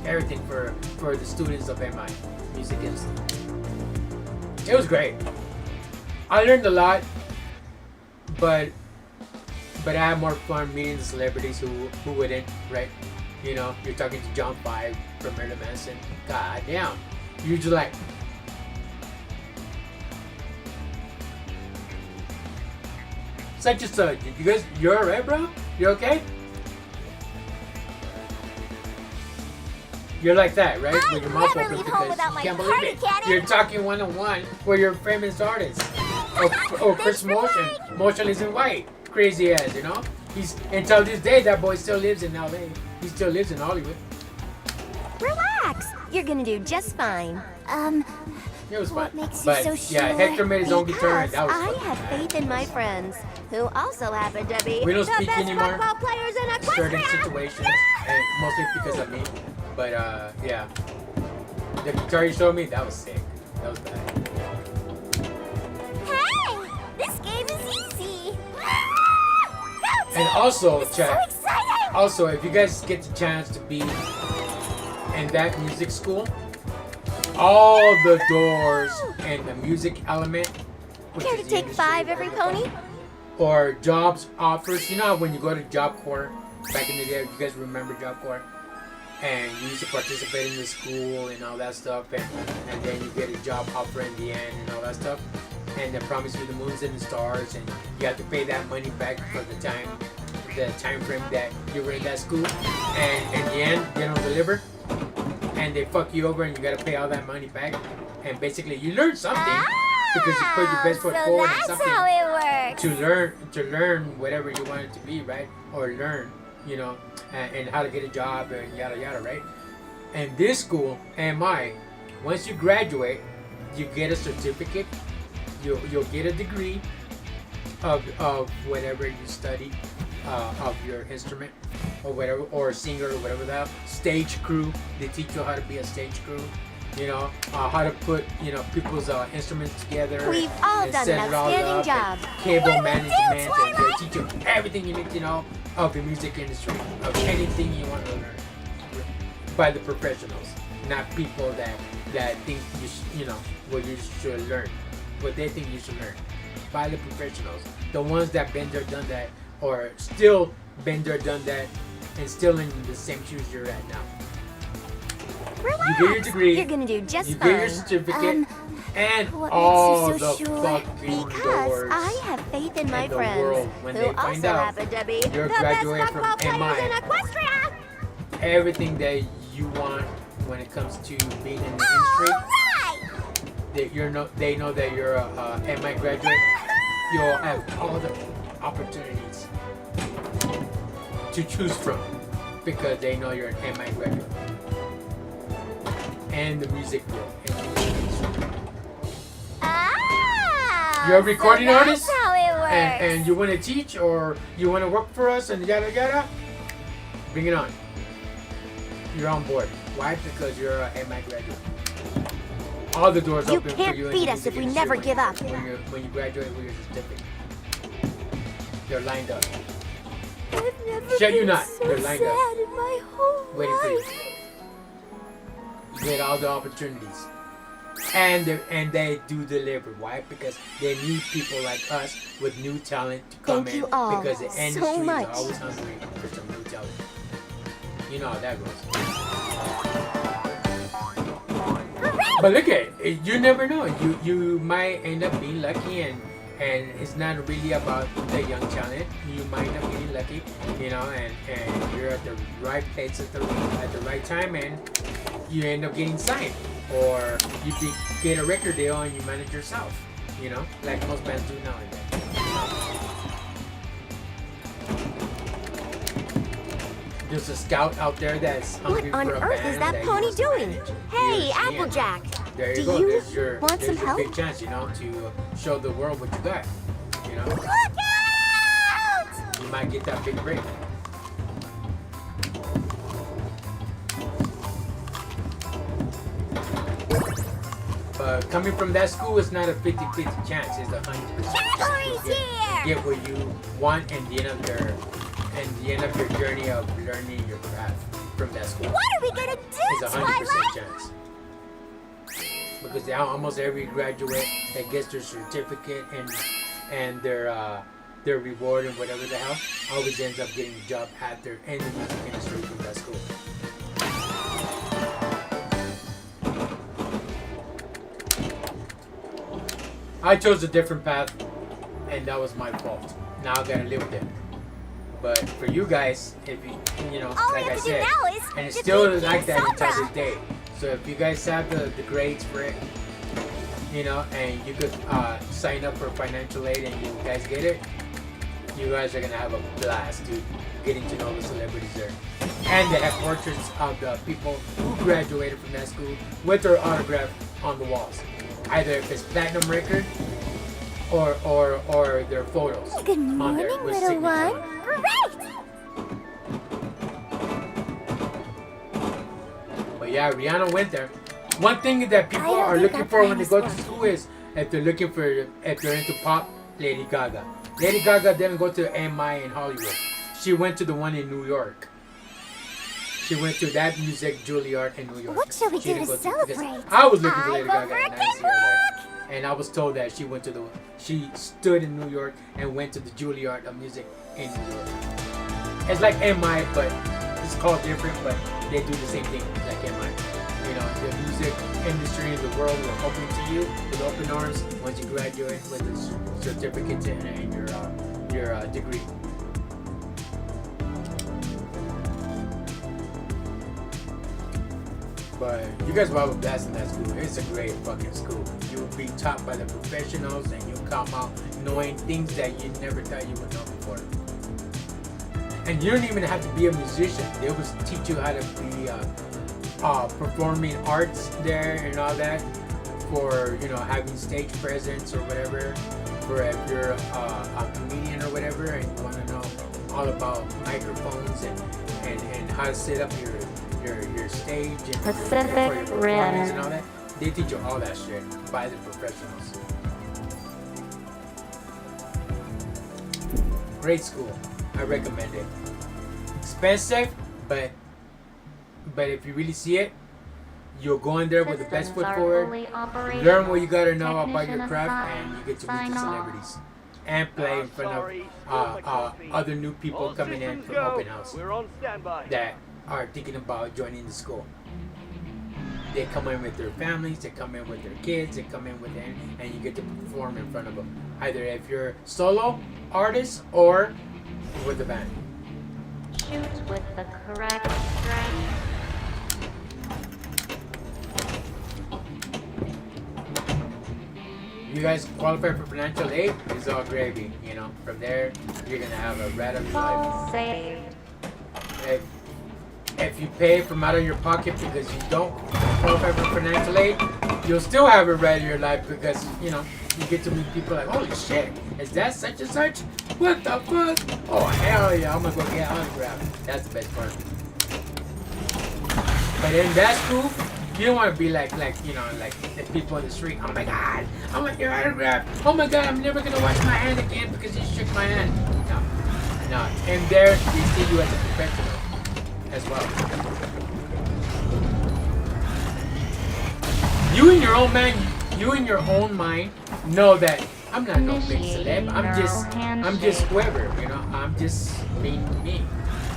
Everything for the students of MI, Music Institute. It was great. I learned a lot, but I had more fun meeting the celebrities who wouldn't, right? You know, you're talking to John Five from Marilyn Manson. God damn. You're just like, it's like just you guys, you're alright, bro? You okay? You're like that, right? I When your mouth never opens leave home because without you my can't party believe it. cannon. You're talking one-on-one with your famous artist. Or Chris Motion. Motionless in White. Crazy ass, you know? He's until this day that boy still lives in LA. He still lives in Hollywood. Relax. You're gonna do just fine. It was fun. What makes you But so sure? yeah, Hector made his own guitar and that was I fun. have faith in my friends, who also happen to be We don't the speak best anymore. football players in Certain Equestria. situations, and mostly because of me. But yeah, the guitar you showed me, that was sick. That was bad. Hey, this game is easy. Go And team! also, This is so chat. exciting. Also, if you guys get the chance to be in that music school, all the doors and the music element, which Care is to the take industry 5 every pony? or jobs offers. You know how when you go to Job Corps back in the day, you guys remember Job Corps? And you used to participate in the school and all that stuff, and then you get a job offer in the end and all that stuff, and they promise you the moons and the stars, and you have to pay that money back for the time frame that you were in that school, and in the end they don't deliver, and they fuck you over, and you gotta pay all that money back, and basically you learn something because you put your best foot so forward and that's something how it works. to learn whatever you want it to be, right? Or learn, you know, and how to get a job and yada yada, right? And this school, MI, once you graduate, you get a certificate. You'll get a degree of whatever you study, of your instrument or whatever, or singer or whatever that. Stage crew. They teach you how to be a stage crew. You know, how to put, you know, people's instruments together. We've all and done set an it all outstanding up, job. and cable What do we do, management, and Twilight? they teach you everything you need to know of the music industry, of anything you want to learn, by the professionals, not people that think you know what you should learn, what they think you should learn, by the professionals, the ones that been there, done that, or still been there, done that, and still in the same shoes you're at now. Relax. You get your degree, You're gonna do just you fine. get your certificate, and What all makes you so the sure? fucking Because doors I have faith in my in the friends, world when who they find also out happen to be you're the best graduating from football players MI. in Equestria. everything that you want when it comes to being in the All industry. right. That they know that you're a MI graduate. You'll have all the opportunities to choose from because they know you're an MI graduate. And the music world and the music industry. Ah, you're a recording so that's artist, how it works. and you want to teach or you want to work for us and yada yada, bring it on. You're on board. Why? Because you're a MI graduate. All the doors You open for can't you. beat us if we never give up. When you graduate with your certificate, they're lined up. I've never Shut you been not. so They're lined up. sad in my whole Waiting for you. life. You get all the opportunities, and they do deliver. Why? Because they need people like us with new talent to come Thank in. you all Because the so industry much. is always hungry for some new talent. You know how that goes. But look at it. You never know. You might end up being lucky, and it's not really about the young talent. You might end up getting lucky, you know, and you're at the right place at the right time, and you end up getting signed, or you get a record deal and you manage yourself, you know, like most bands do nowadays. There's a scout out there that's What hungry on for a earth band is that he pony wants to doing? manage. Hey, Here's Ian. Applejack. There you Do go. you There's your want some help? big chance, you know, to show the world what you got. You know, Look out! you might get that big break. But coming from that school, it's not a 50-50 chance. It's a 100% chance. Cavalry's You'll here! get what you want in the end of your journey of learning your craft from that school. What are we gonna do, It's a 100% Twilight? chance. Because almost every graduate that gets their certificate and their reward and whatever the hell always ends up getting a job at their in the music industry from that school. I chose a different path, and that was my fault. Now I gotta live with it. But for you guys, if you know, All we like I have to do said, now is and it's defeat still King like that until Sombra. this day. So if you guys have the grades for it, you know, and you could sign up for financial aid, and you guys get it, you guys are gonna have a blast, dude, getting to know the celebrities there. And they have portraits of the people who graduated from that school with their autograph on the walls. Either if it's platinum record or their photos. Good on there morning, with little signature one. on it. Great! But yeah, Rihanna went there. One thing that people don't are think looking our for when plan they is go to working. school is if they're into pop, Lady Gaga. Lady Gaga didn't go to MI in Hollywood. She went to the one in New York. She went to that music Juilliard in New York. What shall we She do didn't to go because celebrate? I was looking for I Lady vote Gaga for and I didn't see her Pinball! there. And I was told that she stood in New York and went to the Juilliard of music in New York. It's like MI, but it's called different, but they do the same thing like MI. You know, the music industry in the world will open to you with open arms once you graduate with a certificate and your degree. But you guys will have a blast in that school. It's a great fucking school. You'll be taught by the professionals, and you'll come out knowing things that you never thought you would know before. And you don't even have to be a musician. They will teach you how to be performing arts there and all that, for having stage presence or whatever. For if you're a comedian or whatever, and you want to know all about microphones and how to set up your stage and for your performance and all that. They teach you all that shit by the professionals. Great school. I recommend it. Expensive, but if you really see it, you'll go in there with the best foot forward, learn what you gotta know about your craft, and you get to meet the celebrities and play in front of other new people coming in from open house We're on standby. that are thinking about joining the school. They come in with their families, they come in with their kids, they come in with them, and you get to perform in front of them. Either if you're solo artist or with the band. Shoot with the correct strike. You guys qualify for financial aid, it's all gravy. From there, you're gonna have a rad of your life. Ball saved. If you pay from out of your pocket because you don't qualify for financial aid, you'll still have a rad of your life because you get to meet people like, holy shit, is that such and such? What the fuck? Oh hell yeah, I'm gonna go get an autograph. That's the best part. But in that school, you don't want to be like you know, like the people in the street. Oh my god, I want your autograph. Oh my god, I'm never gonna wash my hand again because you shook my hand. No. And there they see you as a professional as well. You in your own mind know that I'm not no big celeb. I'm just whoever, you know. I'm just me.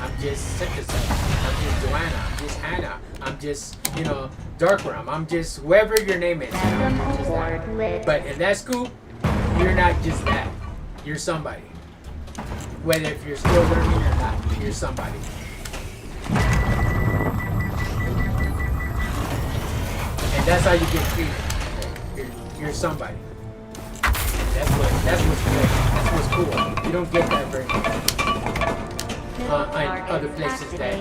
I'm just such and such. I'm just Joanna. I'm just Hannah. I'm just, you know, DarkRealm. I'm just whoever your name is. You know, I'm just that. But in that school, you're not just that. You're somebody. Whether if you're still learning or not, you're somebody. And that's how you get treated. You're somebody. That's what's good. That's what's cool. You don't get that very much. In other places that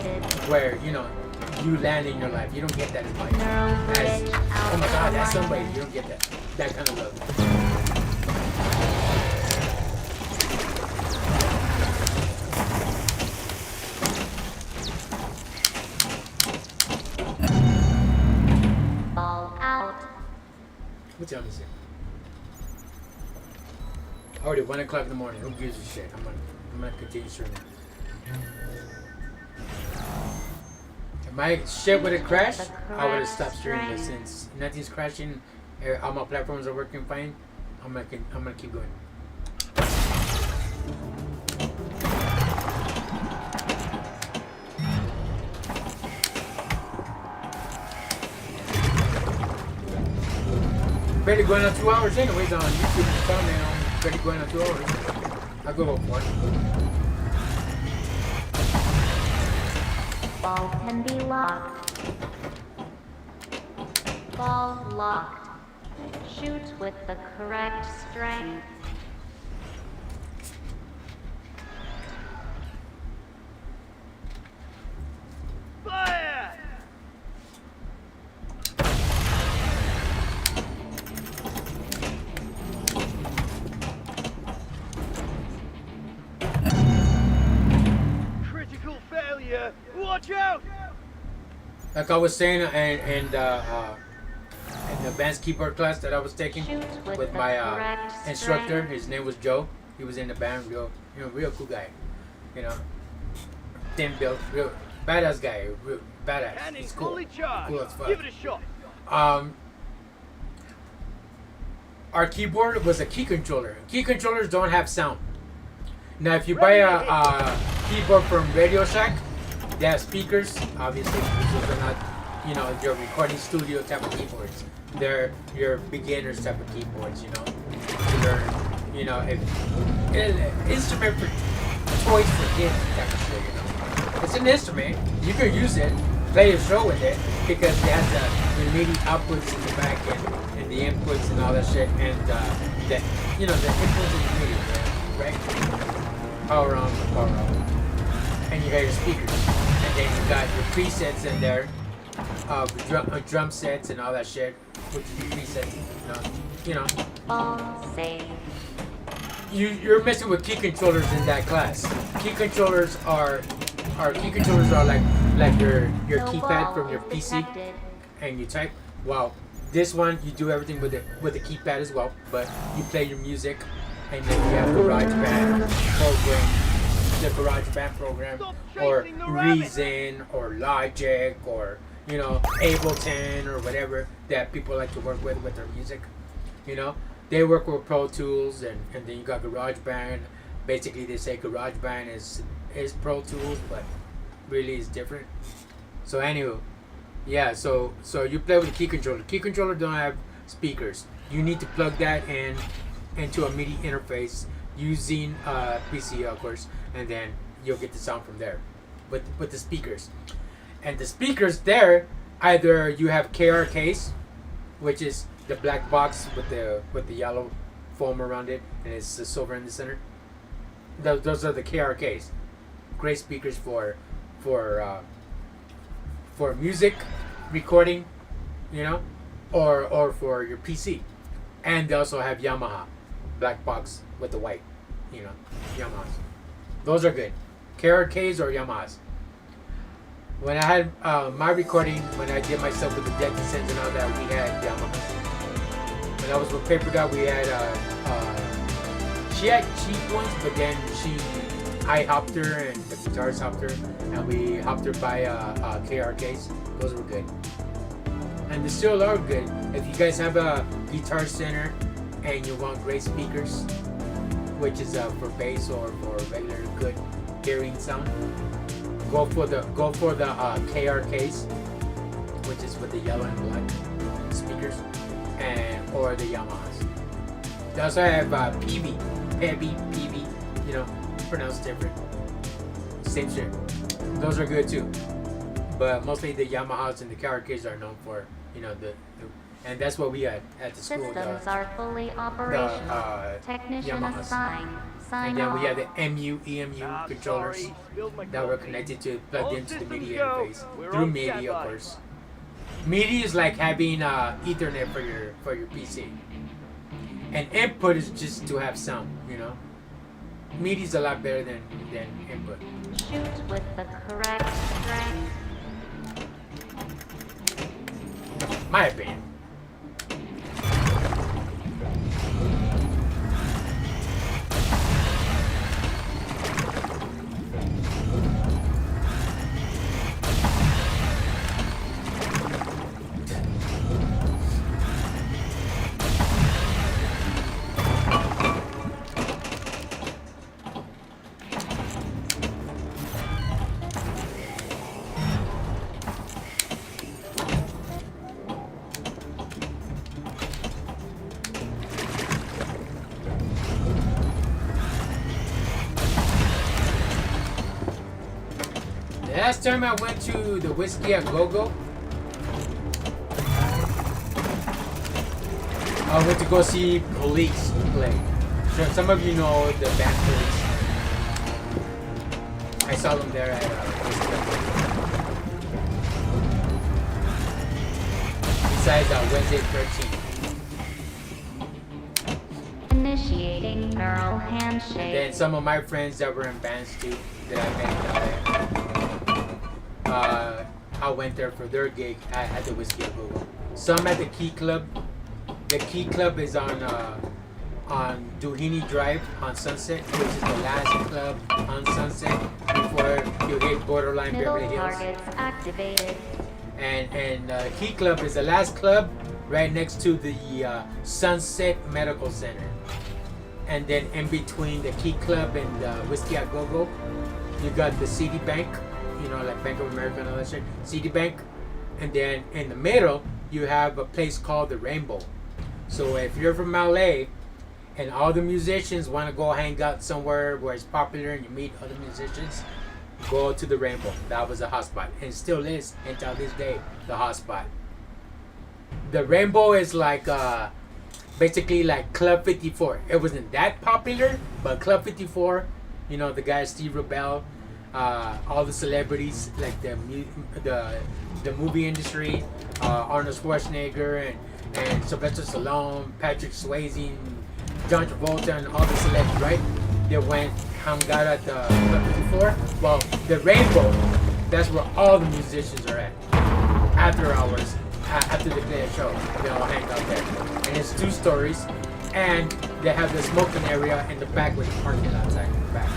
where, you know, you land in your life. You don't get that as much. As, oh my god, that's somebody. You don't get that kind of love. What time is it? Already 1 o'clock in the morning. Who gives a shit? I'm gonna continue streaming. If my shit would have crashed, I would have stopped streaming. But since nothing's crashing, all my platforms are working fine, I'm gonna keep going. Barely going on 2 hours anyways on YouTube. It's telling me I'm barely going on 2 hours. I'll go for it. Ball can be locked. Ball locked. Shoot with the correct strength. Fire! Critical failure! Watch out! Like I was saying, and the advanced keyboard class that I was taking with my instructor, his name was Joe. He was in the band, real cool guy. You know, thin built, real badass guy, real badass. He's cool, cool as fuck. Give it a shot. Our keyboard was a key controller. Key controllers don't have sound. Now, if you buy a keyboard from Radio Shack, they have speakers. Obviously, those are not, you know, your recording studio type of keyboards. They're your beginners type of keyboards. You know, to learn. You know, an instrument for toys for kids type of shit. You know, it's an instrument. You can use it, play a show with it because it has the MIDI outputs in the back and the inputs and all that shit, and the inputs in the MIDI, right? Power on, power off, and you got your speakers, and then you got your presets in there, drum sets and all that shit, which is your presets, you know. Ball safe. You're messing with key controllers in that class. Key controllers are like your keypad from your PC, and you type. Wow, this one you do everything with the keypad as well, but you play your music, and then you have the GarageBand program, or Reason, or Logic, or you know, Ableton, or whatever that people like to work with their music. You know, they work with Pro Tools, and then you got GarageBand. Basically, they say GarageBand is Pro Tools, but really it's different. So anywho, yeah. So you play with a key controller. Key controller don't have speakers. You need to plug that into a MIDI interface using PC, of course, and then you'll get the sound from there. With the speakers, and the speakers there, either you have KRKs, which is the black box with the yellow foam around it, and it's the silver in the center. Those are the KRKs. Great speakers for music recording, you know, or for your PC. And they also have Yamaha, black box with the white, you know, Yamahas. Those are good. KRKs or Yamahas. When I had my recording, when I did myself with the deck descents and all that, we had Yamahas. When I was with Paper Dot, we had she had cheap ones, but then I hopped her and the guitarist hopped her, and we hopped her by KRKs. Those were good, and they still are good. If you guys have a Guitar Center and you want great speakers, which is for bass or for regular good hearing sound, go for the KRKs, which is with the yellow and black speakers, and or the Yamahas. They also have PV, you know, pronounced different. Same shit. Those are good too. But mostly the Yamahas and the KRKs are known for, you know, and that's what we had at the school. Systems are fully operational. Technician Yamahas. assigned. Sign And then we off. have the EMU controllers that were connected to, plugged into the MIDI interface through MIDI, of course. MIDI is like having Ethernet for your PC, and input is just to have sound. You know, MIDI is a lot better than input. Shoot with the correct strength. My opinion. Last time I went to the Whiskey a Go-Go, I went to go see Police play. So some of you know the band Police. I saw them there at Whiskey a Go-Go. Besides Wednesday 13th. Initiating neural handshake. And then some of my friends that were in bands too, that I met I went there for their gig at the Whiskey a Go-Go. Some at the Key Club. The Key Club is on Doheny Drive on Sunset, which is the last club on Sunset before you hit borderline Middle Beverly Hills. targets activated. And Key Club is the last club right next to the Sunset Medical Center. And then in between the Key Club and the Whiskey a Go-Go, you got the Citibank, you know, like Bank of America and all that shit, Citibank. And then in the middle, you have a place called the Rainbow. So if you're from LA and all the musicians want to go hang out somewhere where it's popular and you meet other musicians, go to the Rainbow. That was a hot spot, and still is until this day, the hot spot. The Rainbow is like basically like Club 54. It wasn't that popular, but Club 54, you know, the guy Steve Rebell, all the celebrities like the movie industry, Arnold Schwarzenegger and Sylvester Stallone, Patrick Swayze, John Travolta, and all the celebs, right? They went hung out at the Club 54. Well, the Rainbow, that's where all the musicians are at. After hours, after they play a show, they all hang out there. And it's 2 stories, and they have the smoking area in the back with the parking lot outside in the back.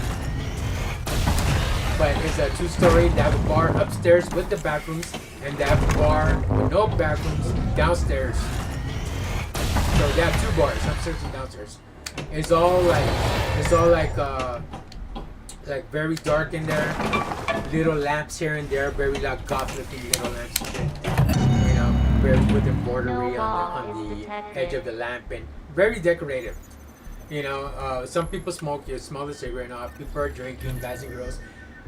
But it's a 2-story. They have a bar upstairs with the bathrooms, and they have a bar with no bathrooms downstairs. So they have 2 bars, upstairs and downstairs. It's all like very dark in there. Little lamps here and there, very like goth-looking little lamps. You know, very with embroidery on the edge of the lamp, and very decorative. You know, some people smoke. You smell the cigarette. Now people are drinking, guys and girls.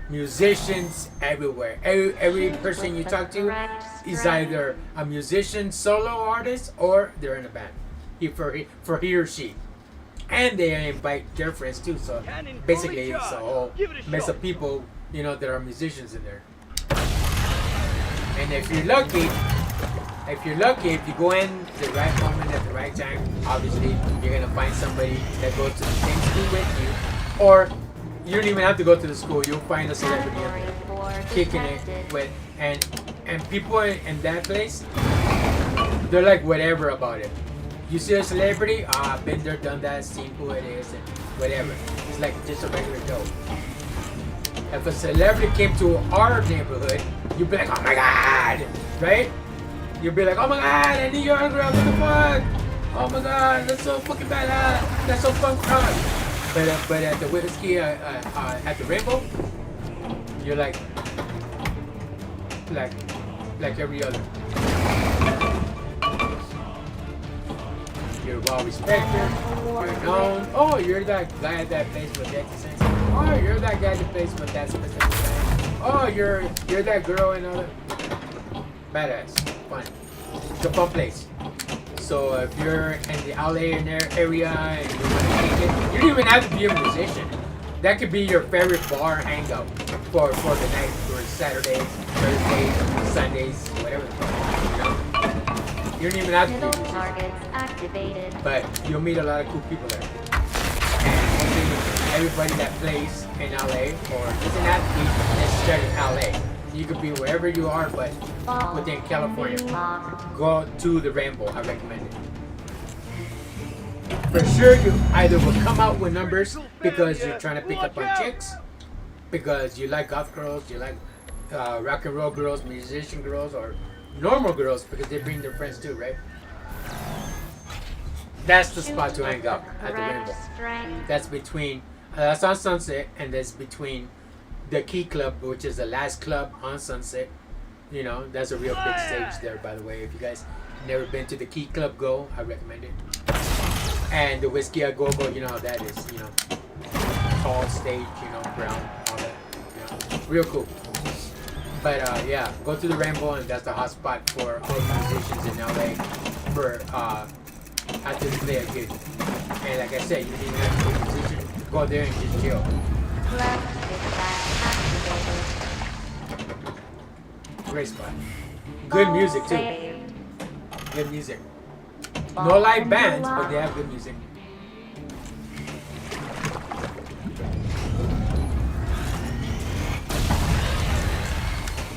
Musicians everywhere. Every person you talk to is either a musician, solo artist, or they're in a band. For he or she. And they invite their friends too. So basically it's a whole mess of people, you know, that are musicians in there. And if you're lucky, if you're lucky, if you go in the right moment at the right time, obviously you're gonna find somebody that goes to the same school with you, or you don't even have to go to the school. You'll find a celebrity in there kicking it with, and people in that place, they're like whatever about it. You see a celebrity, I've been there, done that, seen who it is, and whatever. It's like just a regular Joe. If a celebrity came to our neighborhood, you'd be like, oh my god, right? You'd be like, oh my god, I need your autograph, what the fuck? Oh my god, that's so fucking badass, that's so fun crowd. But at the whiskey, at the Rainbow, you're like every other. You're well respected, you're known. Oh, you're that guy at that place with that sense. Oh, you're that guy that plays with that specific guy. Oh, you're that girl and other. Badass, fun. It's a fun place. So if you're in the LA area and you want to take it, you don't even have to be a musician. That could be your favorite bar hangout for the night, for Saturdays, Thursdays, Sundays, whatever the fuck, you know? You don't even have to be a musician. Targets activated. But you'll meet a lot of cool people there. And hopefully everybody that plays in LA, or doesn't have to be necessarily LA. You could be wherever you are, but within California. Go to the Rainbow, I recommend it. For sure, you either will come out with numbers because you're trying to pick up on chicks, because you like goth girls, you like rock and roll girls, musician girls, or normal girls because they bring their friends too, right? That's the spot to hang out at the Rainbow. That's between, that's on Sunset, and that's between the Key Club, which is the last club on Sunset. You know, that's a real big stage there, by the way. If you guys never been to the Key Club, go. I recommend it. And the Whiskey A Go Go, you know how that is. You know, tall stage, you know, brown, all that. You know, real cool. But yeah, go to the Rainbow, and that's the hot spot for all the musicians in LA for after they play a gig. And like I said, you didn't even have to be a musician. Go there and just chill. Great spot. Good music too. Good music. No live bands, but they have good music.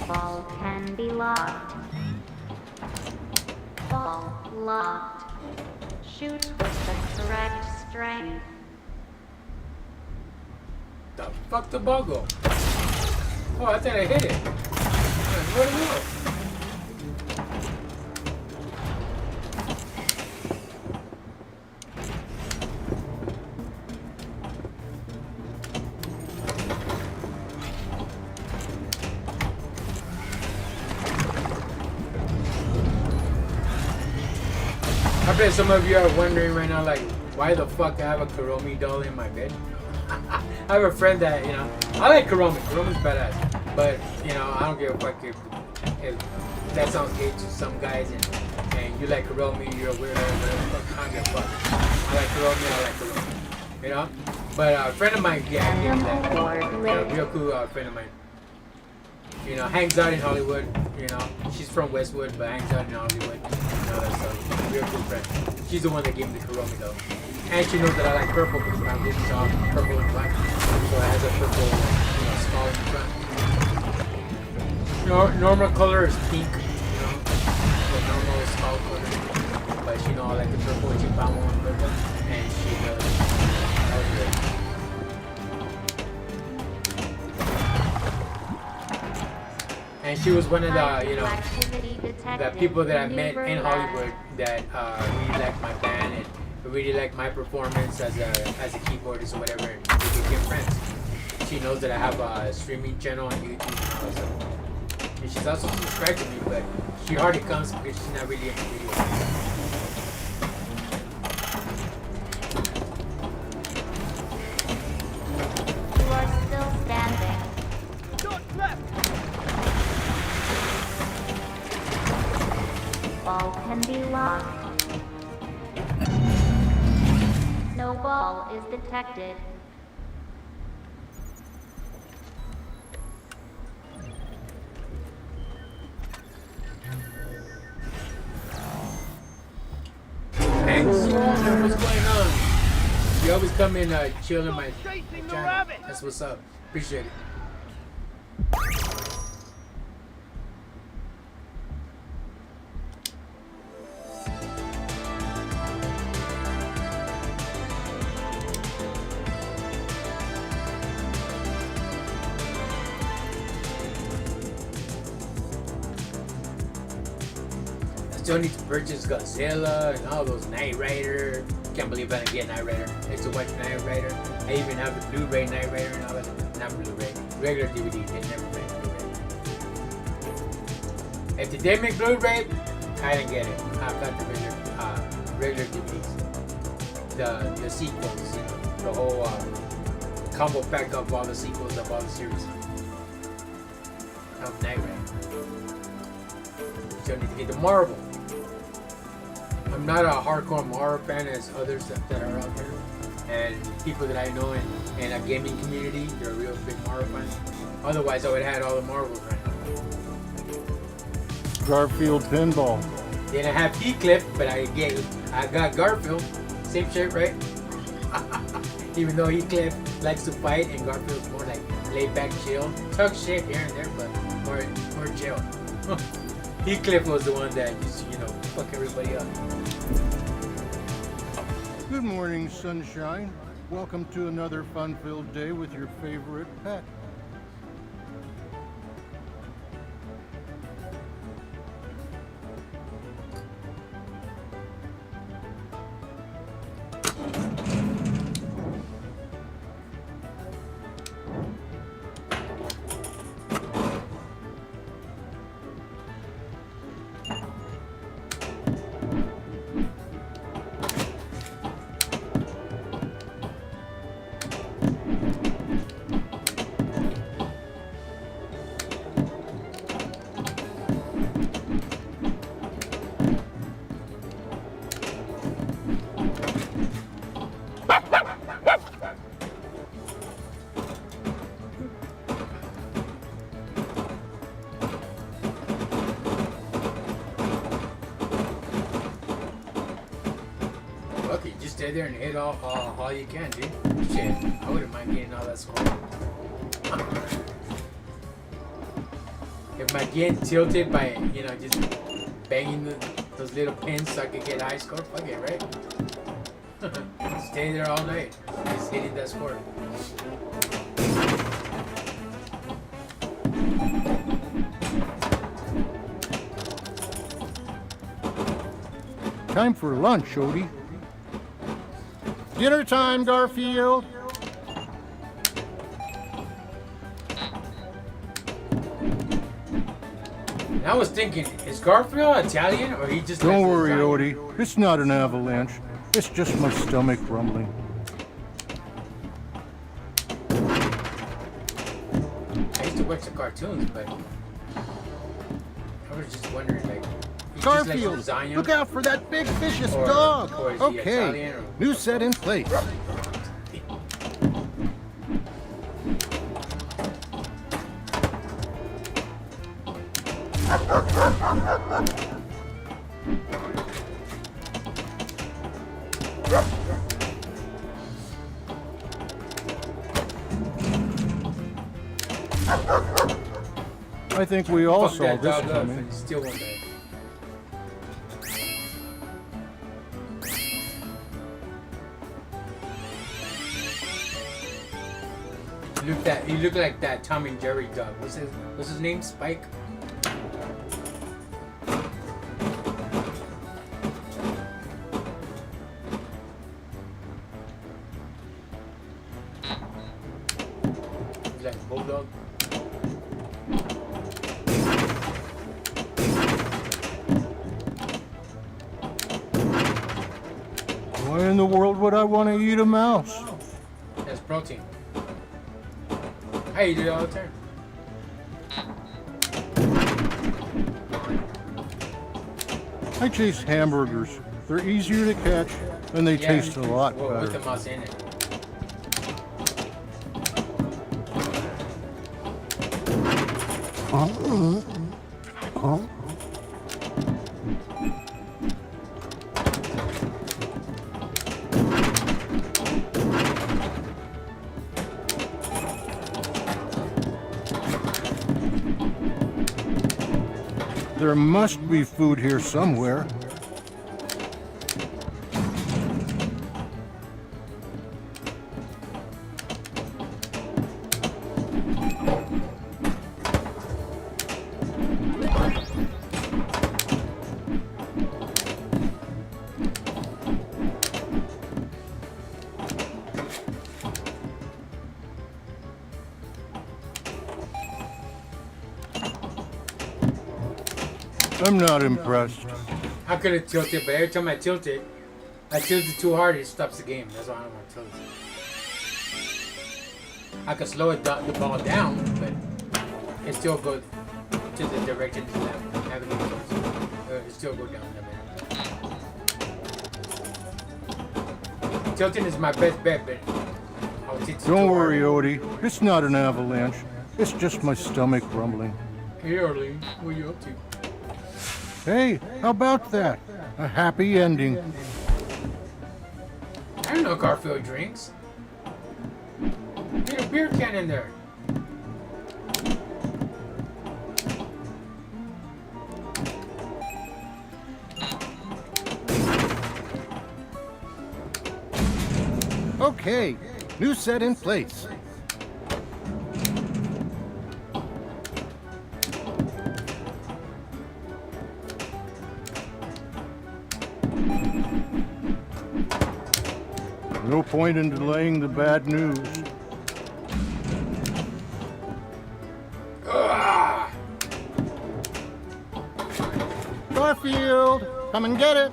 Ball can be locked. Ball locked. Shoot with the correct strength. The fuck the ball go? Oh, I thought I hit it. Where'd it go? I bet some of you are wondering right now, like, why the fuck I have a Kuromi doll in my bed? I have a friend that, you know, I like Kuromi. Kuromi's badass. But, you know, I don't give a fuck if that sounds gay to some guys and you like Kuromi, you're a weirdo, whatever. I don't give a fuck. I like Kuromi, you know? But a friend of mine, yeah, gave me that. You know, real cool friend of mine. You know, hangs out in Hollywood, you know. She's from Westwood, but hangs out in Hollywood. You know, that's a real cool friend. She's the one that gave me the Kuromi, though. And she knows that I like purple because when I'm getting off purple and black. So it has a purple, you know, skull in front. Normal color is pink, you know, the normal skull color. But she know I like the purple, and she found one purple, and she does. That was good. And she was one of the, you know, the people that I met in Hollywood that really liked my band and really liked my performance as a keyboardist or whatever, and we became friends. She knows that I have a streaming channel on YouTube and all that stuff. And she's also subscribed to me, but she hardly comes because she's not really into videos. You are still standing. Ball can be locked. No ball is detected. what's going on? You always come in, chill in my channel. That's what's up. Appreciate it. Still need to purchase Godzilla and all those Knight Rider. Can't believe I didn't get Knight Rider. I used to watch Knight Rider. I even have the Blu-ray Knight Rider and all that. Not Blu-ray, regular DVD. They never made Blu-ray. If they did make Blu-ray, I didn't get it. I got the regular DVDs. The sequels, you know, the whole combo pack of all the sequels of all the series of Knight Rider. Still need to get the Marvel. I'm not a hardcore horror fan as others that are out there, and people that I know in a gaming community, they're real big Marvel fans. Otherwise, I would have had all the Marvels right now. Garfield Pinball. Didn't have Heathcliff, but I got Garfield. Same shit, right? Even though Heathcliff likes to fight and Garfield's more like laid back, chill, talk shit here and there, but more chill. Heathcliff was the one that used to, you know, fuck everybody up. Good morning, sunshine. Welcome to another fun-filled day with your favorite pet. Okay, just stay there and hit all you can, dude. Shit, I wouldn't mind getting all that score. If my getting tilted by, you know, just banging those little pins so I could get high score, fuck it, right? Stay there all night, just hitting that score. Time for lunch, Odie. Dinner time, Garfield. And I was thinking, is Garfield Italian or he just Don't likes worry, Italian? Odie. It's not an avalanche. It's just my stomach rumbling. I used to watch the cartoons, but I was just wondering, like, he Garfield, just likes lasagna? look out for that big vicious Or- dog. or is he Okay, Italian or- new set in place. I think we all Fuck saw that this dog up coming. and still won't die. He looked like that Tom and Jerry dog. What's his name? Spike? He's like a bulldog. Why in the world would I want to eat a mouse? That's protein. I eat it all the time. I chase hamburgers. They're easier to catch and they taste a lot well, with the better. mouse in it. There must be food here somewhere. I'm not impressed. I could have tilted, but every time I tilt it too hard, it stops the game. That's why I don't want to tilt it. I could slow it down, the ball down, but it still goes to the direction it's navigating. It still go down there. Tilting is my best bet, but I'll tilt it Don't too worry, hard. Odie. It's not an avalanche. It's just my stomach rumbling. Hey, Arlene, what are you up to? Hey, how about that? A happy ending. I don't know Garfield drinks. Get a beer can in there. Okay, new set in place. No point in delaying the bad news. Ah! Garfield, come and get it.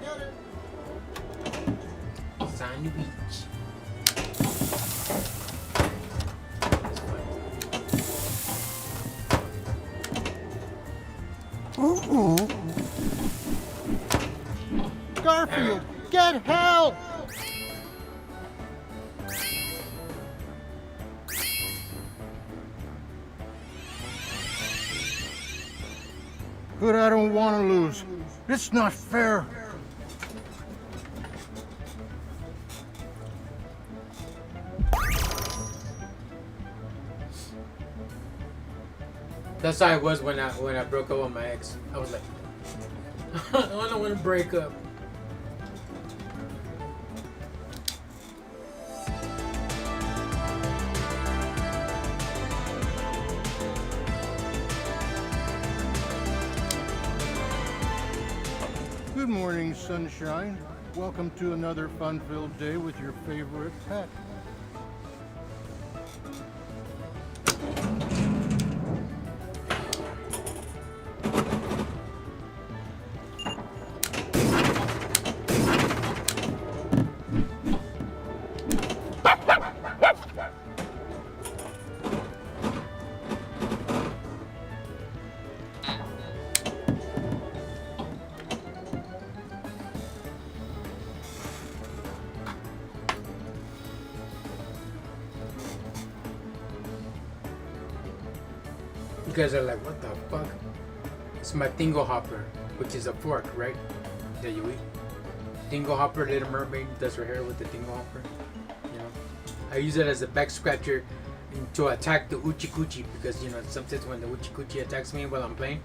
Sandwich. Garfield, get help! But I don't want to lose. It's not fair. That's how I was when I broke up with my ex. I was like, I don't want to break up. Good morning, sunshine. Welcome to another fun-filled day with your favorite pet. You guys are like, what the fuck? It's my dingo hopper, which is a fork, right? That you eat. Dingo hopper, Little Mermaid does her hair with the dingo hopper. You know, I use it as a back scratcher to attack the Uchi Kuchi because, you know, sometimes when the Uchi Kuchi attacks me while I'm playing,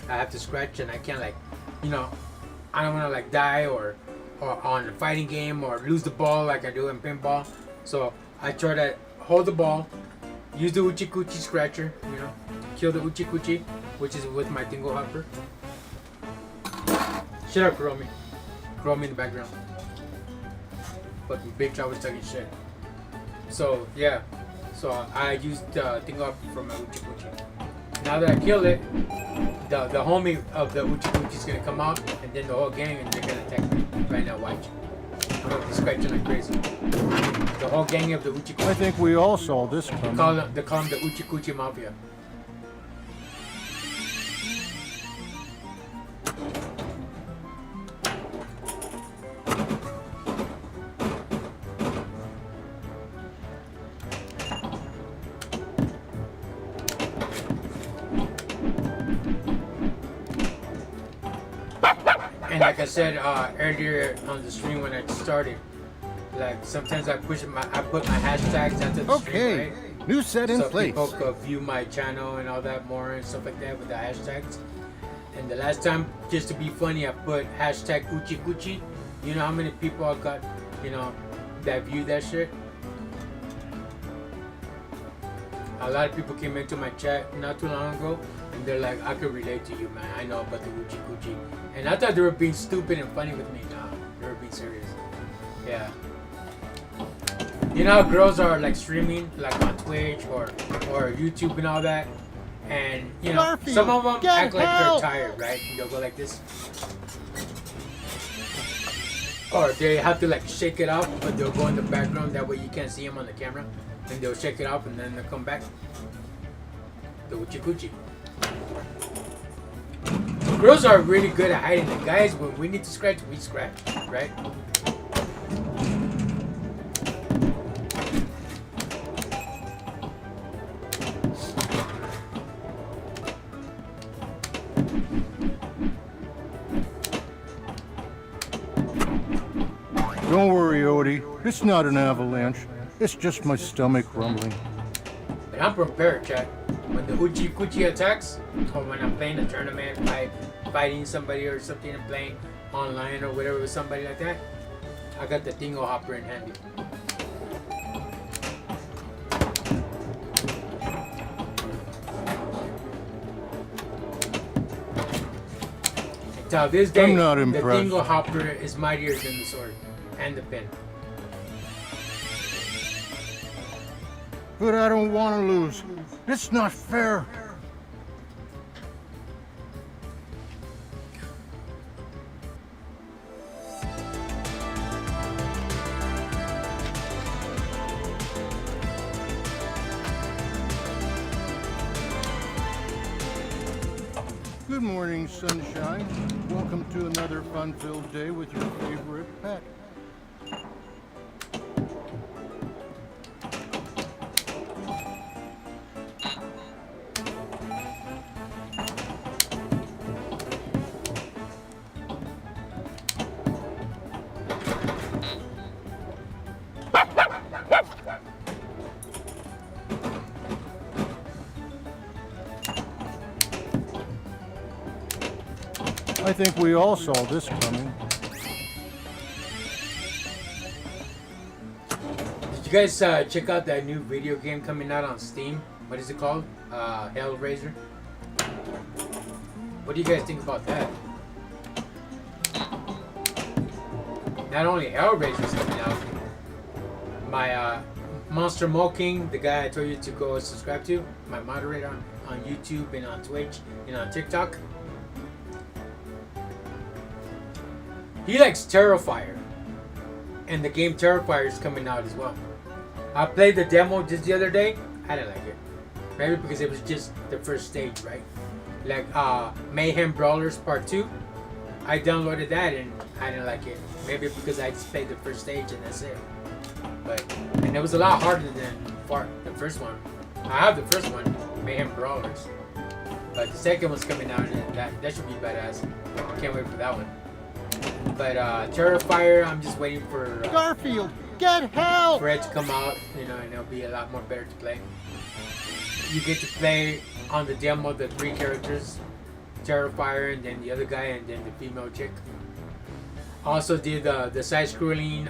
I have to scratch and I can't, like, you know, I don't want to like die or on a fighting game or lose the ball like I do in pinball. So I try to hold the ball, use the Uchi Kuchi scratcher, you know, kill the Uchi Kuchi, which is with my dingo hopper. Shut up, Kuromi. Kuromi in the background. Fucking bitch, I was talking shit. So yeah, so I used dingo hopper for my Uchi Kuchi. Now that I kill it, the homie of the Uchi Kuchi is gonna come out, and then the whole gang, and they're gonna attack me. Right now, watch. I'm gonna be scratching like crazy. The whole gang of the Uchi Kuchi. I think we all saw this coming. They call them the Uchi Kuchi Mafia. And like I said earlier on the stream when I started, like sometimes I put my hashtags after the Okay, stream, right? new set in So place. people could view my channel and all that more and stuff like that with the hashtags. And the last time, just to be funny, I put hashtag Gucci Gucci. You know how many people I got, you know, that viewed that shit? A lot of people came into my chat not too long ago, and they're like, I could relate to you, man. I know about the Gucci Gucci. And I thought they were being stupid and funny with me. Nah, they were being serious. Yeah. You know how girls are like streaming, like on Twitch or YouTube and all that? And, you know, Garfield, some of them get act like help! they're tired, right? And they'll go like this. Or they have to like shake it off, but they'll go in the background. That way you can't see them on the camera. And they'll shake it off and then they'll come back. The Uchi Kuchi. Girls are really good at hiding it. Guys, when we need to scratch, we scratch, right? Don't worry, Odie. It's not an avalanche. It's just my stomach rumbling. But I'm prepared, chat. When the Uchi Kuchi attacks, or when I'm playing a tournament, fighting somebody or something and playing online or whatever with somebody like that, I got the dingo hopper in handy. Until this day, I'm not the impressed. dingo hopper is mightier than the sword and the pin. But I don't want to lose. It's not fair. Good morning, sunshine. Welcome to another fun-filled day with your favorite pet. I think we all saw this coming. Did you guys check out that new video game coming out on Steam? What is it called? Hellraiser. What do you guys think about that? Not only Hellraiser is coming out, my Monster Moking, the guy I told you to go subscribe to, my moderator on YouTube and on Twitch and on TikTok. He likes Terrifier, and the game Terrifier is coming out as well. I played the demo just the other day. I didn't like it. Maybe because it was just the first stage, right? Like Mayhem Brawlers Part 2. I downloaded that and I didn't like it. Maybe because I just played the first stage and that's it. And it was a lot harder than the first one. I have the first one, Mayhem Brawlers. But the second one's coming out and that should be badass. Can't wait for that one. But Terrifier, I'm just waiting for Garfield, get help! for it to come out, you know, and it'll be a lot more better to play. You get to play on the demo the 3 characters, Terrifier, and then the other guy, and then the female chick. Also did the side-scrolling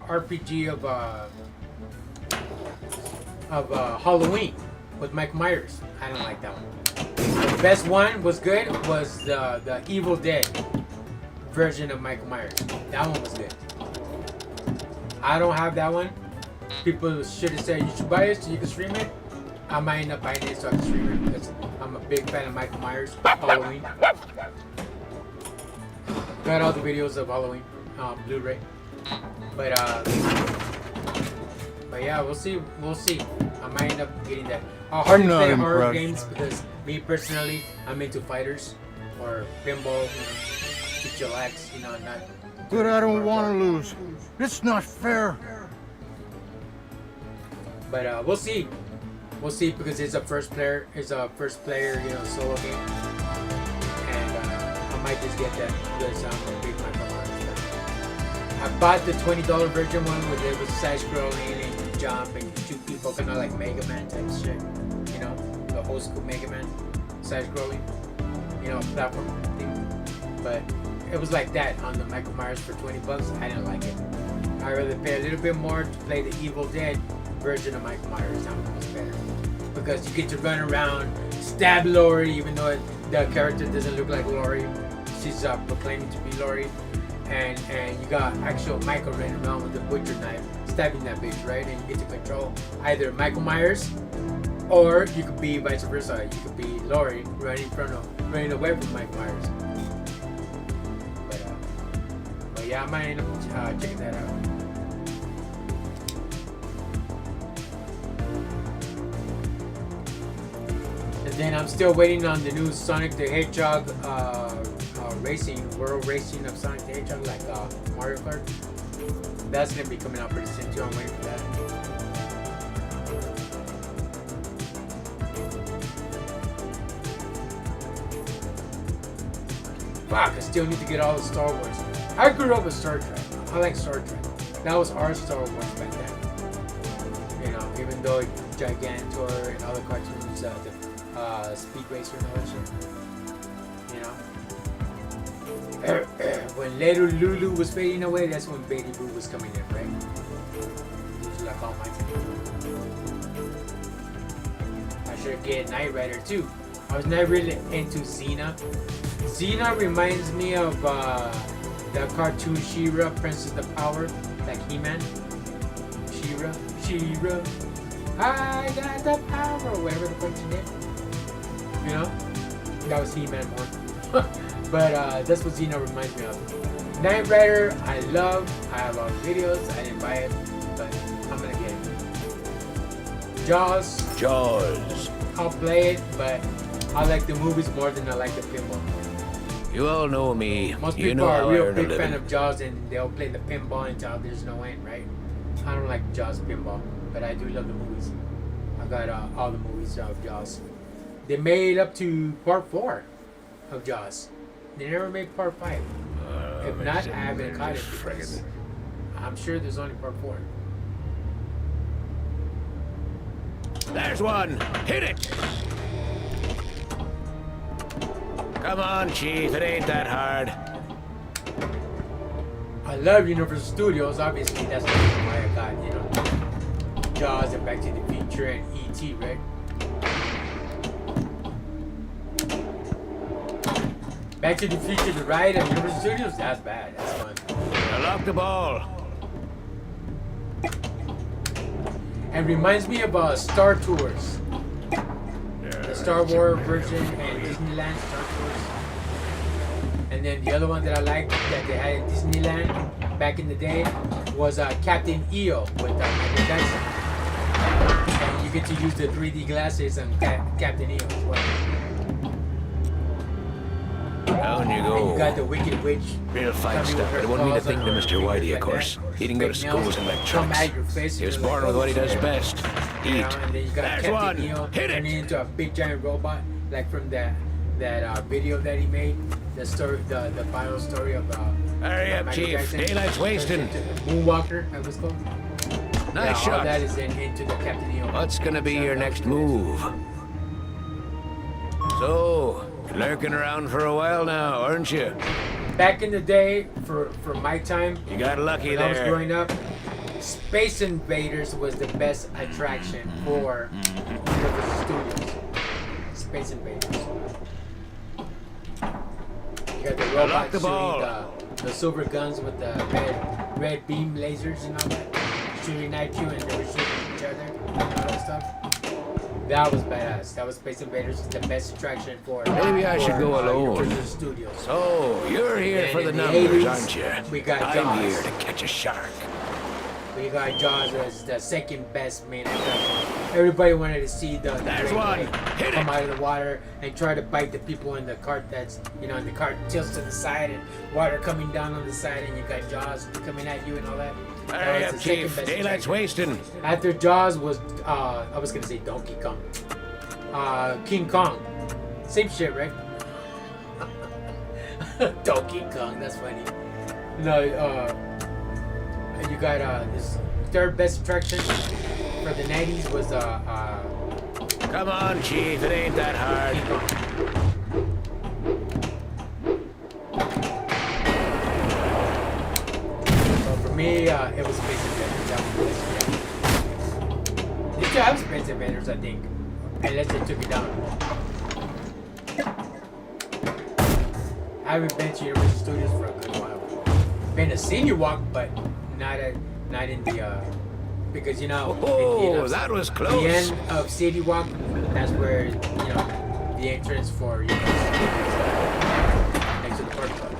RPG of Halloween with Mike Myers. I don't like that one. The best one was good was the Evil Dead version of Michael Myers. That one was good. I don't have that one. People should have said you should buy it so you can stream it. I might end up buying it so I can stream it because I'm a big fan of Michael Myers. Halloween. Got all the videos of Halloween Blu-ray. But yeah, we'll see. I might end up getting that. I hardly I'm not play horror impressed. games because me personally, I'm into fighters or pinball, you know, to chillax, you know, not. But I don't want to lose. It's not fair. But we'll see. We'll see because it's a first player, you know, solo game, and I might just get that because I'm a big Michael Myers fan. I bought the $20 version one where it was side scrolling and you jump and you shoot people, kind of like Mega Man type shit, you know, the old school Mega Man, side-scrolling, you know, platform thing. But it was like that on the Michael Myers for $20. I didn't like it. I'd rather pay a little bit more to play the Evil Dead version of Michael Myers. That one was better because you get to run around, stab Laurie, even though the character doesn't look like Laurie. She's proclaiming to be Laurie, and you got actual Michael running around with the butcher knife, stabbing that bitch, right? And you get to control either Michael Myers, or you could be vice versa. You could be Laurie running away from Michael Myers. But yeah, I might end up checking that out. And then I'm still waiting on the new Sonic the Hedgehog world racing of Sonic the Hedgehog, like Mario Kart. That's gonna be coming out pretty soon too. I'm waiting for that. Fuck, I still need to get all the Star Wars. I grew up with Star Trek. I like Star Trek. That was our Star Wars back then. You know, even though Gigantor and all the cartoons, the Speed Racer and all that shit. You know? When little Lulu was fading away, that's when Baby Boo was coming in, right? Just like all my time. I should get Knight Rider too. I was never really into Xena. Xena reminds me of the cartoon She-Ra, Princess of Power, like He-Man. She-Ra, I got the power, whatever the fuck she did. You know? That was He-Man more. But that's what Xena reminds me of. Knight Rider, I love. I have all the videos. I didn't buy it, but I'm gonna get it. Jaws. I'll play it, but I like the movies more than I like the pinball. You all know me. Most You people know are how a I real earn a big fan living. of Jaws, and they'll play the pinball until there's no end, right? I don't like Jaws pinball, but I do love the movies. I got all the movies of Jaws. They made up to part 4 of Jaws. They never made part 5. If not, I haven't caught it because I'm sure there's only part 4. There's one. Hit it. Come on, Chief. It ain't that hard. I love Universal Studios. Obviously, that's the reason why I got, you know, Jaws and Back to the Future and E.T., right? Back to the Future, the ride at Universal Studios, that's bad. That's fun. I lock the ball. And reminds me of Star Tours. The Star Wars version and Disneyland Star Tours. And then the other one that I liked that they had at Disneyland back in the day was Captain EO with Michael Jackson. And you get to use the 3D glasses on Captain EO as well. Down you go. And you got the Wicked Witch. Real fine coming with stuff. her I don't want me to claws think to on her Mr. fingers Whitey, like of course. that. He didn't go to Fake school nails in come electronics. at your face. He was You're born like, with what he oh, does shit. best. You know, Eat. and then you got There's Captain one. EO Hit it. turning into a big giant robot, like from that video that he made. The story, the final story of Hurry up, Michael Chief. Jackson. Daylight's wasting. Moonwalker, that was called. Nice All shot. that is into the Captain EO. What's gonna be your next move? So, lurking around for a while now, aren't you? Back in the day, for my time, You got lucky when I was there. growing up, Space Invaders was the best attraction for Universal Studios. Space Invaders. You got the lock robots the ball. shooting the silver guns with the red beam lasers and all that, shooting at you, and they were shooting each other and all that stuff. That was badass. That was Space Invaders, the best attraction for. Maybe I should go alone. Universal Studios. So, you're here And for the in the numbers, 80s, aren't you? we got I'm Jaws. here to catch a shark. We got Jaws as the second best main attraction. Everybody wanted to see the There's great one. white Hit come it. out of the water and try to bite the people in the cart that's, you know, and the cart tilts to the side and water coming down on the side and you got Jaws coming at you and all that. That Hurry was up, the second Chief. best Daylight's attraction. wasting. After Jaws was, I was gonna say Donkey Kong. King Kong. Same shit, right? Donkey Kong, that's funny. No, you got this third best attraction for the 90s was Come on, Chief, it ain't that hard. So for me, it was Space Invaders. That was Space Invaders. They still have Space Invaders, I think. Unless they took it down. I haven't been to Universal Studios for a good while. Been to Senior Walk, but not in the because you know. That was The close. end of City Walk. That's where the entrance for Universal Studios next to the park club.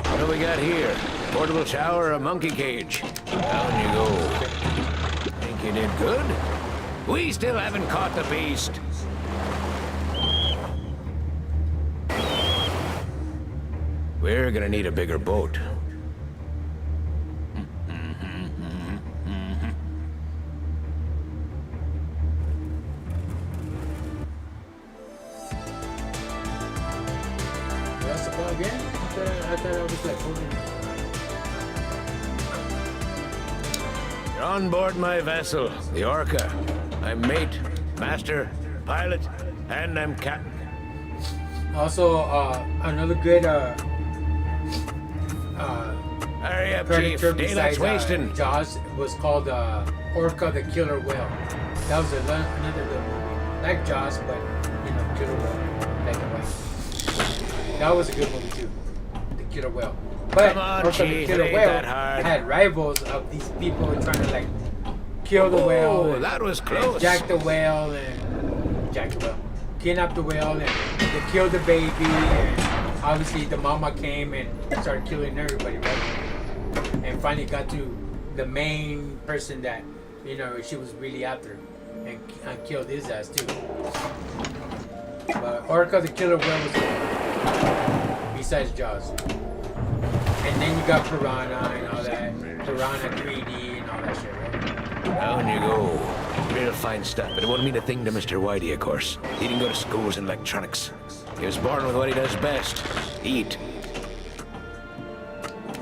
What do we got here? Portable shower or a monkey cage? Down you go. Think you did good? We still haven't caught the beast. We're gonna need a bigger boat. That's the ball again? I thought I was like holding. You're on board my vessel, the Orca. I'm mate, master, pilot, and I'm captain. Also, another good Hurry up, Chief. predator Daylight's besides wasting. Jaws was called Orca the Killer Whale. That was another good movie. Like Jaws, but Killer Whale, black and white. That was a good movie too. The Killer Whale. But Come on, Orca the Chief, Killer it ain't Whale that hard. had rivals of these people trying to like kill the whale. Oh, and- that was and close. Jack the whale and kidnap the whale and they killed the baby and obviously the mama came and started killing everybody, right? And finally got to the main person that she was really after and killed his ass too. But Orca the Killer Whale was good, besides Jaws. And then you got Piranha and all that, Piranha 3D and all that shit, right? Down you go. Real fine stuff, but it won't mean a thing to Mr. Whitey, of course. He didn't go to schools in electronics. He was born with what he does best. Eat.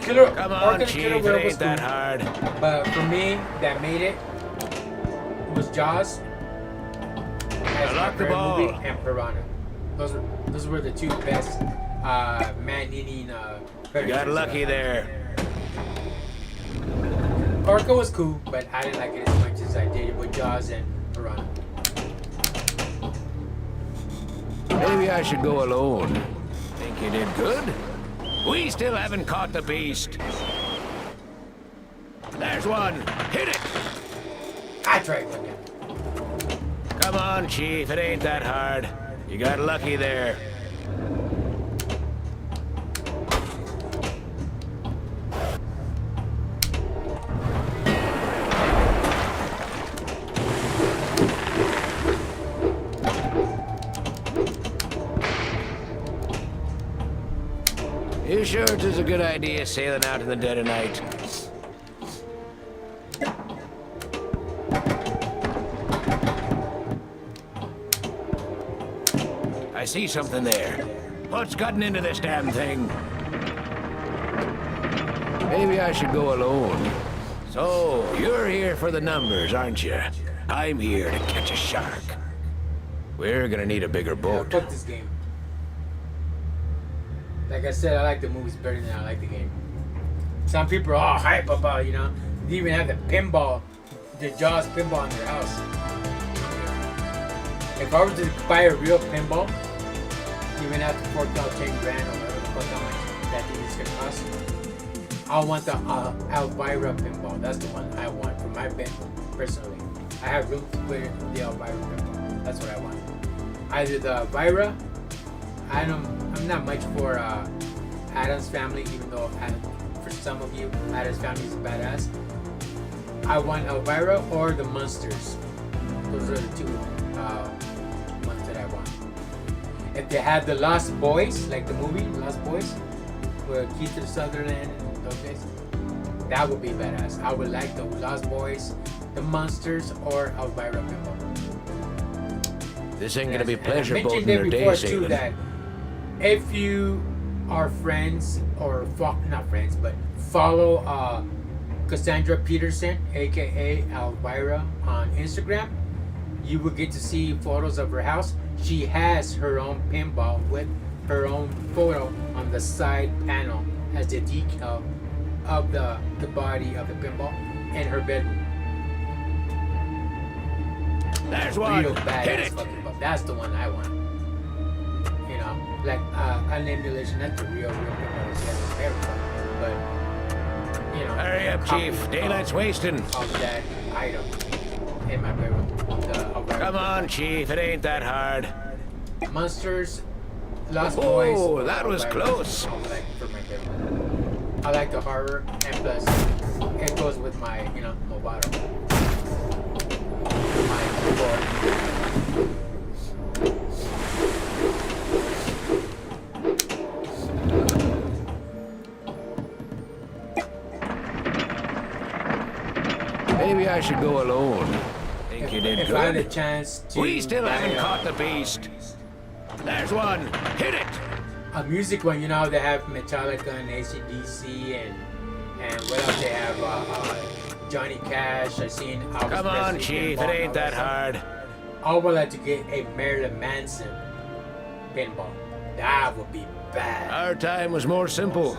Come on, Orca the Chief, Killer it Whale ain't was that cool. hard. But for me, that made it was Jaws as my lock the favorite ball. movie and Piranha. Those were the two best man-eating You predators. got lucky there. Orca was cool, but I didn't like it as much as I did with Jaws and Piranha. Maybe I should go alone. Think you did good? We still haven't caught the beast. There's one. Hit it. I tried one day. Come on, Chief. It ain't that hard. You got lucky there. You sure it is a good idea sailing out in the dead of night? I see something there. What's gotten into this damn thing? Maybe I should go alone. So, you're here for the numbers, aren't you? I'm here to catch a shark. We're gonna need a bigger boat. Fuck this game. Like I said, I like the movies better than I like the game. Some people are all hype about, they even have the pinball, the Jaws pinball in their house. If I were to buy a real pinball, even after fork out 10 grand or whatever the fuck how much that thing is gonna cost, I want the Elvira pinball. That's the one I want for my bed, personally. I have room to put in the Elvira pinball. That's what I want. Either the Elvira. I'm not much for Adam's Family, even though for some of you, Adam's Family is badass. I want Elvira or the Munsters. Those are the two ones that I want. If they had the Lost Boys, like the movie Lost Boys, with Keith Sutherland and those guys, that would be badass. I would like the Lost Boys, the Munsters, or Elvira Pinball. This ain't gonna be And I pleasure mentioned boating it or day before too sailing. that if you are friends or not friends, but follow Cassandra Peterson, aka Elvira, on Instagram, you will get to see photos of her house. She has her own pinball with her own photo on the side panel as the decal of the body of the pinball in her bedroom. There's one. Real Hit badass it. fucking ball. That's the one I want. You know, like an emulation, not the real pinball is very fun, but you know. Hurry up, copy Chief. Daylight's wasting. of that item in my bedroom. Come on, Chief. It ain't that hard. Monsters, Lost Oh, Boys. that was Elvira, close. I would like for my bedroom. I like the horror, and plus it goes with my, you know, Movado. My board. Maybe I should go alone. Think you did If I had a good? chance to We still buy haven't caught the beast. There's one. Hit it. a music one, you know how they have Metallica and AC/DC and what else they have? Johnny Cash. I've seen Elvis Come on, Presley, Chief. pinball, It ain't all that stuff. hard. I would like to get a Marilyn Manson pinball. That would be bad. Our time was more simple.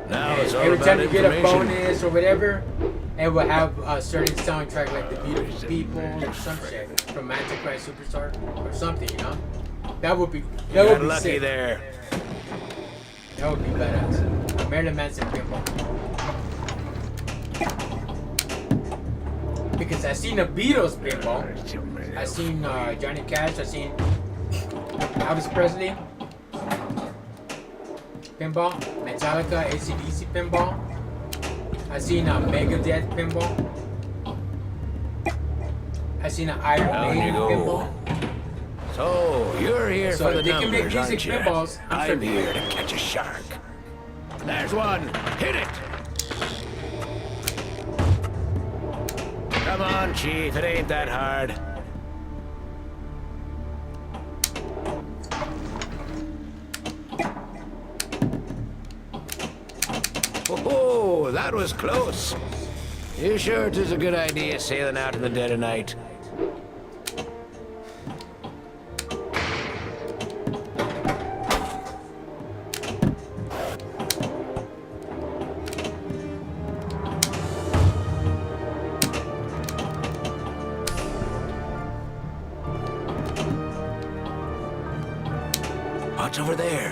Now And it's all every about time you get a information. bonus or whatever, it will have a certain soundtrack like The Beautiful People or some shit from Antichrist Superstar or something, you know? That would be Got be lucky sick. there. That would be badass. A Marilyn Manson pinball. Because I seen the Beatles pinball. I seen Johnny Cash. I seen Elvis Presley pinball. Metallica, AC/DC pinball. I seen Megadeth pinball. I seen an Iron Down you Maiden go. pinball. So, you're here So for the they can make numbers, music aren't you? pinballs. I'm I'm sure- here to catch a shark. There's one. Hit it. Come on, Chief. It ain't that hard. Oh, that was close. You sure it is a good idea sailing out in the dead of night? What's over there?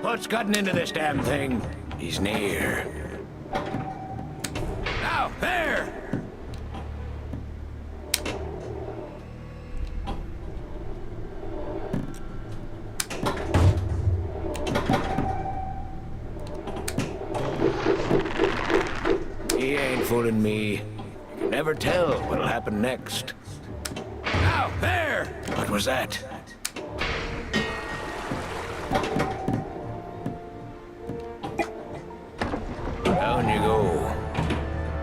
What's gotten into this damn thing? He's near. Now, there! He ain't fooling me. You can never tell what'll happen next. Now, there! What was that? Down you go.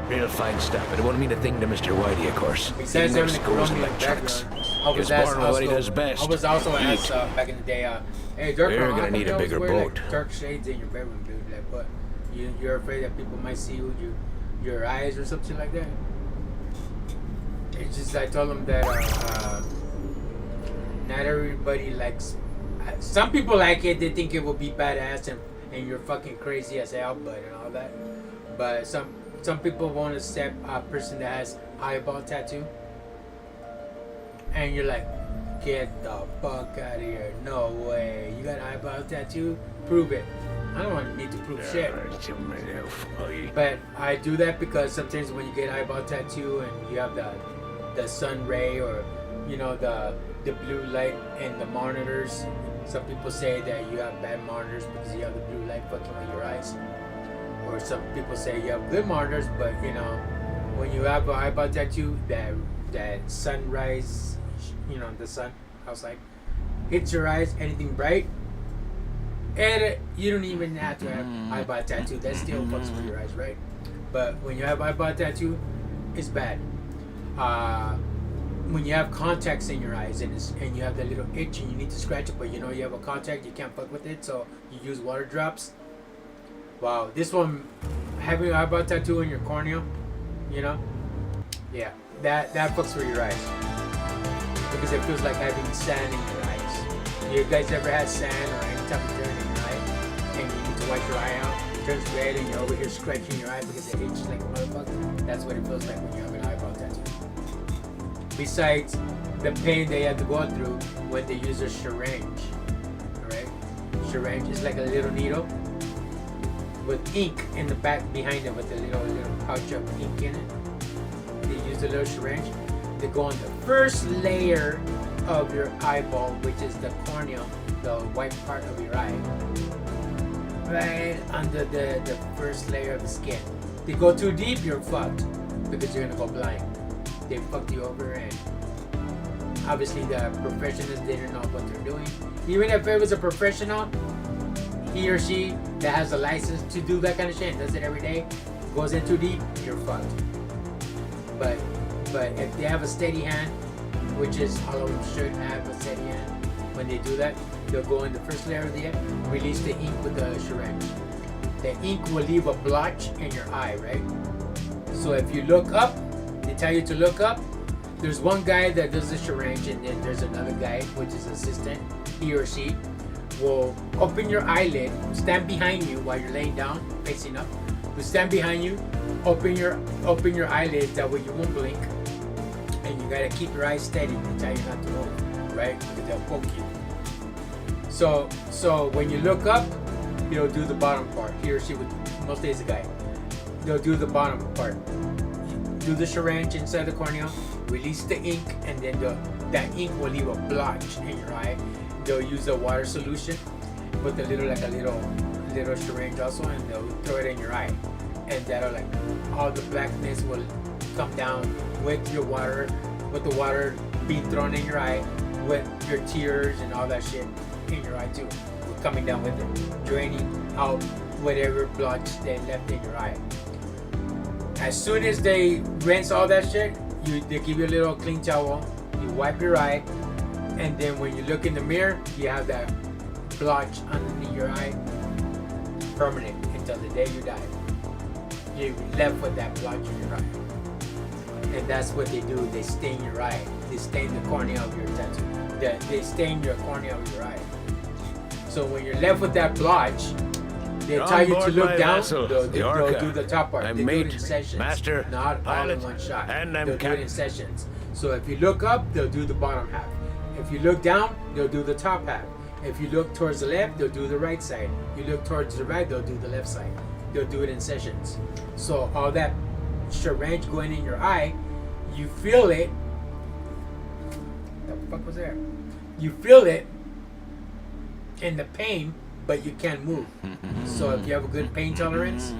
Real fine stuff. I don't want to mean a thing to Mr. Whitey, of course. Besides He having never the goes Colombian like trucks. background, I was He's asked born what he also- does best. I was also Eat. asked back in the day, hey, Dirk, You're how gonna come need you a always bigger wear, boat. Like, dark shades in your bedroom, dude. Like, what? You're afraid that people might see your eyes or something like that? It's just I told him that not everybody likes. Some people like it. They think it will be badass and you're fucking crazy as hell, but and all that. But some people won't accept a person that has eyeball tattoo. And you're like, get the fuck out of here. No way. You got an eyeball tattoo? Prove it. I don't want need to prove shit. But I do that because sometimes when you get eyeball tattoo and you have the sun ray or you know the blue light in the monitors, some people say that you have bad monitors because you have the blue light fucking with your eyes. or some people say you have good monitors, but you know, when you have an eyeball tattoo, that sunrise, you know, the sun outside hits your eyes, anything bright, and you don't even have to have eyeball tattoo. That still fucks with your eyes, right? But when you have eyeball tattoo, it's bad. When you have contacts in your eyes and you have that little itch and you need to scratch it, but you know you have a contact, you can't fuck with it, so you use water drops. Wow, this one, having an eyeball tattoo in your cornea, you know, yeah, that fucks with your eyes because it feels like having sand in your eyes. You guys ever had sand or any type of dirt in your eye and you need to wipe your eye out? It turns red and you're over here scratching your eye because it itches like a motherfucker. That's what it feels like when you have an eyeball tattoo. Besides the pain they have to go through when they use a syringe, alright? Syringe is like a little needle with ink in the back behind it with a little pouch of ink in it. They use a little syringe. They go on the first layer of your eyeball, which is the cornea, the white part of your eye, right under the first layer of the skin. They go too deep, you're fucked because you're gonna go blind. They fucked you over, and obviously the professionals didn't know what they're doing. Even if it was a professional, he or she that has a license to do that kind of shit, does it every day, goes in too deep, you're fucked. But if they have a steady hand, which is all of them should have a steady hand, when they do that, they'll go in the first layer of the eye, release the ink with the syringe. The ink will leave a blotch in your eye, right? So if you look up, they tell you to look up. There's one guy that does the syringe, and then there's another guy, which is assistant. He or she will open your eyelid, stand behind you while you're laying down, facing up. Will stand behind you, open your eyelid, that way you won't blink, and you gotta keep your eyes steady. They tell you not to move, right? Because they'll poke you. So when you look up, he'll do the bottom part. He or she would, most days a guy, they'll do the bottom part. Do the syringe inside the cornea, release the ink, and then that ink will leave a blotch in your eye. They'll use a water solution, put a little syringe also, and they'll throw it in your eye, and that'll like all the blackness will come down with your water, with the water being thrown in your eye, with your tears and all that shit in your eye too, coming down with it, draining out whatever blotch they left in your eye. As soon as they rinse all that shit, they give you a little clean towel, you wipe your eye, and then when you look in the mirror, you have that blotch underneath your eye, permanent until the day you die. You're left with that blotch in your eye. And that's what they do, they stain your eye. They stain the cornea of your tattoo. They stain your cornea of your eye. So when you're left with that blotch, they tell you to look down, they'll do the top part. I'm They do it mate, in sessions, master, not all in pilot, one shot. and I'm they'll do it in captain. sessions. So if you look up, they'll do the bottom half. If you look down, they'll do the top half. If you look towards the left, they'll do the right side. You look towards the right, they'll do the left side. They'll do it in sessions. So all that syringe going in your eye, you feel it. The fuck was there? You feel it in the pain, but you can't move. So if you have a good pain tolerance,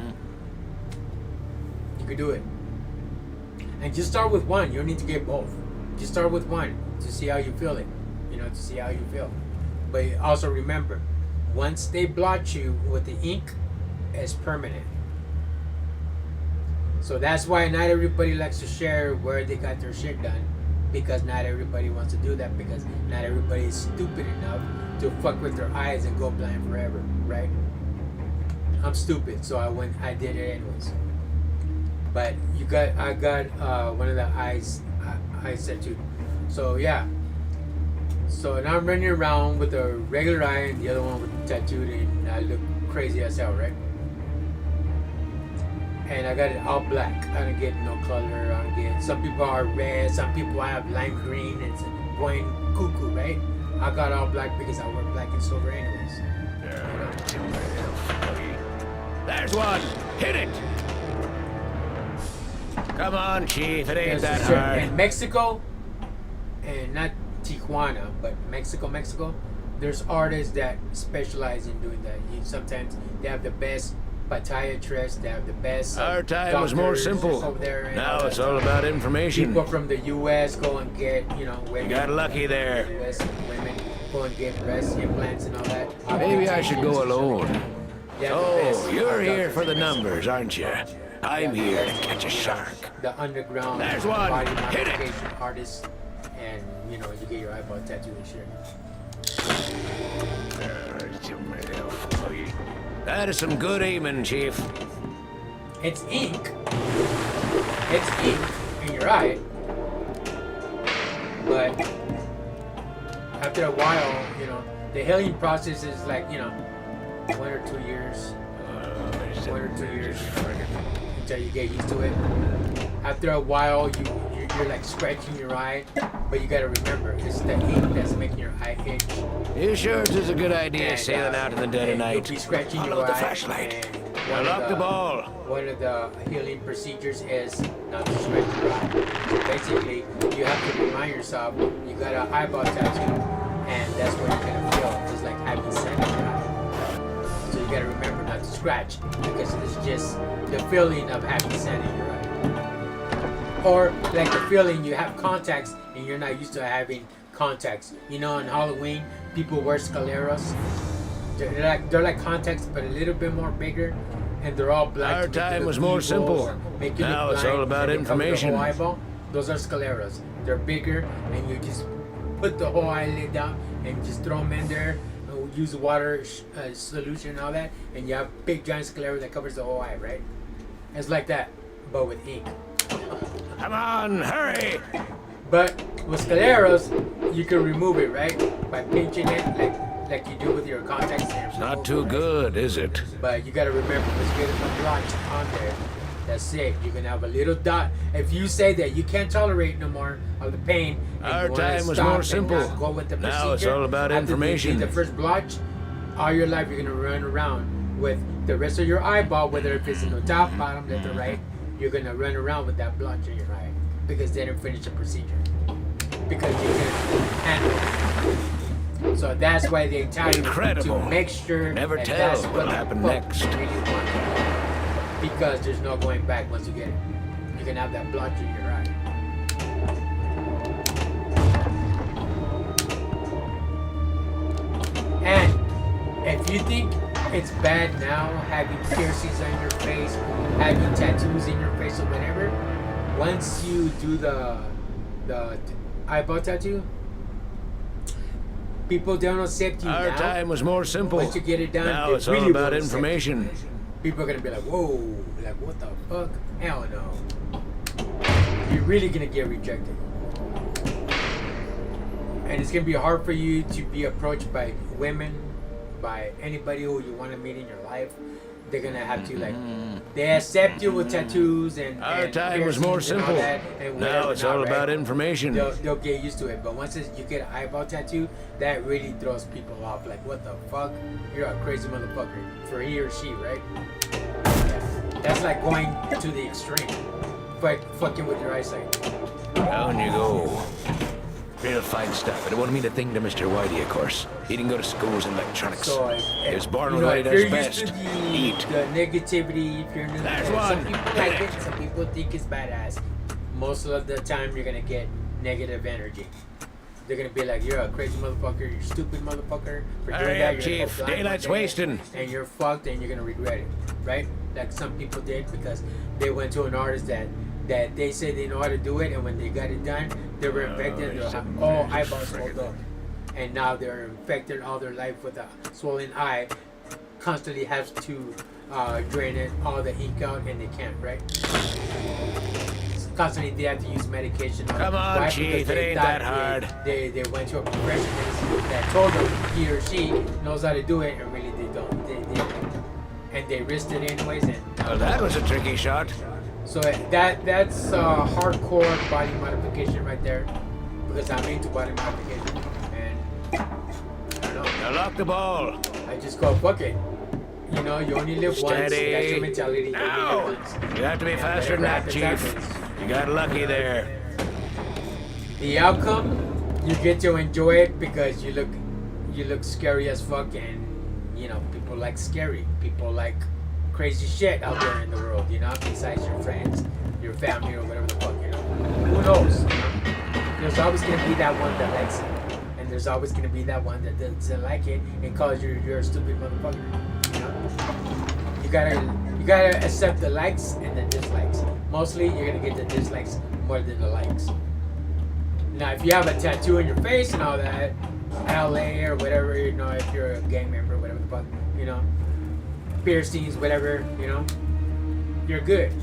you can do it. And just start with one. You don't need to get both. Just start with one to see how you feel it. You know, to see how you feel. But also remember, once they blotch you with the ink, it's permanent. So that's why not everybody likes to share where they got their shit done, because not everybody wants to do that, because not everybody is stupid enough to fuck with their eyes and go blind forever, right? I'm stupid, so I did it anyways. But I got one of the eyes tattooed. So yeah. So now I'm running around with a regular eye and the other one with tattooed, and I look crazy as hell, right? And I got it all black. I don't get no color. I don't get. Some people are red. Some people have lime green. It's going cuckoo, right? I got all black because I wear black and silver anyways. There's one. Hit it. Come on, Chief. It ain't that certain, hard. in Mexico, and not Tijuana, but Mexico, there's artists that specialize in doing that. Sometimes they have the best podiatrists. They have the best. Our time was more doctors simple. over there and Now all it's that all stuff. about information. People from the U.S. go and get, women. You got lucky there. U.S. women go and get breast implants and all that. Maybe I should go alone. They have the Oh, best you're here doctors for the and best- numbers, aren't you? I'm here to catch a shark. The underground There's one. body Hit it. modification artists, and you get your eyeball tattoo and shit. That is some good aiming, Chief. It's ink. It's ink in your eye. But after a while, the healing process is like, 1 or 2 years. 1 or 2 years, until you get used to it. After a while, you're like scratching your eye, but you gotta remember, it's the ink that's making your eye itch. You sure it is a good idea And, sailing out in the dead of and night? You'll be scratching I'll your load the eye, flashlight. and I'll lock the ball. One of the healing procedures is not to scratch your eye. So basically, you have to remind yourself you got an eyeball tattoo, and that's what you're gonna feel. It's like having sand in your eye. So you gotta remember not to scratch, because it's just the feeling of having sand in your eye. Or like the feeling you have contacts and you're not used to having contacts. On Halloween, people wear scaleras. They're like contacts, but a little bit more bigger, and they're all black. Our to make you time look was more evil simple. or make you Now look it's all blind, about and they cover the information. whole eyeball. Those are scaleras. They're bigger, and you just put the whole eyelid down and just throw them in there. Use water solution and all that, and you have big giant sclera that covers the whole eye, right? It's like that, but with ink. Come on, hurry! But with scleras, you can remove it, right? By pinching it, like you do with your contacts. It's not too good, is it? But you gotta remember, let's get a blotch on there. That's it. You're gonna have a little dot. If you say that you can't tolerate no more of the pain, and Our you wanna time was stop more and simple. not go with the Now it's procedure, all about after you information. get the first blotch, all your life you're gonna run around with the rest of your eyeball, whether if it's in the top, bottom, left, or right. You're gonna run around with that blotch in your eye because they didn't finish the procedure because you couldn't handle it. So that's why they tell you Incredible. to make sure Never that tell that's what'll what happen the fuck next. you really want. Because there's no going back once you get it. You can have that blotch in your eye. And if you think it's bad now having piercings on your face, having tattoos in your face or whatever, once you do the eyeball tattoo, people don't accept you Our now. time was more simple. Once you get it done, Now they it's all really about won't accept information. you. People are gonna be like, whoa, like what the fuck? Hell no. You're really gonna get rejected. And it's gonna be hard for you to be approached by women, by anybody who you want to meet in your life. They're gonna have to they accept you with tattoos and Our and time was more piercings and all simple. that, and Now whatever it's all not, about right? information. They'll get used to it, but once you get an eyeball tattoo, that really throws people off. Like, what the fuck? You're a crazy motherfucker. For he or she, right? Yeah. That's like going to the extreme. Fucking with your eyesight. Down you go. Real fine stuff. I don't want to mean a thing to Mr. Whitey, of course. He didn't go to schools in electronics. So He was born you with know, what he if does you're best. used to Eat. the negativity, if you're new, There's some one. people like it, some people think it's badass. Most of the time, you're gonna get negative energy. They're gonna be like, "You're a crazy motherfucker. You're a stupid motherfucker for doing Hurry that. up, You're gonna Chief. go blind Daylight's one day, wasting." and you're fucked, and you're gonna regret it, right? Like some people did because they went to an artist that they said they know how to do it, and when they got it done, they were infected. Their all eyeballs swelled up, and now they're infected all their life with a swollen eye. Constantly have to drain it, all the ink out, and they can't, right? Constantly they have to use medication. Come on, Why? Chief, Because it they ain't thought that hard. They went to a professional that told them he or she knows how to do it, and really they don't. And they risked it anyways. And Well, that was a tricky shot. so that's hardcore body modification right there, because I'm into body modification, and I don't know. Now lock the ball. I just go fuck it. You know, you only live once. That's your Steady. mentality. You only Now. live once. You have to be And faster than whatever that, happens, Chief. happens. You got lucky there. The outcome, you get to enjoy it because you look scary as fuck, and you know people like scary. People like crazy shit out there in the world, you know, besides your friends, your family, or whatever the fuck, you know. Who knows? You know? There's always gonna be that one that likes it, and there's always gonna be that one that doesn't like it and calls you're a stupid motherfucker. You know? You gotta accept the likes and the dislikes. Mostly, you're gonna get the dislikes more than the likes. Now, if you have a tattoo on your face and all that, LA or whatever, you know, if you're a gang member, whatever the fuck, you know, piercings, whatever, you know, you're good.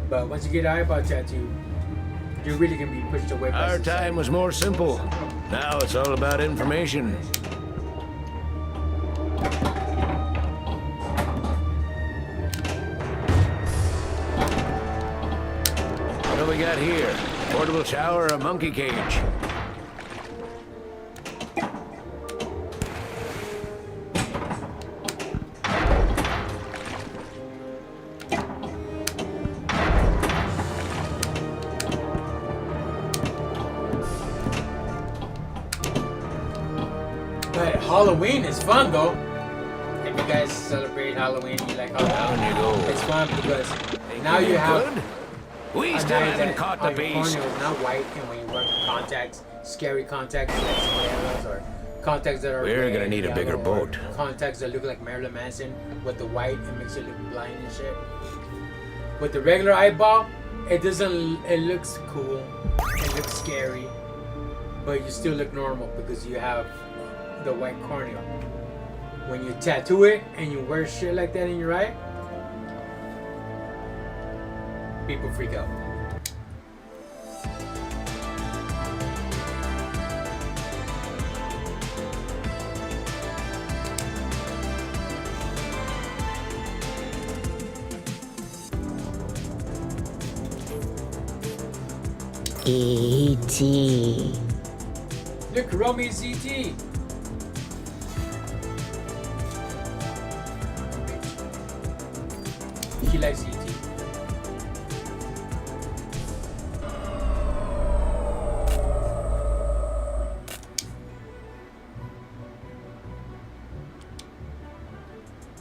But once you get an eyeball tattoo, you're really gonna be pushed away by Our society. time was more simple. Now it's all about information. What do we got here? Portable shower, a monkey cage. But Halloween is fun though. If you guys celebrate Halloween, you like Halloween. Down you go. It's fun because Think now you have good? We a still night haven't that caught the your beast. cornea is not white, and when you wear contacts, scary contacts like somebody else, or contacts that are We're red, gonna need a yellow, bigger or boat. Contacts that look like Marilyn Manson with the white, it makes you look blind and shit. With the regular eyeball, it doesn't. It looks cool. It looks scary, but you still look normal because you have the white cornea. When you tattoo it and you wear shit like that in your eye, people freak out. E.T. Look, Romy CT. He likes ET.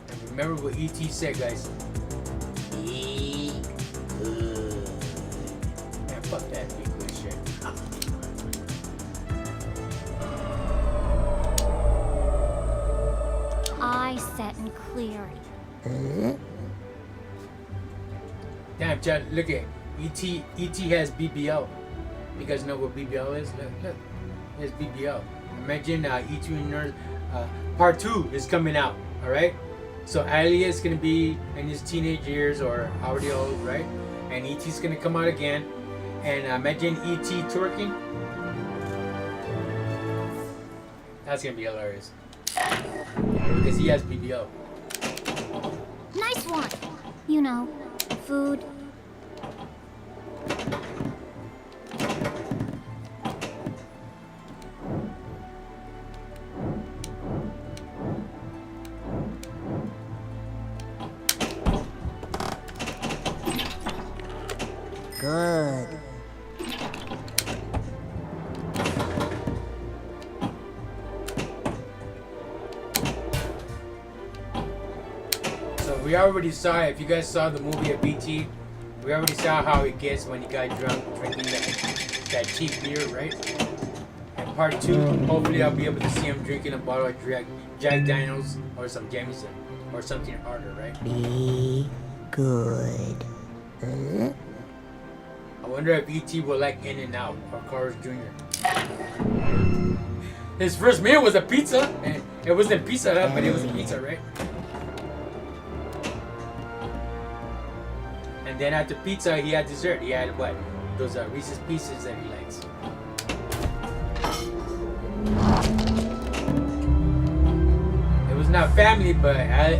And remember what ET said, guys. Be good. Man, fuck that be good shit. I set and cleared. Damn, Chad, look at ET. ET has BBL. You guys know what BBL is? Look. It's BBL. Imagine ET Nerd. Part 2 is coming out, alright? So Ali is going to be in his teenage years or already old, right? And ET's going to come out again. And imagine ET twerking. That's going to be hilarious. Because he has BBL. Nice one. You know, food. Good. So we already saw, if you guys saw the movie of BT, we already saw how it gets when he got drunk drinking that cheap beer, right? And part 2, hopefully I'll be able to see him drinking a bottle of Jack Daniels or some Jameson or something harder, right? Be good. I wonder if ET will like In-N-Out or Carl's Jr. His first meal was a pizza, and it wasn't Pizza Hut, but it was a pizza, right? And then after pizza, he had dessert. He had what? Those Reese's Pieces that he likes. It was not family, but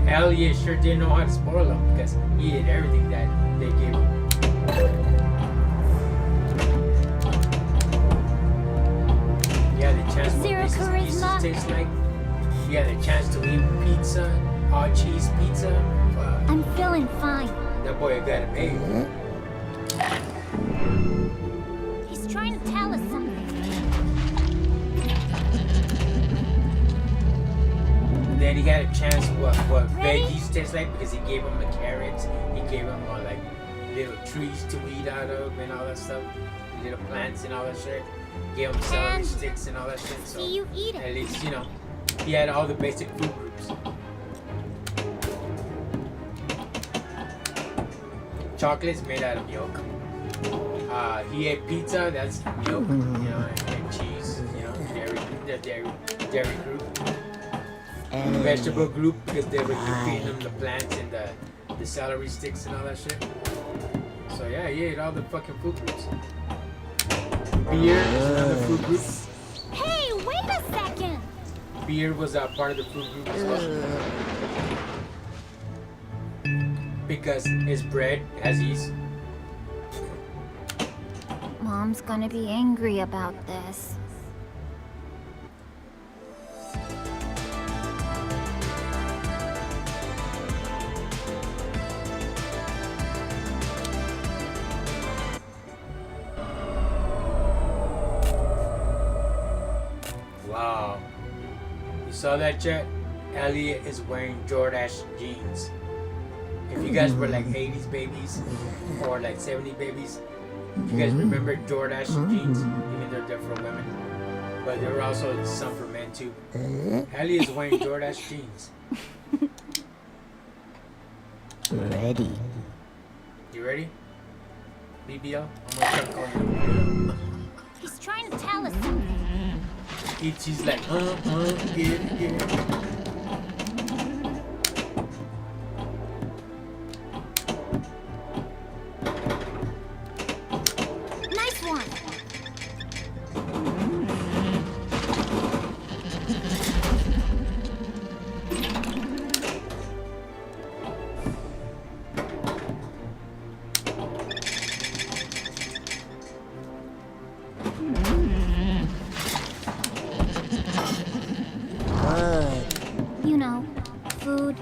Elliot sure didn't know how to spoil him because he ate everything that they gave him. He had the chance to Zero Reese's Pieces charisma. taste like. He had the chance to eat pizza, all cheese pizza. Fuck. I'm feeling fine. That boy got it made. He's trying to tell us something. And then then he had a chance what Ready? veggies taste like because he gave him the carrots. He gave him like little trees to eat out of and all that stuff. Little plants and all that shit. Gave him celery And sticks and all that shit. So see you eat at it. least, you know, he had all the basic food groups. Chocolate's made out of milk. He ate pizza, that's milk, you know, and cheese, you know, dairy group. Vegetable group because they were feeding him the plants and the celery sticks and all that shit. So yeah, he ate all the fucking food groups. Beer is another food group. Hey, wait a second! Beer was part of the food group as well. Because it's bread, has yeast. Mom's gonna be angry about this. Wow. You saw that, chat? Elliot is wearing Jordache jeans. If you guys were like 80s babies or like 70s babies, you guys remember Jordache jeans? Even though they're for women. But there were also some for men too. Elliot is wearing Jordache jeans. Ready. You ready? BBL? I'm gonna start calling you. He's trying to tell us something. She's like, get it. Nice one. You know, food.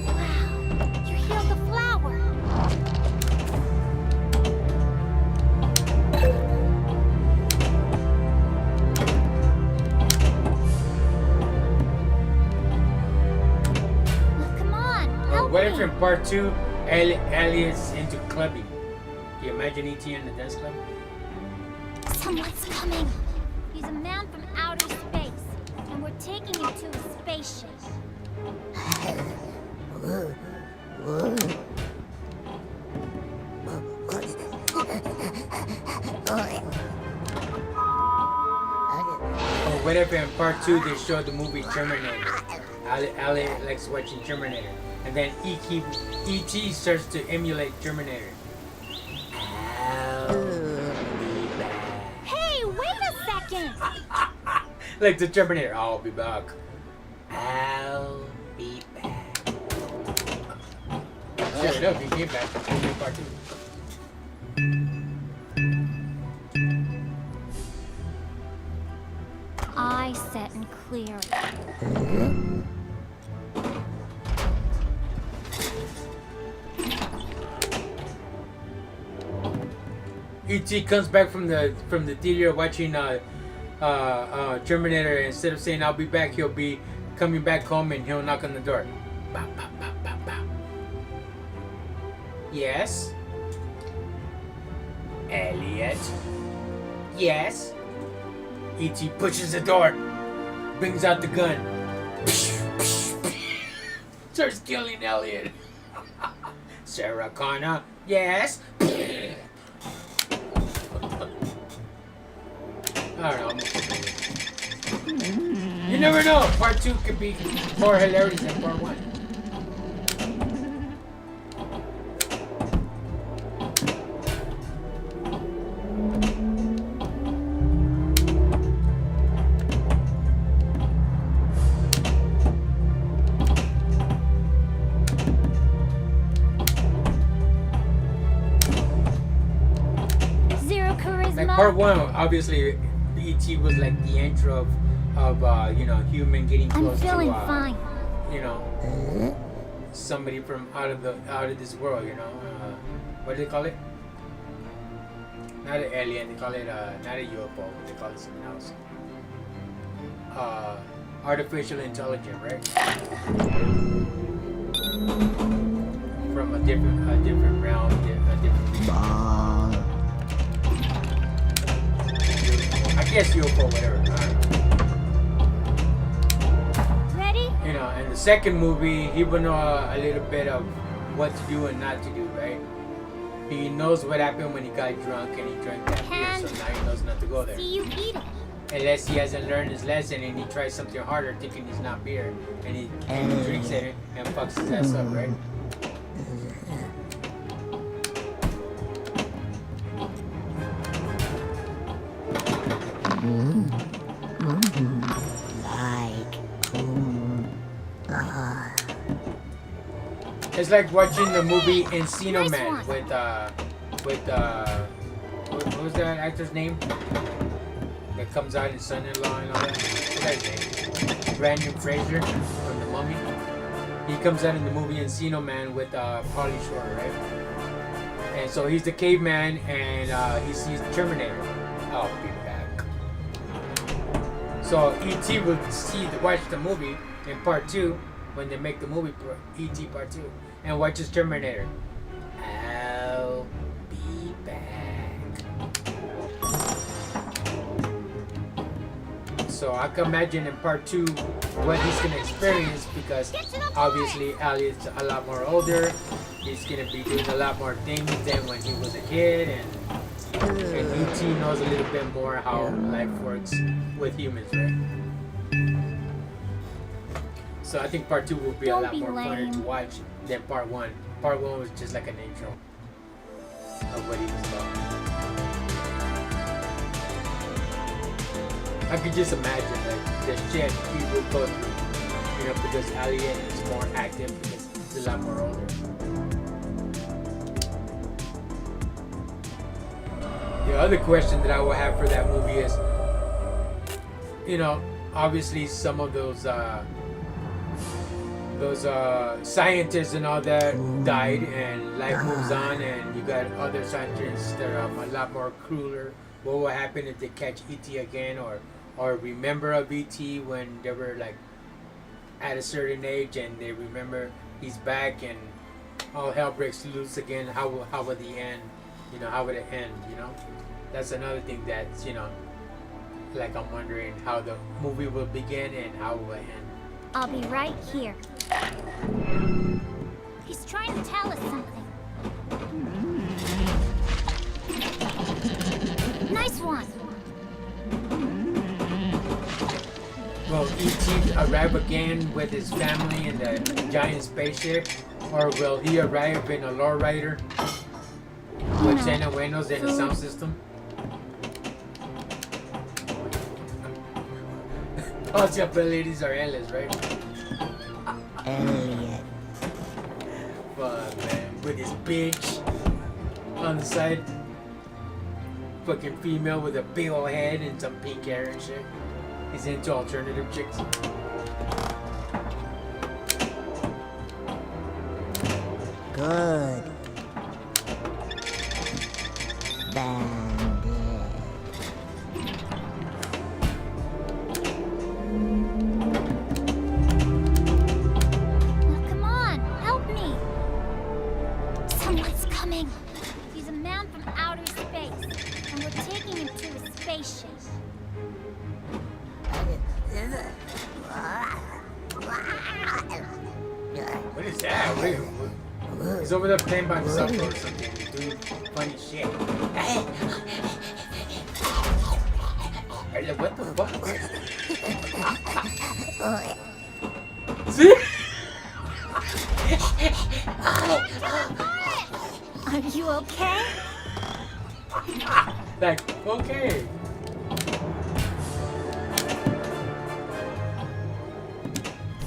Wow, you healed the flower. Well, come on, help What if me. in part 2, Elliot's into clubbing? Do you imagine E.T. in the dance club? Someone's coming. He's a man from outer space, and we're taking him to a spaceship. Or what if in part 2 they show the movie Terminator? Elliot likes watching Terminator. And then E.T. starts to emulate Terminator. Hey, wait a second! Like the Terminator. I'll be back. I'll be back. Sure enough, he came back in part 2. I set and clear. E.T. comes back from the theater watching Terminator. Instead of saying I'll be back, he'll be coming back home and he'll knock on the door. Bow, bow, bow, bow, bow. Yes? Elliot? Yes? E.T. pushes the door, brings out the gun, starts killing Elliot. Sarah Connor? Yes? I don't know. You never know. Part 2 could be more hilarious than part 1. Part one, obviously, E.T. was like the intro of you know, human getting I'm close feeling to fine. you know, somebody from out of this world. You know, what do they call it? Not an alien. They call it not a UFO. They call it something else. Artificial intelligence, right? From a different realm, a different region. I guess UFO, whatever. I don't know. Ready? You know, in the second movie, he would know a little bit of what to do and not to do, right? He knows what happened when he got drunk and he drank that beer, so now he knows not to go there. See you eat it. Unless he hasn't learned his lesson and he tries something harder thinking it's not beer and he drinks it and fucks his ass up, right? It's like watching the movie Encino Nice Man one. with what was that actor's name? That comes out in Son-in-Law and all that. What's that name? Brandon Fraser from The Mummy. He comes out in the movie Encino Man with Pauly Shore, right? And so he's the caveman and he sees Terminator. I'll be back. So E.T. will watch the movie in part 2 when they make the movie E.T. part 2 and watches Terminator. I'll be back. So I can imagine in part 2 what he's gonna experience because obviously Elliot's a lot more older. He's gonna be doing a lot more things than when he was a kid, and E.T. knows a little bit more how life works with humans, right? So I think part 2 will be a Don't lot be more fun lame. to watch than part 1. Part 1 was just like an intro of what he was about. I could just imagine like the shit people go through, you know, because Elliot is more active because he's a lot more older. The other question that I will have for that movie is, you know, obviously some of those scientists and all that died and life moves on, and you got other scientists that are a lot more crueler. What will happen if they catch E.T. again, or remember of E.T. when they were like at a certain age and they remember he's back and all hell breaks loose again? How would the end? You know, how would it end? You know, that's another thing that's, you know, like I'm wondering how the movie will begin and how it will end. I'll be right here. He's trying to tell us something. Nice one. Will E.T. arrive again with his family in the giant spaceship, or will he arrive in a lowrider with Santa Buenos and a sound system? Possibilities are endless, right? Elliot. Fuck, man. With his bitch on the side. Fucking female with a big old head and some pink hair and shit. He's into alternative chicks. Good. Bandit. Now, come on, help me. Someone's coming. He's a man from outer space, and we're taking him to a spaceship. What is that? He's over there playing by himself or something. Doing funny shit. What the fuck? See? Are you okay? Like, okay.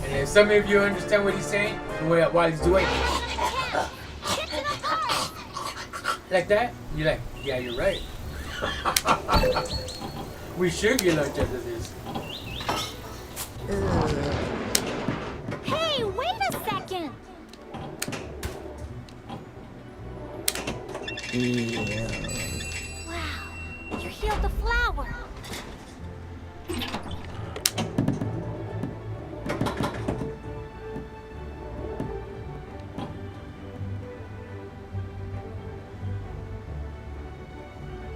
And if some of you understand what he's saying while he's doing like that, you're like, yeah, you're right. We should get lunch after this. Hey, wait a second! Wow, you healed the flower.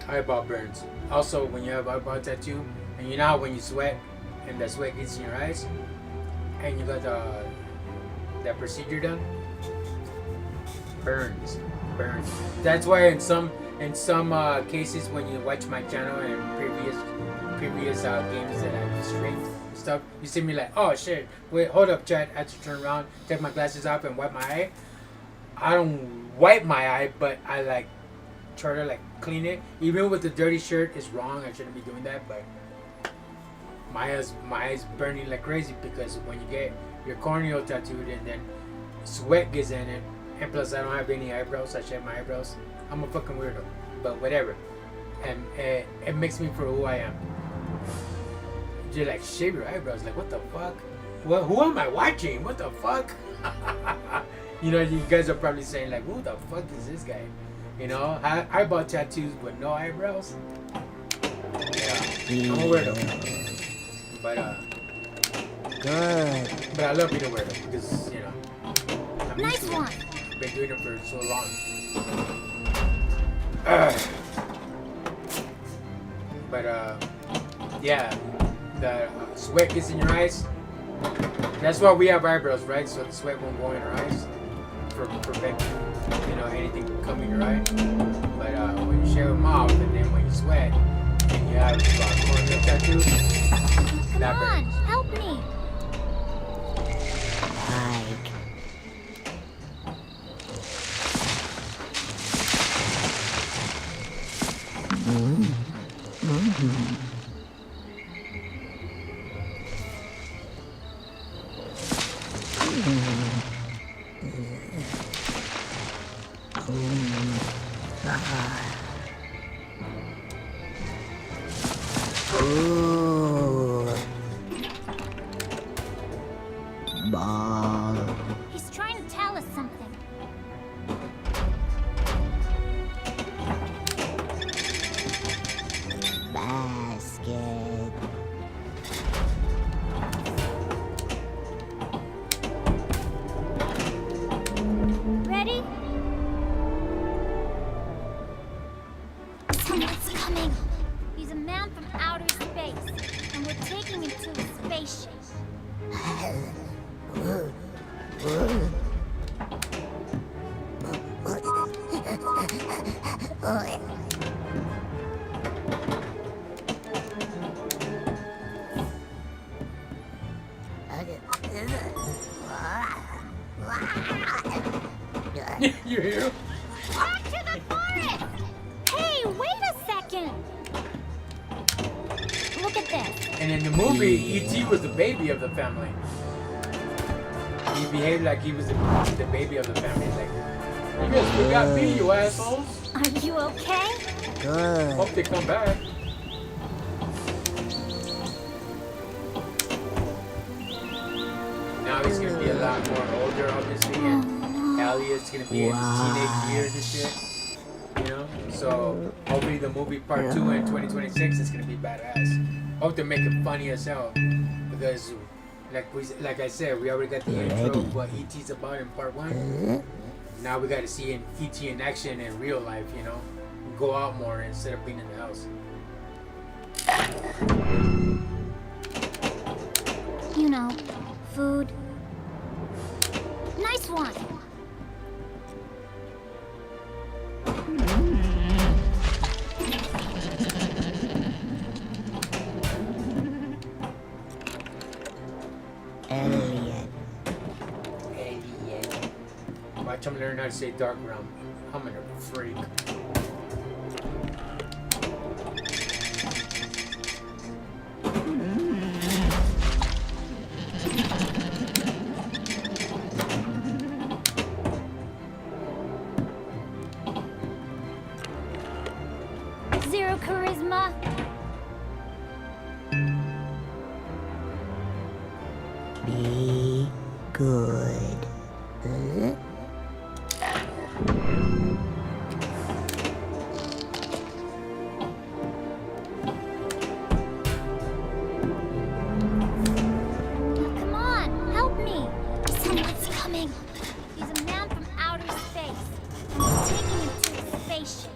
Eyeball burns. Also, when you have eyeball tattoo, and you know how when you sweat, and the sweat gets in your eyes, and you got that procedure done, burns. That's why in some cases when you watch my channel and previous games that I've streamed stuff, you see me like, oh shit, wait, hold up, chat. I have to turn around, take my glasses off, and wipe my eye. I don't wipe my eye, but I like try to like clean it. Even with the dirty shirt, it's wrong. I shouldn't be doing that, but my eyes burning like crazy because when you get your corneal tattooed and then sweat gets in it, and plus I don't have any eyebrows. I shave my eyebrows. I'm a fucking weirdo, but whatever. And it makes me for who I am. You're like, shave your eyebrows. Like, what the fuck? Well, who am I watching? What the fuck? You know, you guys are probably saying like, who the fuck is this guy? You know, eyeball tattoos with no eyebrows. Yeah, I'm a weirdo. But Good. but I love being a weirdo because you know. I'm Nice used to it. one. Been doing it for so long. But yeah, the sweat gets in your eyes. That's why we have eyebrows, right? So the sweat won't go in our eyes for prevent you know anything from coming in your eye. But when you shave them off, and then when you sweat, and you have corneal tattoo, Come that on, burns. help me. He's trying to tell us something. Basket. Ready? Someone's coming. He's a man from outer space, and we're taking him to a spaceship. You hear? Back to the forest! Hey, wait a second! Look at this. And in the movie, E.T. was the baby of the family. He behaved like he was the baby of the family. Like, you guys forgot me, you assholes. Are you okay? Hope they come back. Now he's gonna be a lot more older, obviously, and Elliot's gonna be in his teenage years and shit. You know, so hopefully the movie part 2 in 2026 is gonna be badass. Hope they make it funny as hell because, like I said, we already got the intro of what E.T.'s about in part 1. Now we got to see E.T. in action in real life. You know, go out more instead of being in the house. You know, food. Nice one. Elliot. Watch him learn how to say Dark Realm. I'm gonna freak. Zero charisma. Be good. Come on, help me! Someone's coming. He's a man from outer space. I'm taking him to his spaceship.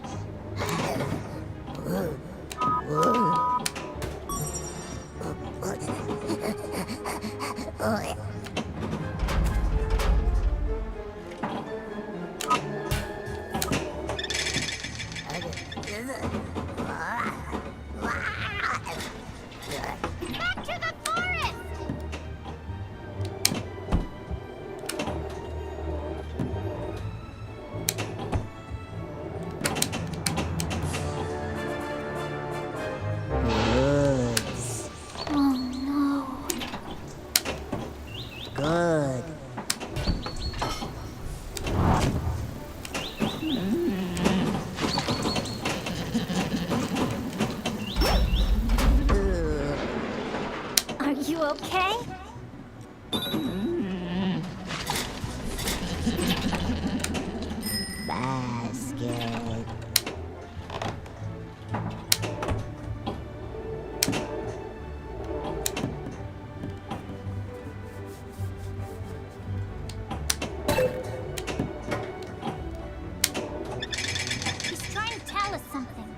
Back to the forest! Oh no. Good. Are you okay? Basket. He's trying to tell us something.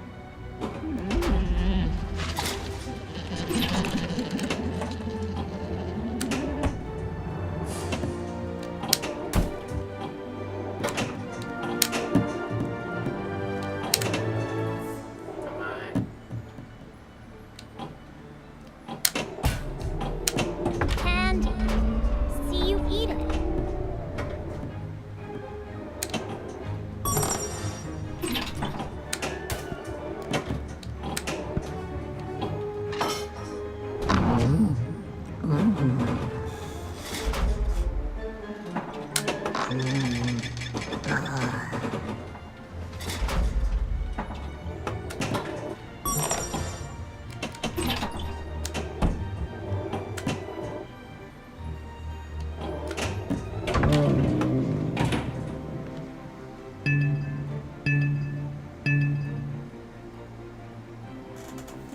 And see you eat it.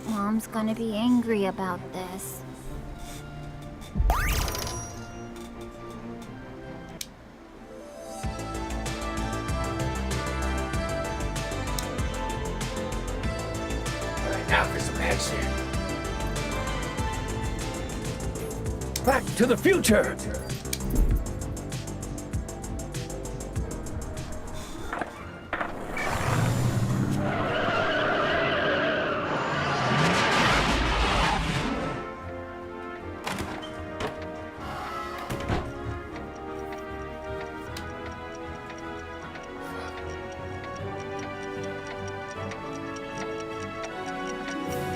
Mom's gonna be angry about this. Alright, now for some action. Back to the future!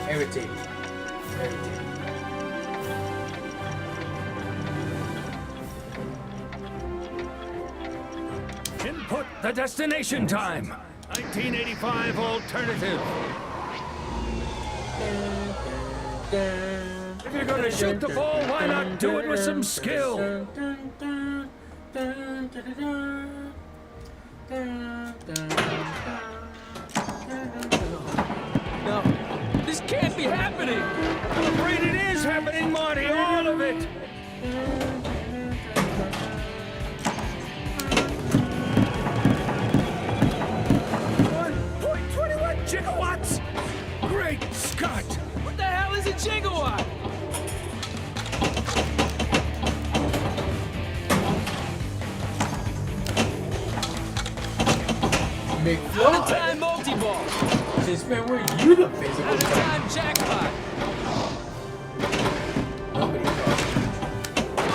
Irritating. Input the destination time. 1985 alternative. If you're gonna shoot the ball, why not do it with some skill? No, this can't be happening. I'm afraid it is happening, Marty. All of it. 1.21 gigawatts. Great Scott! What the hell is a gigawatt? McFly. Time multi-ball. Since when were you the physical type? Time jackpot. Nobody calls.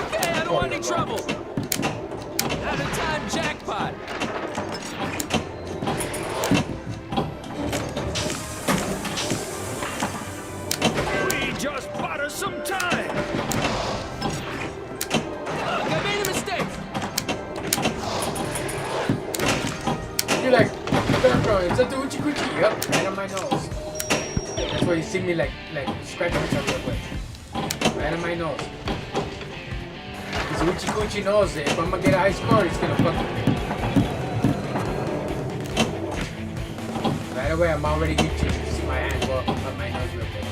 Okay, I don't want any trouble. Out of time jackpot. We just bought us some time. Look, I made a mistake. You're like, bro, is that the Uchi Kuchi? Yep, right on my nose. That's why you see me like scratching myself real quick. Right on my nose. Uchi Gucci knows that if I'm gonna get a high score, he's gonna fuck with me. Right away, I'm already itching. You see my hand go up my nose real quick.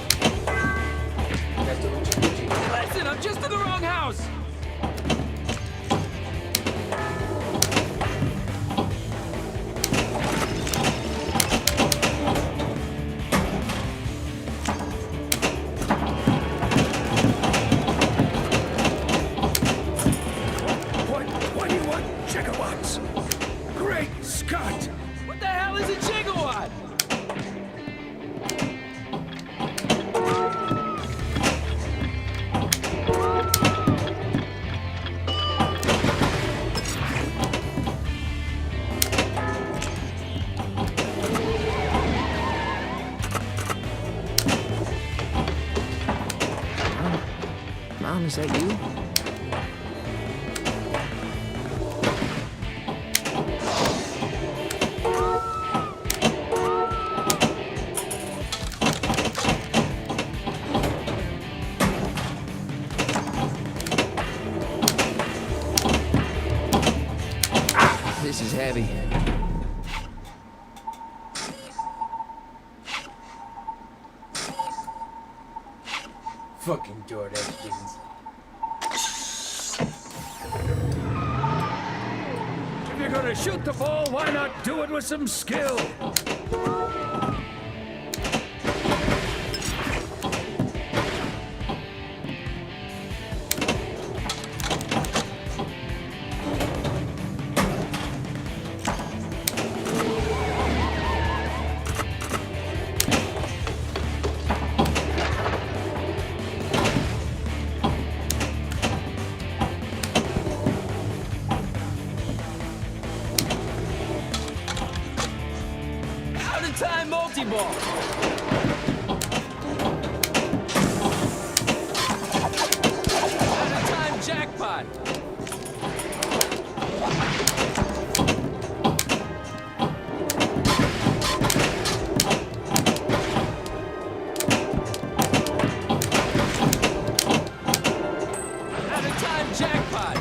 That's the Uchi Gucci. Listen, I'm just in the wrong house! What the hell is a gigawatt? Mom, is that you? This is heavy. Fucking Jordan, please. If you're gonna shoot the ball, why not do it with some skill? Out-of-time multi-ball! Out-of-time jackpot! Out-of-time jackpot!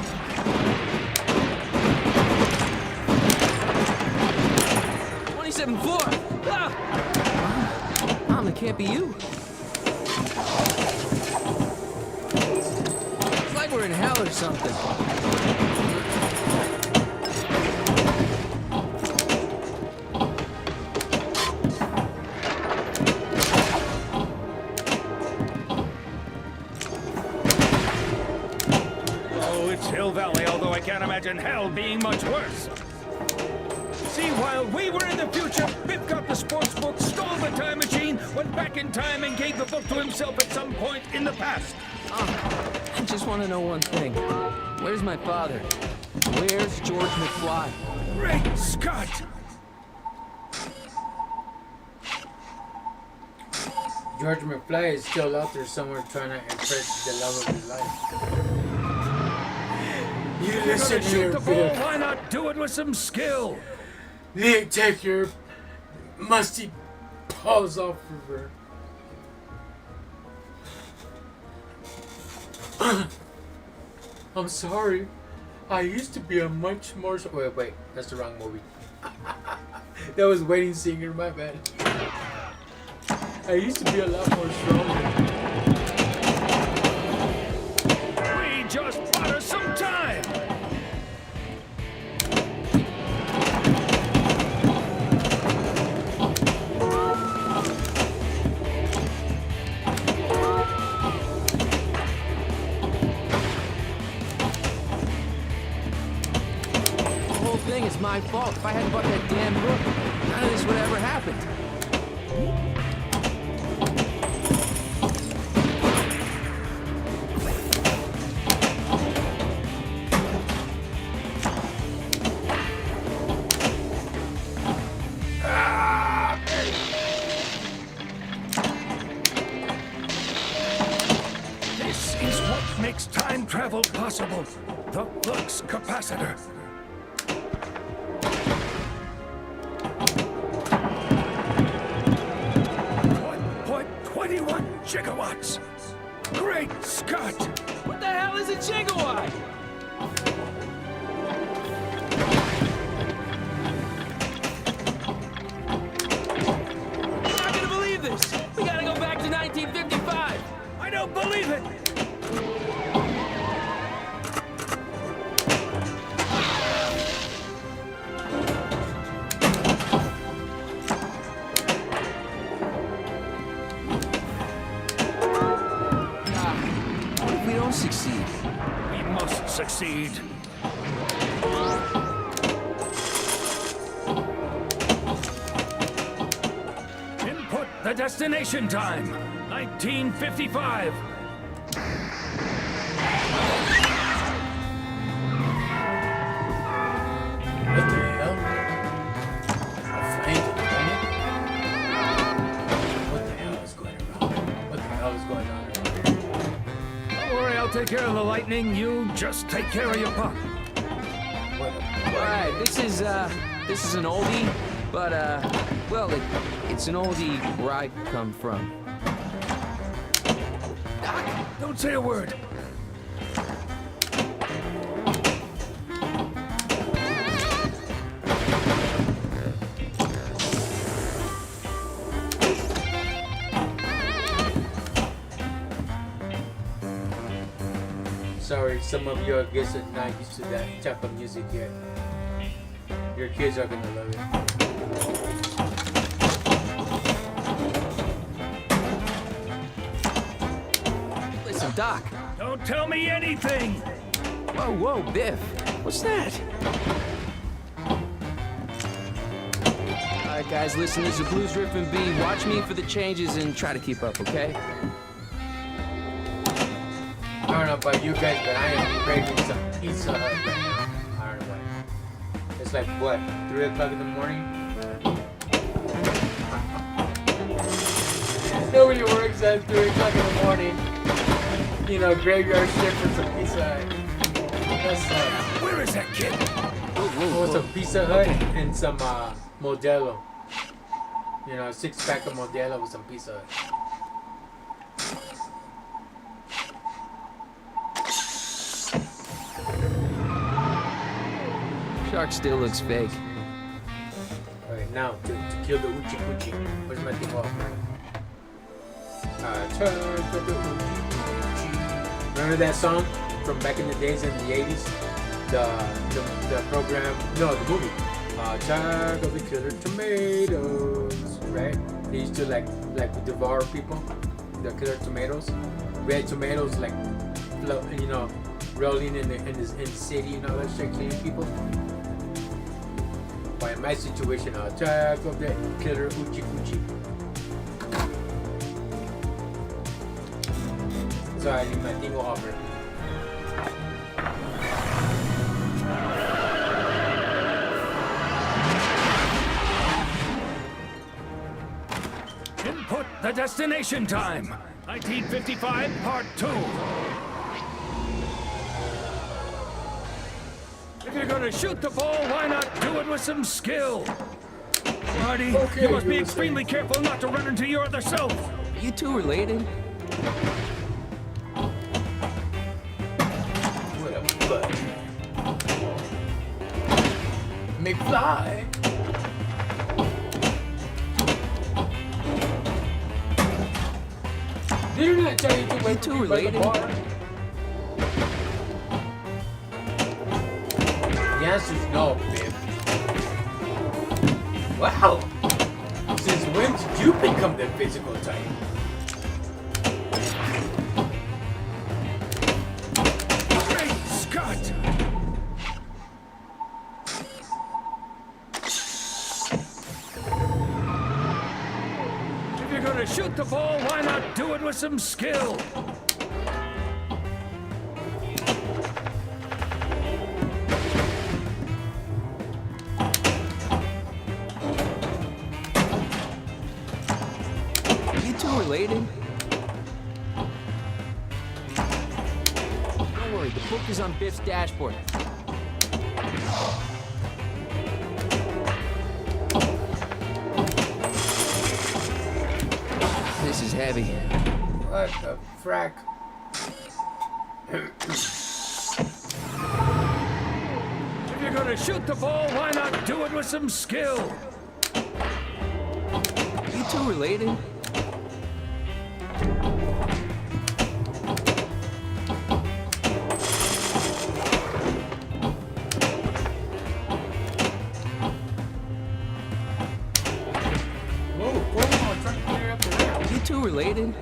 27-4! Ah! Mom, it can't be you. It's like we're in hell or something. Oh, it's Hill Valley, although I can't imagine hell being much worse. See, while we were in the future, Biff got the sports book, stole the time machine, went back in time and gave the book to himself at some point in the past. I just want to know one thing. Where's my father? Where's George McFly? Great Scott! George McFly is still out there somewhere trying to impress the love of his life. You If you're listen gonna shoot here, the ball, Biff. why not do it with some skill? Take your musty paws off of her. I'm sorry. I used to be a much more... Wait, that's the wrong movie. That was Waiting Singer, my bad. I used to be a lot more stronger. We just bought us some time! The whole thing is my fault. If I hadn't bought that damn book, none of this would ever happen. This is what makes time travel possible. The flux capacitor. 1.21 gigawatts. Great Scott! What the hell is a gigawatt? must succeed. Input the destination time. 1955. What the hell? A flank? What the hell is going on? What the hell is going on? Don't worry, I'll take care of the lightning. You just take care of your puck. Alright, this is an oldie, but, well, it's an oldie where I come from. Don't say a word. Sorry, some of you, I guess, are not used to that type of music yet. Your kids are gonna love it. Listen, Doc. Don't tell me anything. Whoa, Biff. What's that? Alright, guys, listen, this is a Blues Riff and B. Watch me for the changes and try to keep up, okay? I don't know about you guys, but I am craving some Pizza Hut right now. I don't know why. It's like, what, 3 o'clock in the morning? Nobody works at 3 o'clock in the morning. You know, graveyard shift for some Pizza Hut. That's Where is that kid? oh, some Pizza Hut and some Modelo. You know, a 6-pack of Modelo with some Pizza Hut. Shark still looks fake. Okay, now to kill the Uchi Kuchi. Where's my thing off? Turn the Uchi Kuchi. Remember that song from back in the days in the 80s? The program, no, the movie. Attack of the Killer Tomatoes, right? They used to like devour people, the killer tomatoes. Red tomatoes, like, you know, rolling in the city and all that shit, killing people. But in my situation, Attack of the Killer Uchi Kuchi. So I need my dingo hopper. Input the destination time. 1955, part 2. If you're gonna shoot the ball, why not do it with some skill? Marty, you must be extremely careful not to run into your other self. Are you two related? What a butt. McFly. Didn't I tell you to wait two related? The answer is no, babe. Wow. Since when did you become the physical type? Great Scott! If you're gonna shoot the ball, why not do it with some skill? Related? Don't worry, the book is on Biff's dashboard. This is heavy. What the frack? If you're gonna shoot the ball, why not do it with some skill? You two related? Related?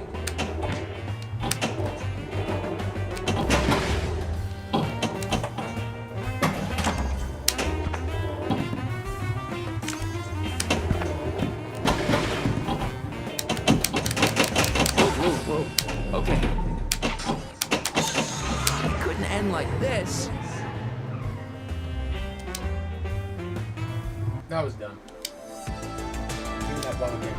That was dumb. Give me that ball again.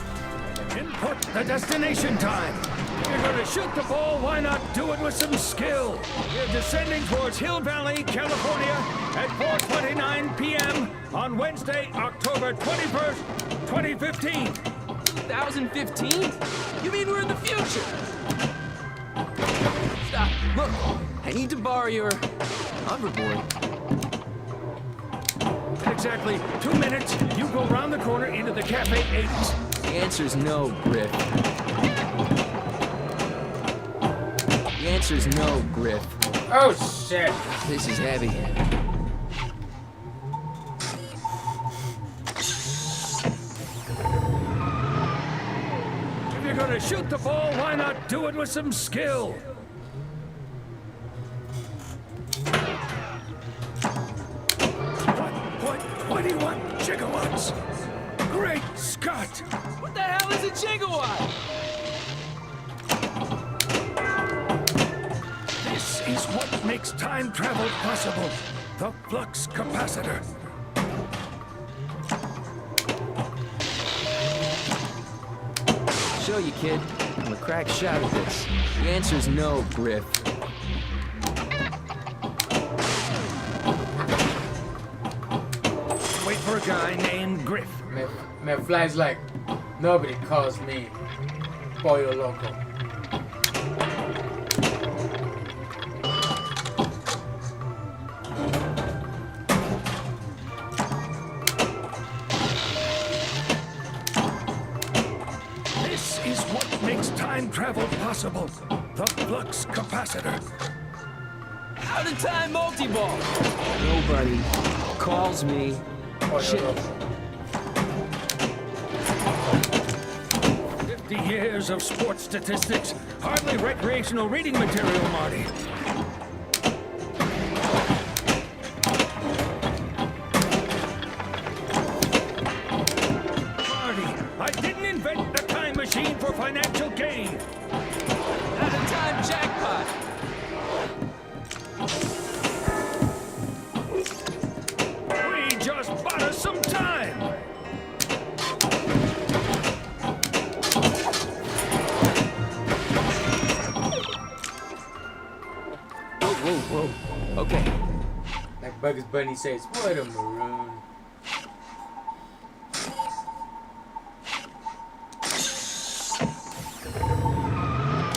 Input the destination time. If you're going to shoot the ball, why not do it with some skill? We're descending towards Hill Valley, California at 4:29 p.m. on Wednesday, October 21st, 2015. 2015? You mean we're in the future? Stop. Look, I need to borrow your hoverboard. In exactly 2 minutes, you go round the corner into the Cafe 80s. The answer's no, Griff. The answer's no, Griff. Oh shit! This is heavy. If you're going to shoot the ball, why not do it with some skill? .21 gigawatts. Great Scott! What the hell is a gigawatt? This is what makes time travel possible. The flux capacitor. Show you, kid. I'm a crack shot at this. The answer's no, Griff. Wait for a guy named Griff. Man, Fly's like, nobody calls me Pollo Loco. This is what makes time travel possible. The flux capacitor. Out of time multi-ball. Nobody calls me. Pollo Shit. Loco. 50 years of sports statistics. Hardly recreational reading material, Marty. Marty, I didn't invent the time machine for financial gain. Out of time jackpot. We just bought us some time. Whoa. Okay. Like Bugs Bunny says, what a maroon.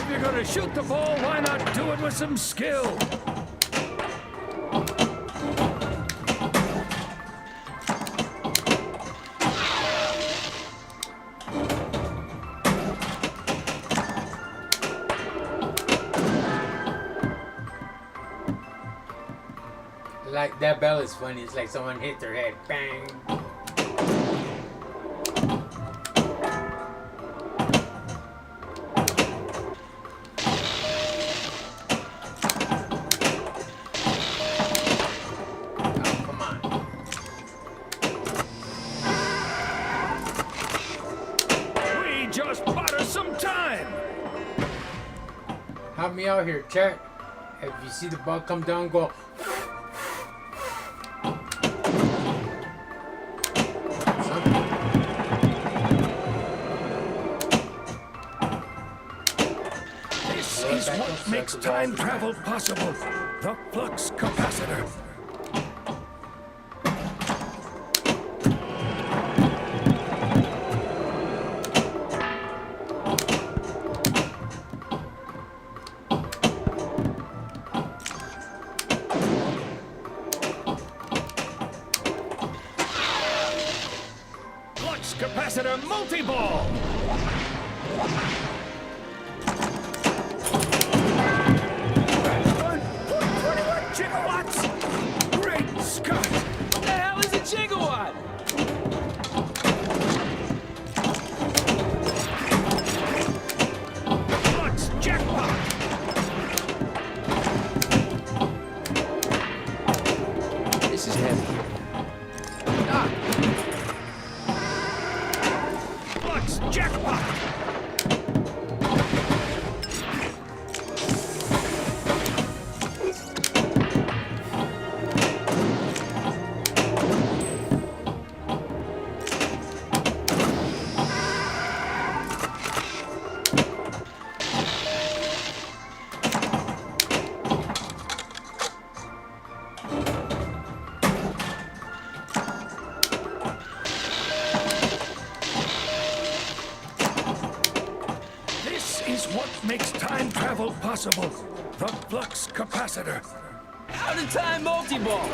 If you're gonna shoot the ball, why not do it with some skill? Like that bell is funny. It's like someone hit their head. Bang. Oh, come on. We just bought us some time. Help me out here, chat. If you see the ball come down, go. This is what makes time travel possible. The flux capacitor. Flux capacitor multi-ball. 21 gigawatts! Great Scott! What the hell is a gigawatt? Flux jackpot! This is heavy. Ah, Flux jackpot! travel possible. The flux capacitor. Out of time multi-ball.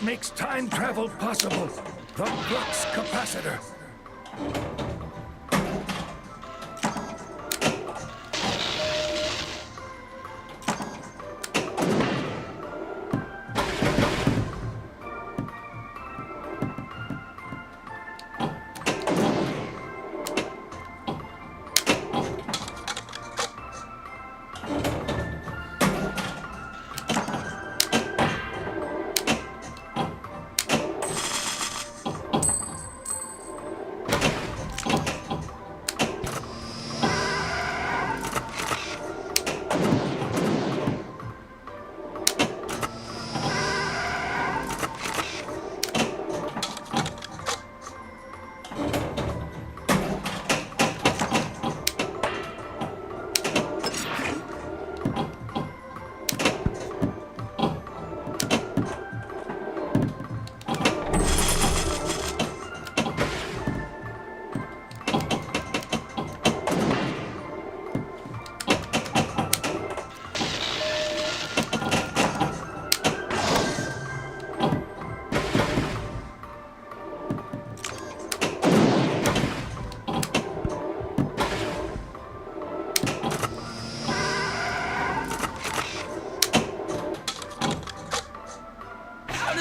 Makes time travel possible. The flux capacitor.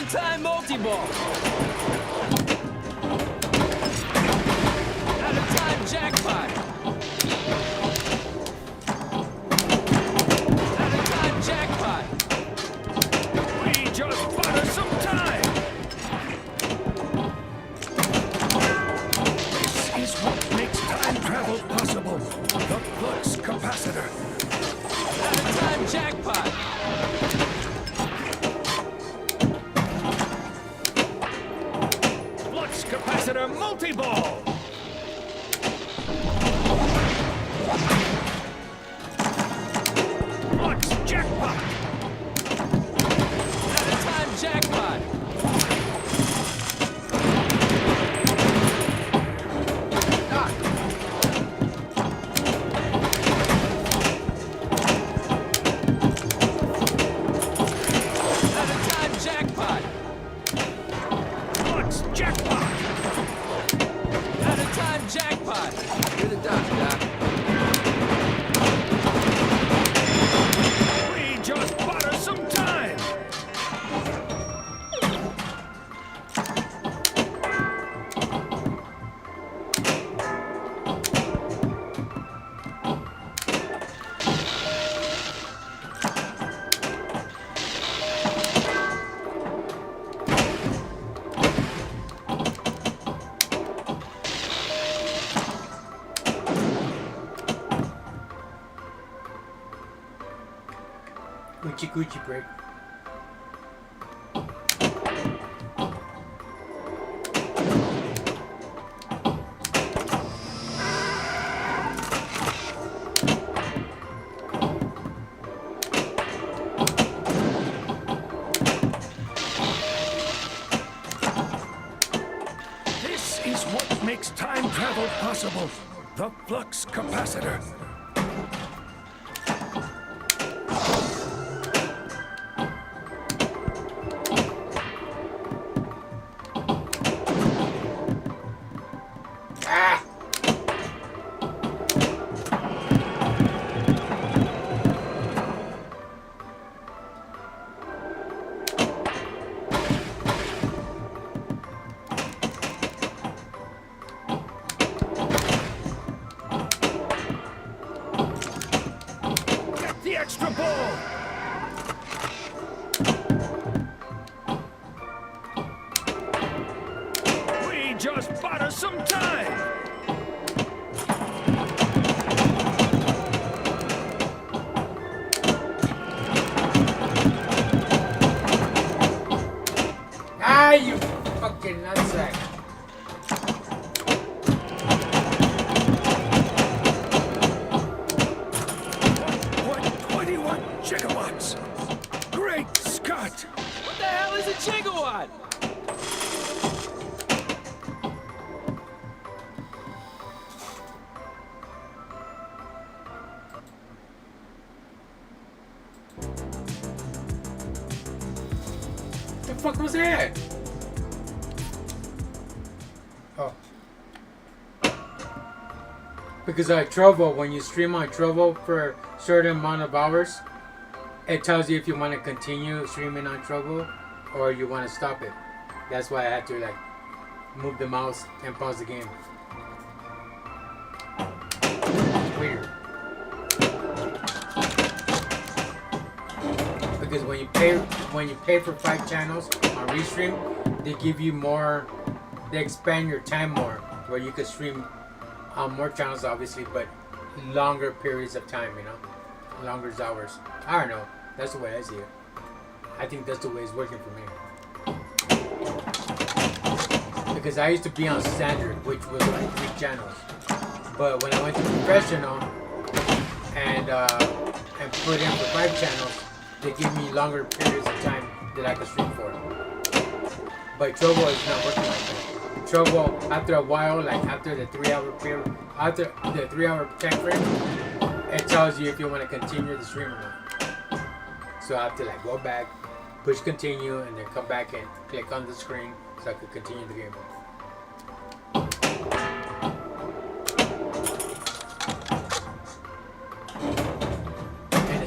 Time multi-ball. Out of time jackpot. Out of time jackpot. We just bought us some time. This is what makes time travel possible. The flux capacitor. Out of time jackpot. Capacitor multi-ball! Flux jackpot! Out of time jackpot! Out of time jackpot! Flux jackpot! Out of time jackpot! You're the doc. We just bought us some time! Gucci break. This is what makes time travel possible. The flux capacitor. Ah! Get the extra ball. We just bought us some time. Ah, you fucking nutsack. What? 21 gigawatts. Great Scott. What the hell is a gigawatt? The fuck was that? Oh. Because Trovo, when you stream on Trovo for a certain amount of hours, it tells you if you want to continue streaming on Trovo or you want to stop it. That's why I had to like move the mouse and pause the game. Weird. Because when you pay for 5 channels on Restream, they give you more, they expand your time more, where you could stream on more channels obviously, but longer periods of time, you know, longer hours. I don't know, that's the way I see it. I think that's the way it's working for me. Because I used to be on standard, which was like 3 channels, but when I went to professional and put in for 5 channels, they give me longer periods of time that I can stream for. But Trovo is not working like that. Trovo, after a while, like after the 3-hour period, after the 3-hour time frame, it tells you if you want to continue the stream or not. So I have to like go back, push continue, and then come back and click on the screen so I could continue the game.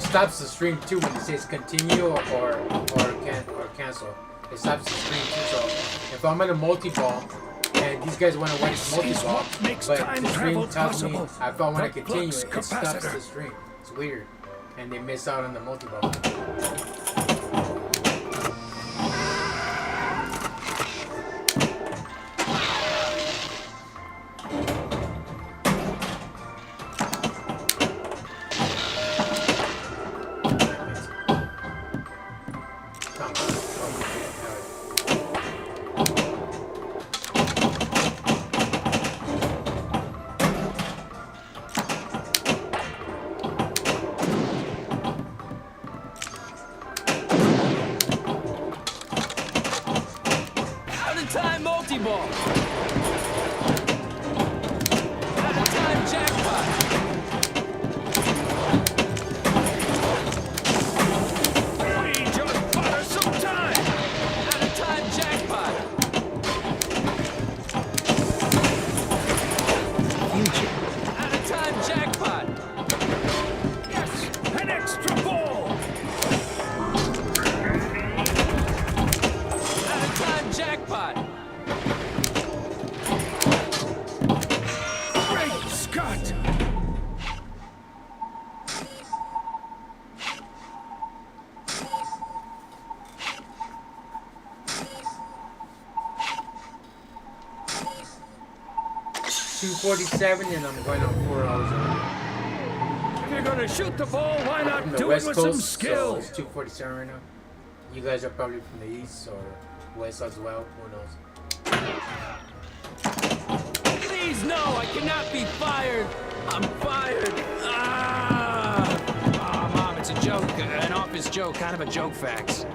Stops the stream too when it says continue or cancel. It stops the stream too. So if I'm in a multi-ball and these guys want to watch multi-ball, but the stream tells me if I want to continue, it stops the stream. It's weird, and they miss out on the multi-ball. Out-of-time multi-ball. Out-of-time jackpot. We just bought us some time. Out-of-time jackpot. Future. Out-of-time jackpot. Yes, an extra ball. Out-of-time jackpot. Great Scott. $247 and I'm going on 4 hours. you're gonna shoot the ball, why I'm not from the do West it with Coast, some so skill? it's 2:47 right now. You guys are probably from the East or West as well. Who knows? Please, no, I cannot be fired. I'm fired. Ah, Mom, it's a joke, an office joke, kind of a joke fax.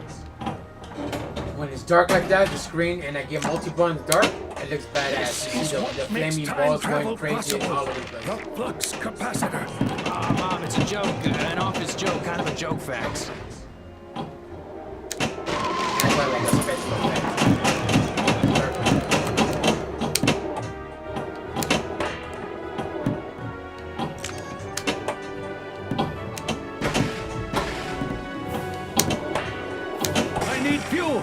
When it's dark like that, the screen, and I get multi-ball in the dark, it looks badass. You see the flaming balls going crazy and all over the place. The flux capacitor. Ah, Mom, it's a joke, an office joke, kind of a joke fax. That's why I like a special effect. I need fuel.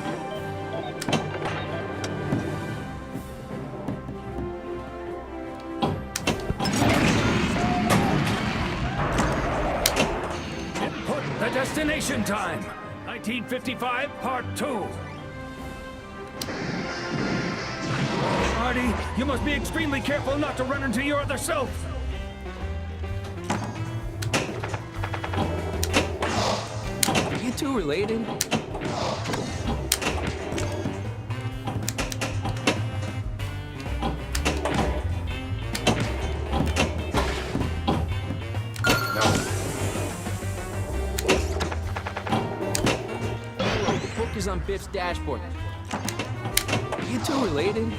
Input the destination time. 1955, part 2. Marty, you must be extremely careful not to run into your other self. Are you two related? The book is on Biff's dashboard. Are you two related?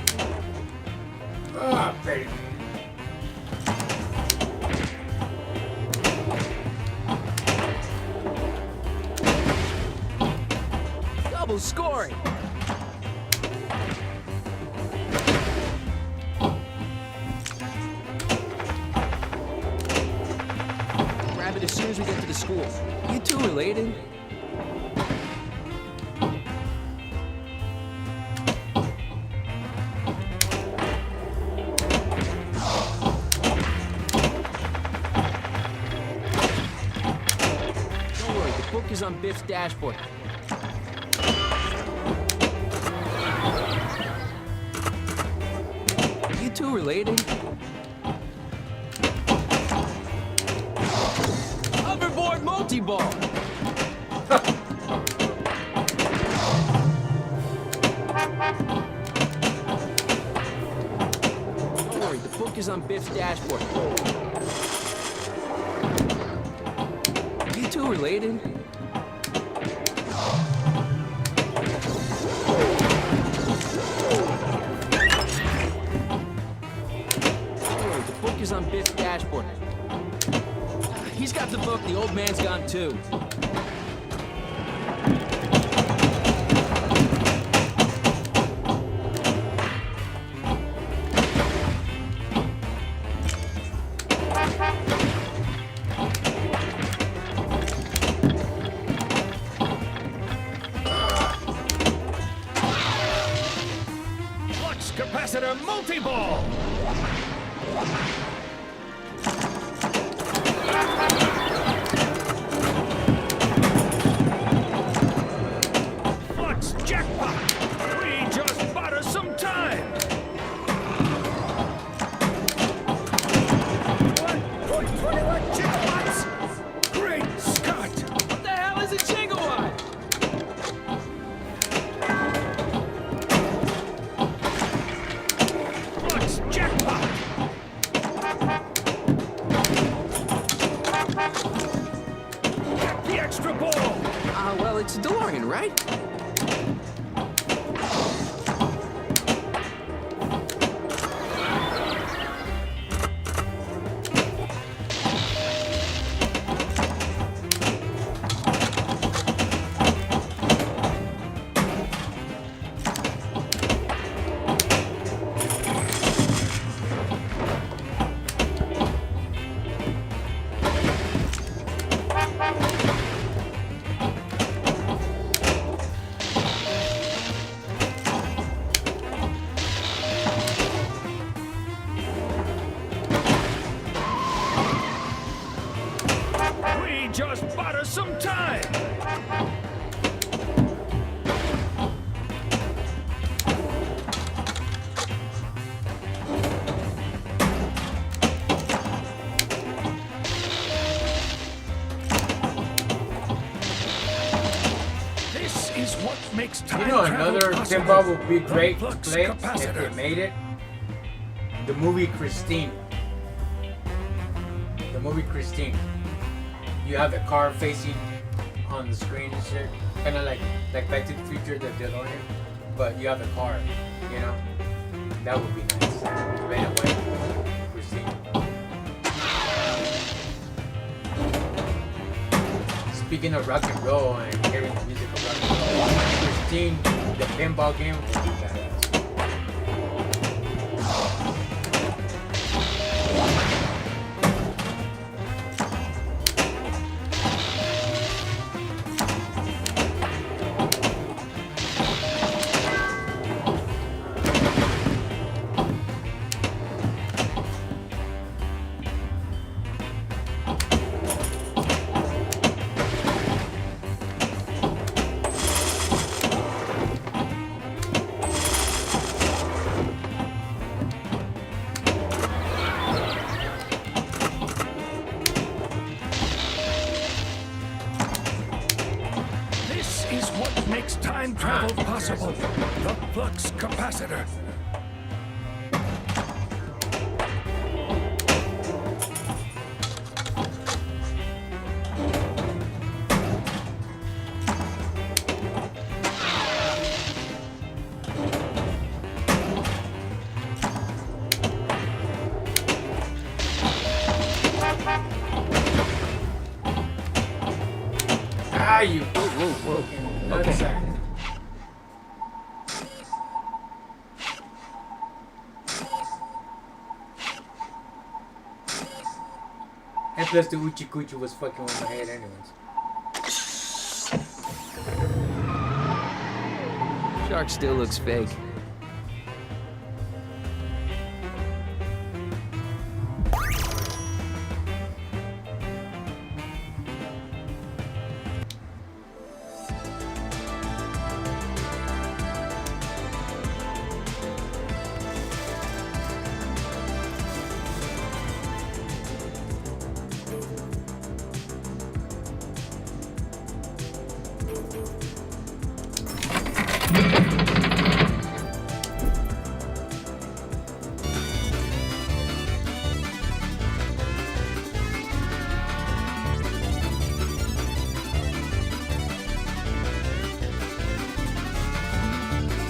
Ah, baby. Double scoring! Grab it as soon as we get to the school. You two related? Don't worry, the book is on Biff's dashboard. You two related? Hoverboard multi-ball! Don't worry, the book is on Biff's dashboard. You two related? The book is on Biff's dashboard. He's got the book, the old man's gone too. Flux capacitor multi-ball. Flux jackpot. We just bought us some time. 1.21 jackpots. Great Scott. What the hell is a gigawatt? Flux jackpot. Get the extra ball. Well, it's a DeLorean, right? We just bought us some time. time You know, travel another possible? pinball would be The great to flux play if capacitor. they made it. The movie Christine. The movie Christine. You have the car facing on the screen and shit. Kind of like Back to the Future, the DeLorean. But you have the car, you know? That would be nice. Red and white. Christine. Speaking of rock and roll and hearing the music of rock and roll, Christine, the pinball game would be badass. This is what makes time travel possible. The flux capacitor. Ah, you fucking nutsack. And plus the Uchi Kuchi was fucking with my head anyways. Shark still looks fake.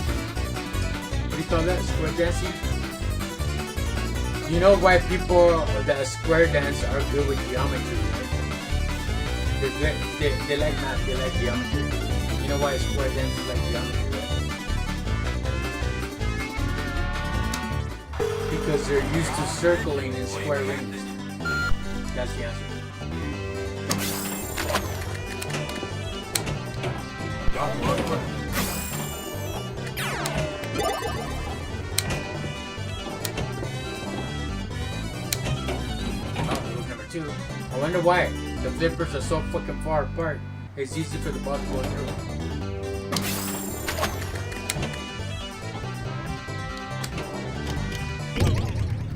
What do you call that? Square dancing? You know why people that square dance are good with geometry, right? They like math, they like geometry. You know why square dance is like geometry, right? Because they're used to circling in square rings. That's the answer. Number 2. I wonder why the flippers are so fucking far apart. It's easy for the ball to go through.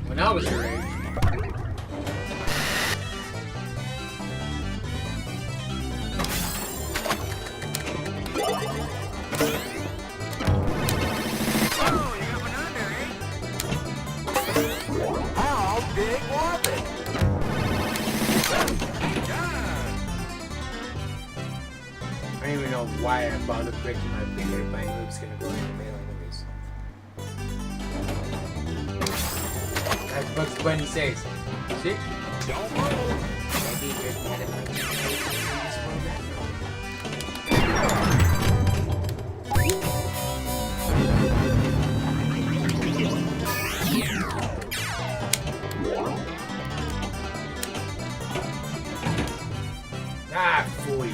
When I was your age. How big was it? I don't even know why I bothered breaking my finger if I knew it was gonna go in the mail anyways. As Bugs Bunny says. See? Don't move. Maybe there's not a bunch of places in this world that know. Ah, fooey.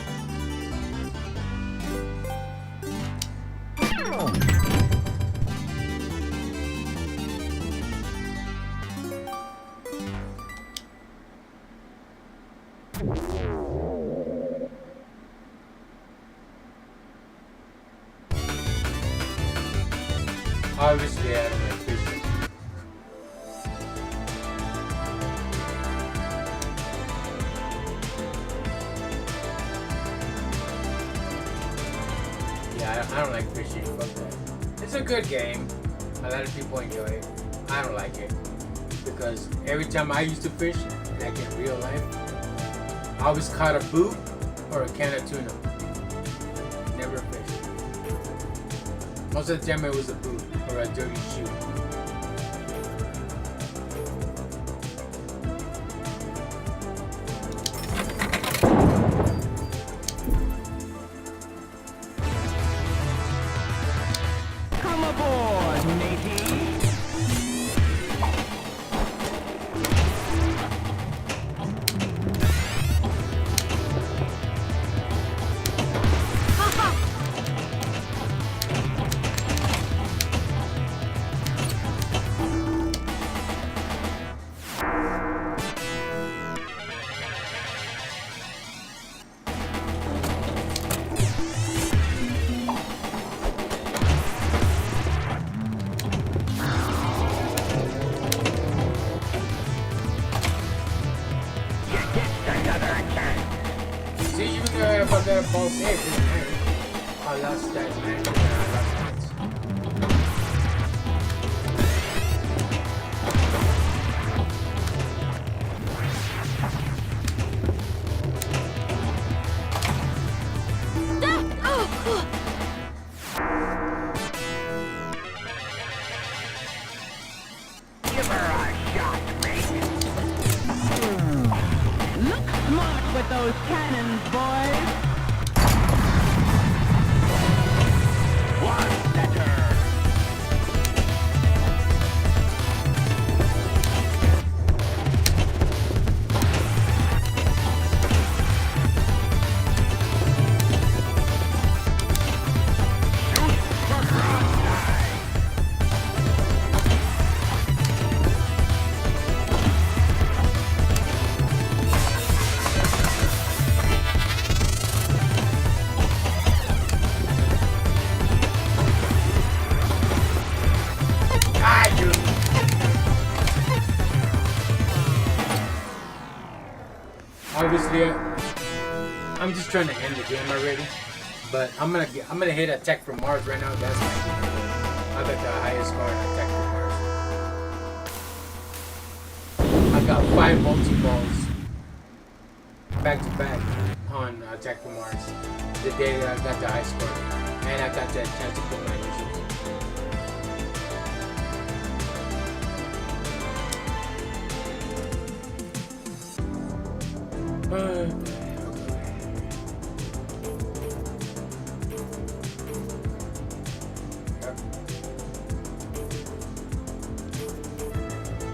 Obviously, I don't like fishing. Yeah, I don't like fishing. Fuck that. It's a good game. A lot of people enjoy it. I don't like it because every time I used to fish, like in real life, I always caught a boot or a can of tuna. Never fished. Most of the time it was a boot or a dirty shoe. Come aboard, matey. See, even though if I got a ball safe, it doesn't matter. I lost that match. I lost Give her a shot, mate. Look smart with those cannons, boys. One letter. Obviously, I'm just trying to end the game already, but I'm gonna hit Attack from Mars right now. That's my game. I got the highest score in Attack from Mars. I got 5 multi-balls back to back on Attack from Mars. The day that I got the high score, and I got that chance to put my initials.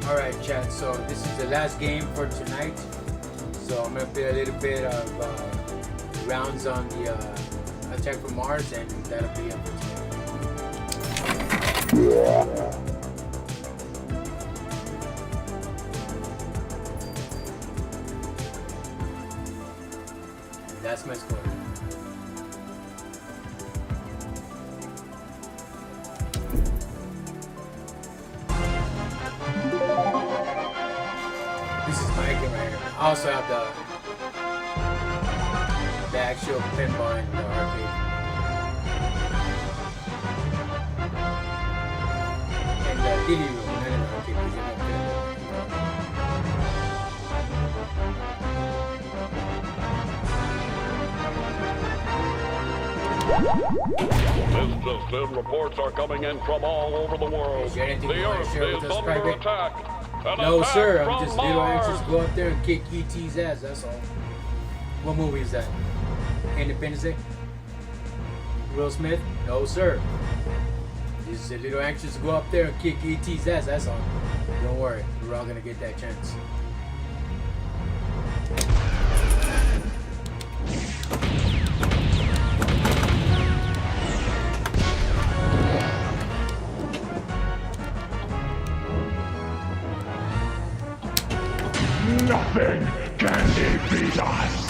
Alright, chat, so this is the last game for tonight. So I'm going to play a little bit of rounds on the Attack from Mars, and that'll be it for tonight. That's my score. This is my game right here. I also have the actual pinball in the arcade. And the TV room, not in the arcade, because you don't fit it. Business reports are coming in from all over the world. Is there anything The you want to Earth share is with us, under Private? attack. An No, attack sir. I'm from just a little Mars. anxious to go up there and kick E.T.'s ass. That's all. What movie is that? Independence Day? Will Smith? No, sir. Just a little anxious to go up there and kick E.T.'s ass. That's all. Don't worry. We're all gonna get that chance. Nothing can defeat us.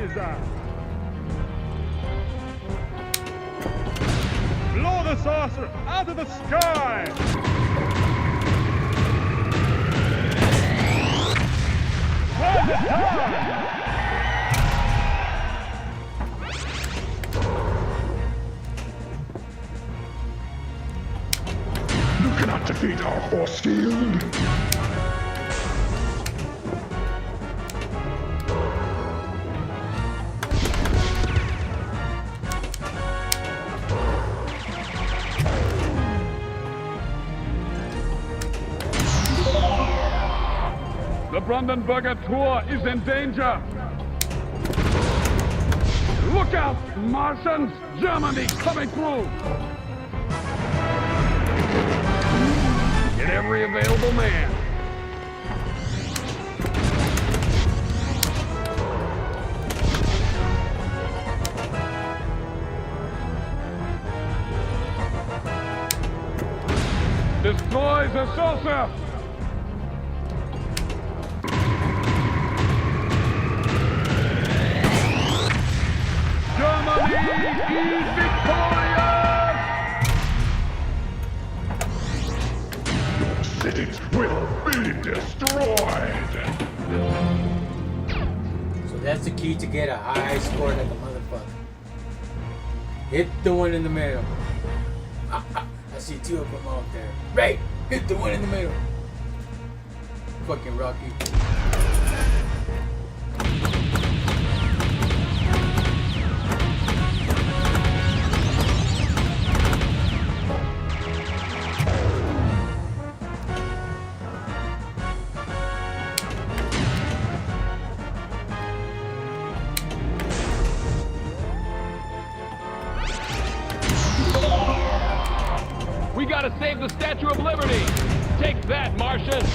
Pizza! Blow the saucer out of the sky! Where's the time? You cannot defeat our force field. The Brandenburger Tor is in danger. Look out, Martians! Germany coming through! Get every available man. Destroy the saucer! Germany is victorious! Cities will be destroyed! So that's the key to get a high score like a motherfucker. Hit the one in the middle. I see two of them out there. Right! Hit the one in the middle. Fucking Rocky. We gotta save the Statue of Liberty! Take that, Martians!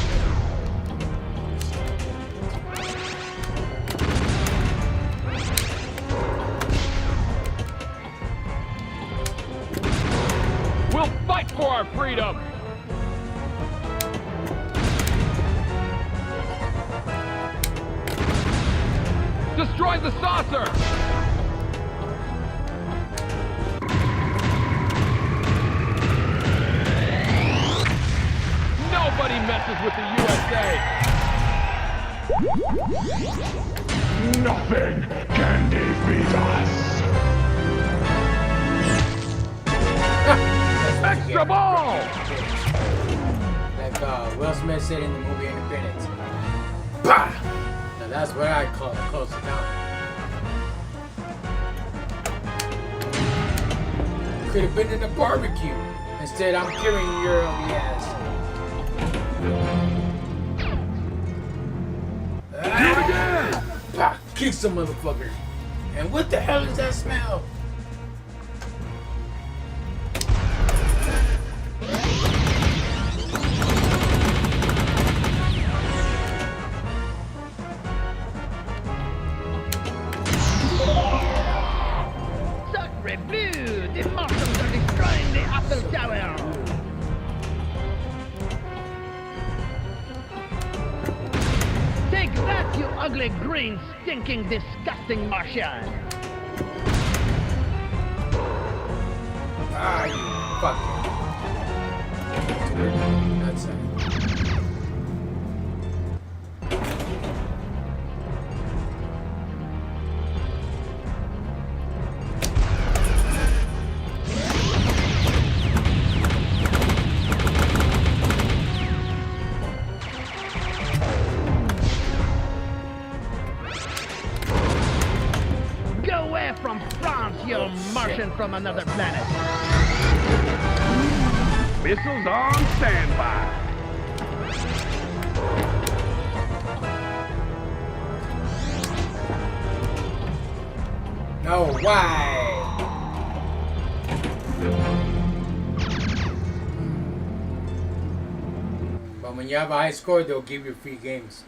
We'll fight for our freedom! Destroy the saucer! Nobody messes with the USA! Nothing can defeat us! Extra ball! Like Will Smith said in the movie Independence. Bah! Now that's what I call a close encounter. Could have been in a barbecue. Instead, I'm carrying your ugly ass. Do it again! Bah! Kick some motherfucker. And what the hell is that smell? Sacre bleu! The Martians are destroying the Apple Tower! Take that, you ugly, green, stinking, disgusting Martian! Ah, you fucking. That's it. Go away from France, you Martian from another planet! Missiles on standby. No, why? But when you have a high score, they'll give you free games.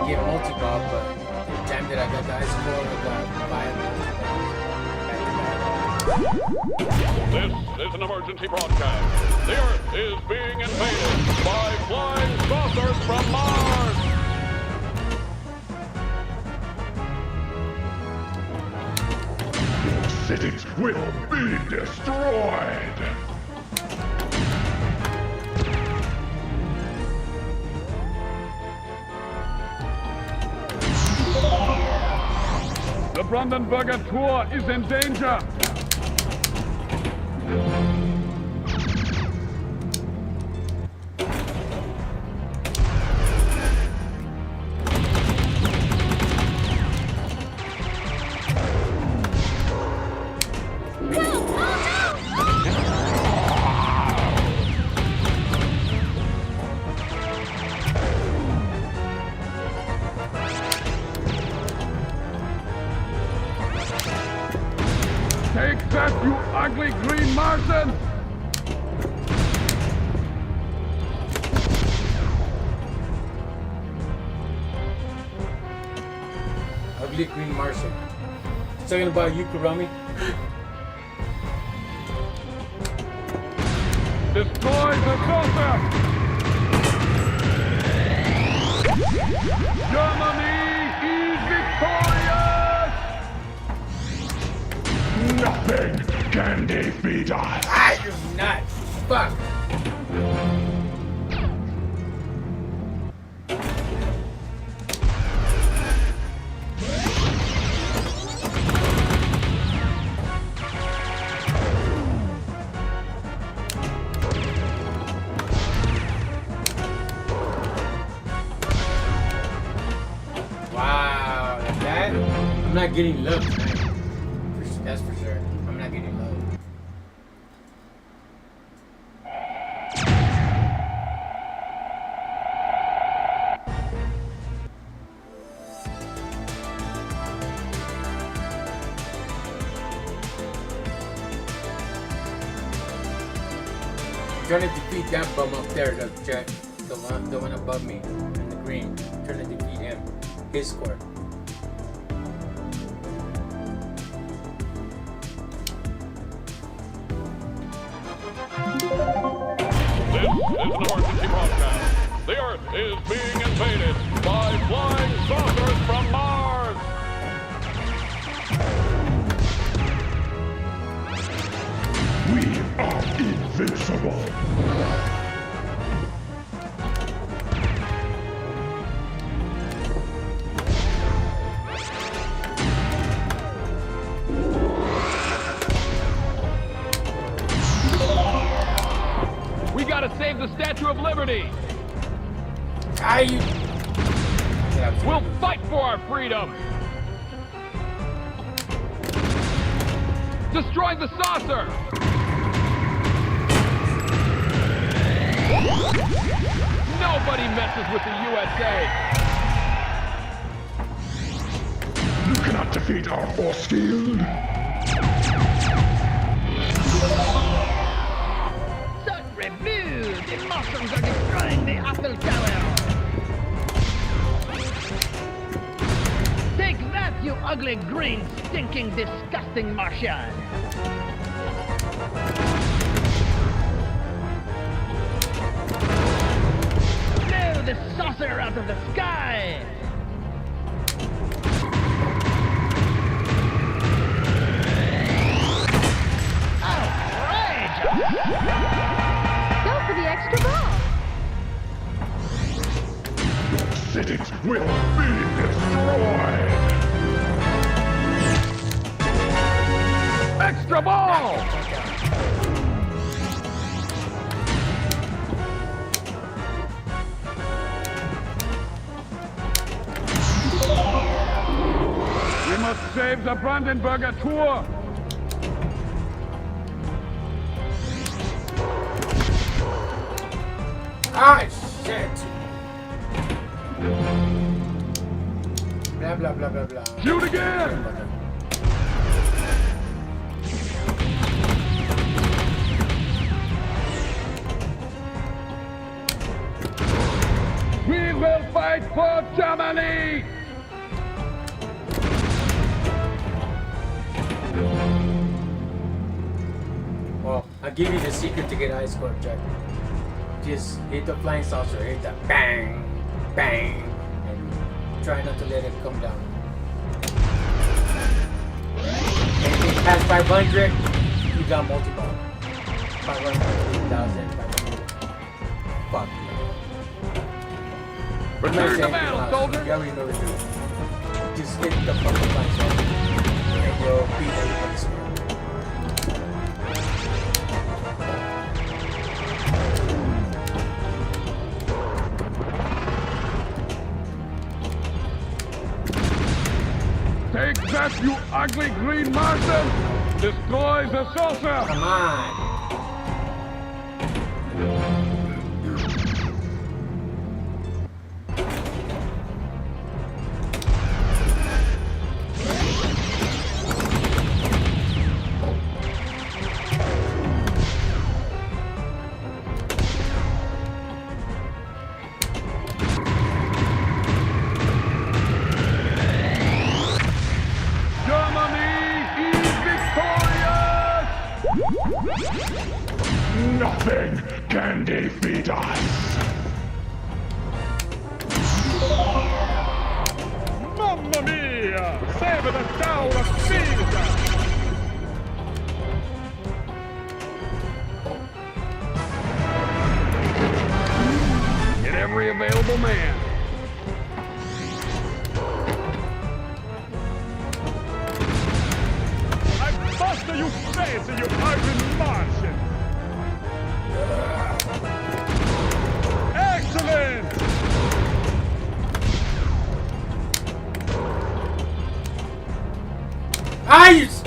Get multi-ball, but the time that I got the high score. for the violence. This is an emergency broadcast. The Earth is being invaded by flying saucers from Mars. Cities will be destroyed. The Brandenburger Tor is in danger. Take that, you ugly green Martian! Ugly green Martian. Talking about you, Kurami? Destroy the saucer! Germany is victorious! Nothing can defeat us. Ah, you're not. Fuck. Wow, like that? I'm not getting love tonight. That's for sure. I'm not getting love. I'm trying to defeat that bum up there, look, Jack. The one above me in the green. I'm trying to defeat him. His score. This is an emergency broadcast. The Earth is being invaded by flying saucers from Mars. We are invincible. We gotta save the Statue of Liberty. Ah, you. We'll fight for our freedom. Destroy the saucer. Nobody messes with the USA. You cannot defeat our force field. Sacre bleu! The Martians are destroying the Apple Tower! Take that, you ugly, green, stinking, disgusting Martian! Blow the saucer out of the sky! Go for the extra ball. Cities will be destroyed. Extra ball. We must save the Brandenburger Tor. Ah, shit. Blah, blah, blah, blah, blah. Shoot again. We will fight for Germany. I'll give you the secret to get high score, Jack. Just hit the flying saucer, hit that bang, bang, and try not to let it come down. Anything past 500, you got multi-ball. 500, 1,000, 500. Fuck. Return to battle, soldier! You already know what to do. Just hit the fucking flying saucer, and you'll beat everybody's score. Take that, you ugly green Martian! Destroy the saucer! Come on! Nothing can defeat us! Mamma mia! Save the town of Caesar! Get every available man! I buster you face, you ugly Martian! Excellent! Ice!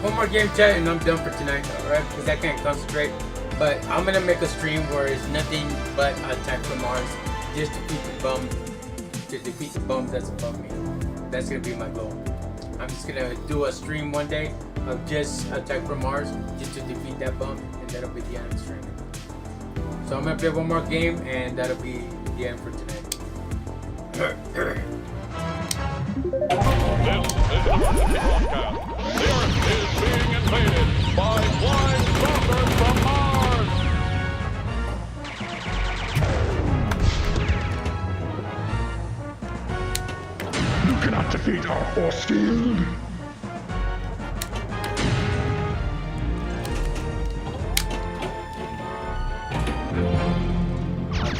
One more game, chat, and I'm done for tonight, alright? Because I can't concentrate. But I'm gonna make a stream where it's nothing but attack from Mars, just to defeat the bum, to defeat the bum that's above me. That's gonna be my goal. I'm just gonna do a stream one day of just attack from Mars, just to defeat that bum, and that'll be the end of the stream. So I'm gonna play one more game, and that'll be the end for tonight. This is the emergency broadcast. The Earth is being invaded by flying saucers from Mars. You cannot defeat our force field!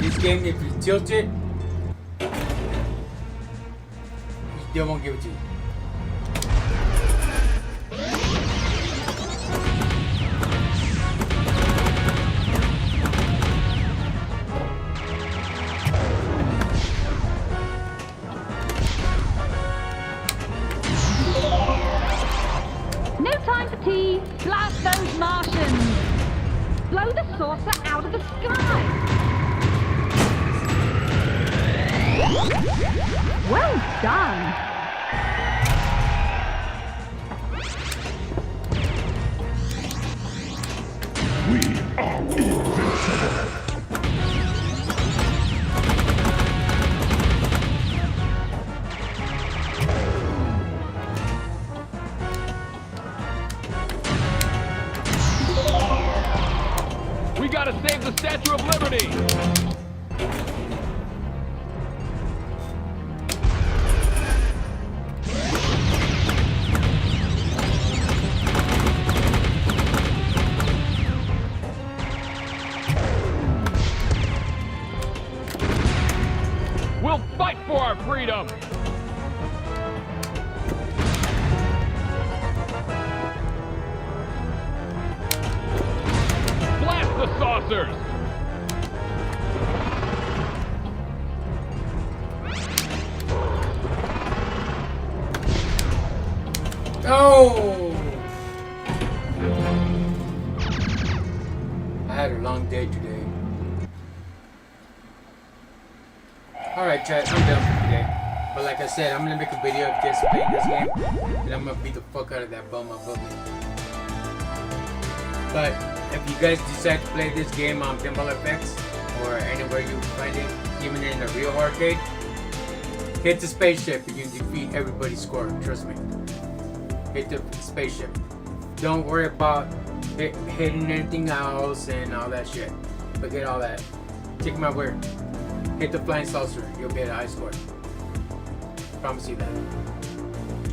This game, if you tilt it, you still won't give it to you. No time for tea. Blast those Martians. Blow the saucer out of the sky. Well done. We are invincible! We gotta save the Statue of Liberty! We'll fight for our freedom! Blast the saucers! Oh! I had a long day today. Alright, chat, I'm done for today. But like I said, I'm gonna make a video of just playing this game, and I'm gonna beat the fuck out of that bum above me. But if you guys decide to play this game on Pinball FX or anywhere you find it, even in a real arcade, hit the spaceship. You can defeat everybody's score. Trust me. Hit the spaceship. Don't worry about hitting anything else and all that shit. Forget all that. Take my word. Hit the flying saucer. You'll get a high score. Promise you that.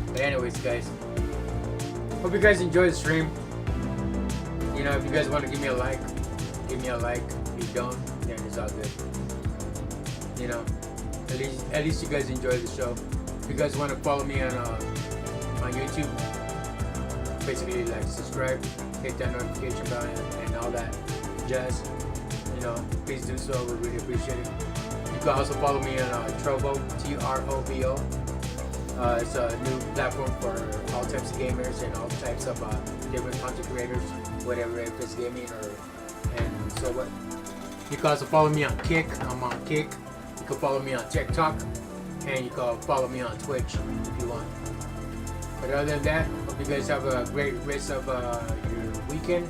But anyways, guys. Hope you guys enjoy the stream. You know, if you guys want to give me a like, give me a like. If you don't, then it's all good. You know, at least you guys enjoy the show. If you guys want to follow me on YouTube, basically like subscribe, hit that notification bell and all that jazz. You know, please do so. We really appreciate it. You can also follow me on Trovo, Trovo. It's a new platform for all types of gamers and all types of different content creators, whatever, if it's gaming and so what. You can also follow me on Kick. I'm on Kick. You can follow me on TikTok, and you can follow me on Twitch if you want. But other than that, hope you guys have a great rest of your weekend.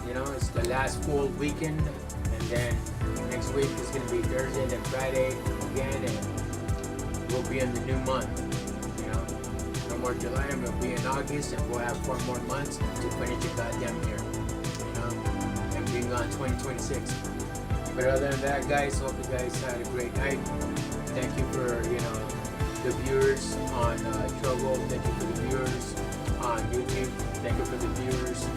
You know, it's the last full weekend, and then next week is going to be Thursday and Friday again, and we'll be in the new month. You know, no more July, and we'll be in August, and we'll have 4 more months to finish the goddamn year. You know, and being on 2026. But other than that, guys, hope you guys had a great night. Thank you for, you know, the viewers on Trovo. Thank you for the viewers on YouTube. Thank you for the viewers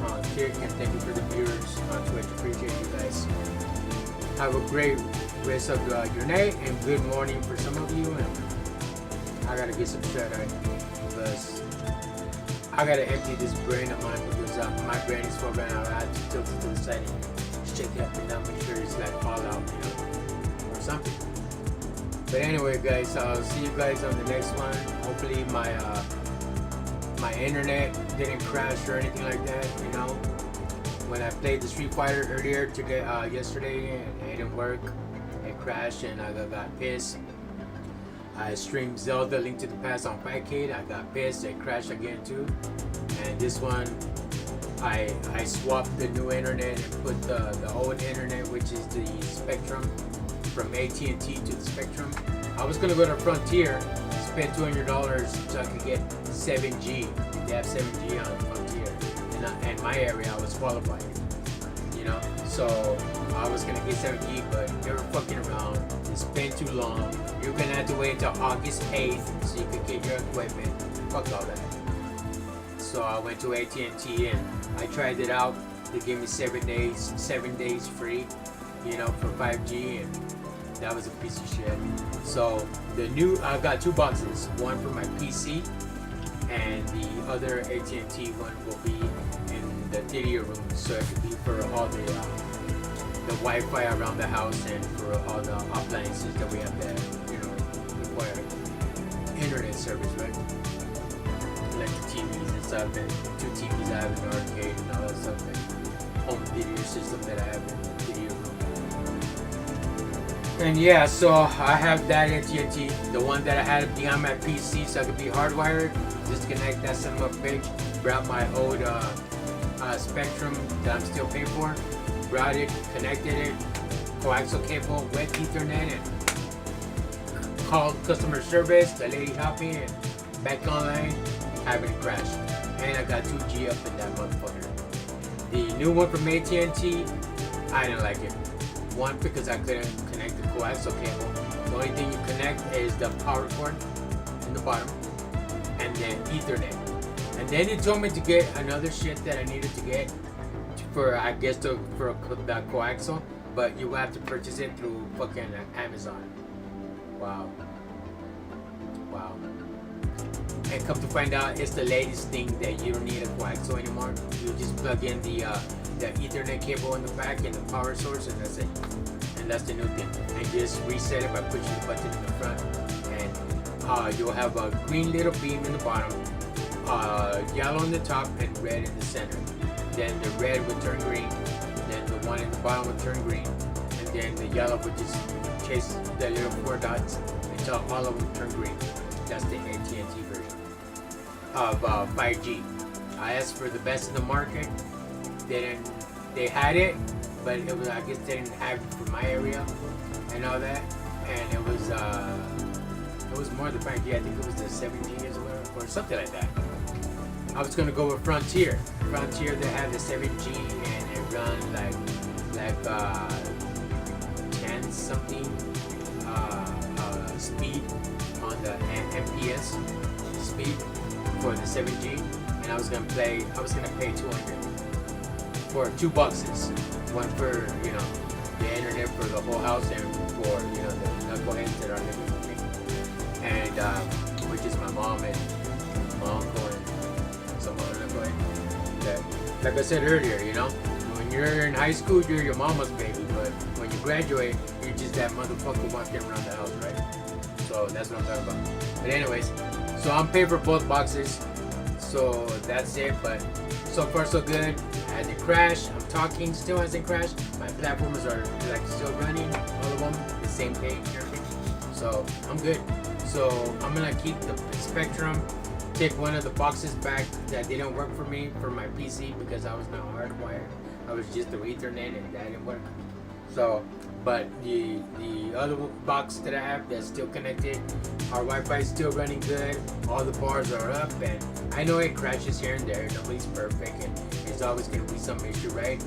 on Kick, and thank you for the viewers on Twitch. Appreciate you guys. Have a great rest of your night and good morning for some of you. And I gotta get some shut eye because I gotta empty this brain of mine because my brain is full right now. I have to tilt it to the side and shake it up and down, make sure it's like all out, you know, or something. But anyway, guys, I'll see you guys on the next one. Hopefully my internet didn't crash or anything like that, you know. When I played the Street Fighter earlier today, yesterday, and it didn't work. It crashed and I got pissed. I streamed Zelda Link to the Past on 5K. I got pissed. It crashed again too. And this one, I swapped the new internet and put the old internet, which is the Spectrum, from AT&T to the Spectrum. I was gonna go to Frontier, spend $200 so I could get 7G. They have 7G on Frontier, and in my area I was qualified. You know, so I was gonna get 7G, but they were fucking around. It's been too long. You're gonna have to wait until August 8th so you could get your equipment. Fuck all that. So I went to AT&T and I tried it out. They gave me 7 days free, you know, for 5G, and that was a piece of shit. So I got 2 boxes, one for my PC, and the other AT&T one will be in the video room, so it could be for all the Wi-Fi around the house and for all the appliances that we have that, you know, require internet service, right? Like the TVs and stuff, and 2 TVs I have in the arcade and all that stuff, and home video system that I have in the video room. And yeah, so I have that AT&T, the one that I had behind my PC, so I could be hardwired. Disconnect that son of a bitch. Brought my old Spectrum that I'm still paying for. Brought it, connected it, coaxial cable, wet Ethernet, and called customer service. The lady helped me and back online, having it crash. And I got 2G up in that motherfucker. The new one from AT&T, I didn't like it. One, because I couldn't connect the coaxial cable. The only thing you connect is the power cord in the bottom, and then Ethernet. And then they told me to get another shit that I needed to get for, I guess, for the coaxial, but you have to purchase it through fucking Amazon. Wow. And come to find out, it's the latest thing that you don't need a coaxial anymore. You just plug in the Ethernet cable in the back and the power source, and that's it. And that's the new thing. And just reset it by pushing the button in the front, and you'll have a green little beam in the bottom, yellow in the top, and red in the center. Then the red would turn green, then the one in the bottom would turn green, and then the yellow would just chase the little 4 dots until all of them turn green. That's the AT&T version of 5G. I asked for the best in the market, they had it, but it was, I guess they didn't have it for my area and all that, and it was more the Frankie. I think it was the 17 years or something like that. I was gonna go with Frontier. Frontier, they have the 7G and it run like 10 something speed on the MPS speed for the 7G, and I was gonna pay $200 for 2 boxes, one for the internet for the whole house and for the knuckleheads that are living with me, and which is my mom and my uncle and some other knucklehead. That, like I said earlier, when you're in high school, you're your mama's baby, but when you graduate, you're just that motherfucker walking around the house, right? So that's what I'm talking about. But anyways, so I'm paying for both boxes, so that's it. But so far so good. Hasn't crashed. I'm talking, still hasn't crashed. My platforms are like still running, all of them, the same page and everything. So I'm good. So I'm gonna keep the Spectrum. Take one of the boxes back that didn't work for me for my PC because I was not hardwired. I was just through Ethernet and that didn't work. So, but the other box that I have that's still connected, our Wi-Fi is still running good. All the bars are up, and I know it crashes here and there. Nobody's perfect, and there's always gonna be some issue, right?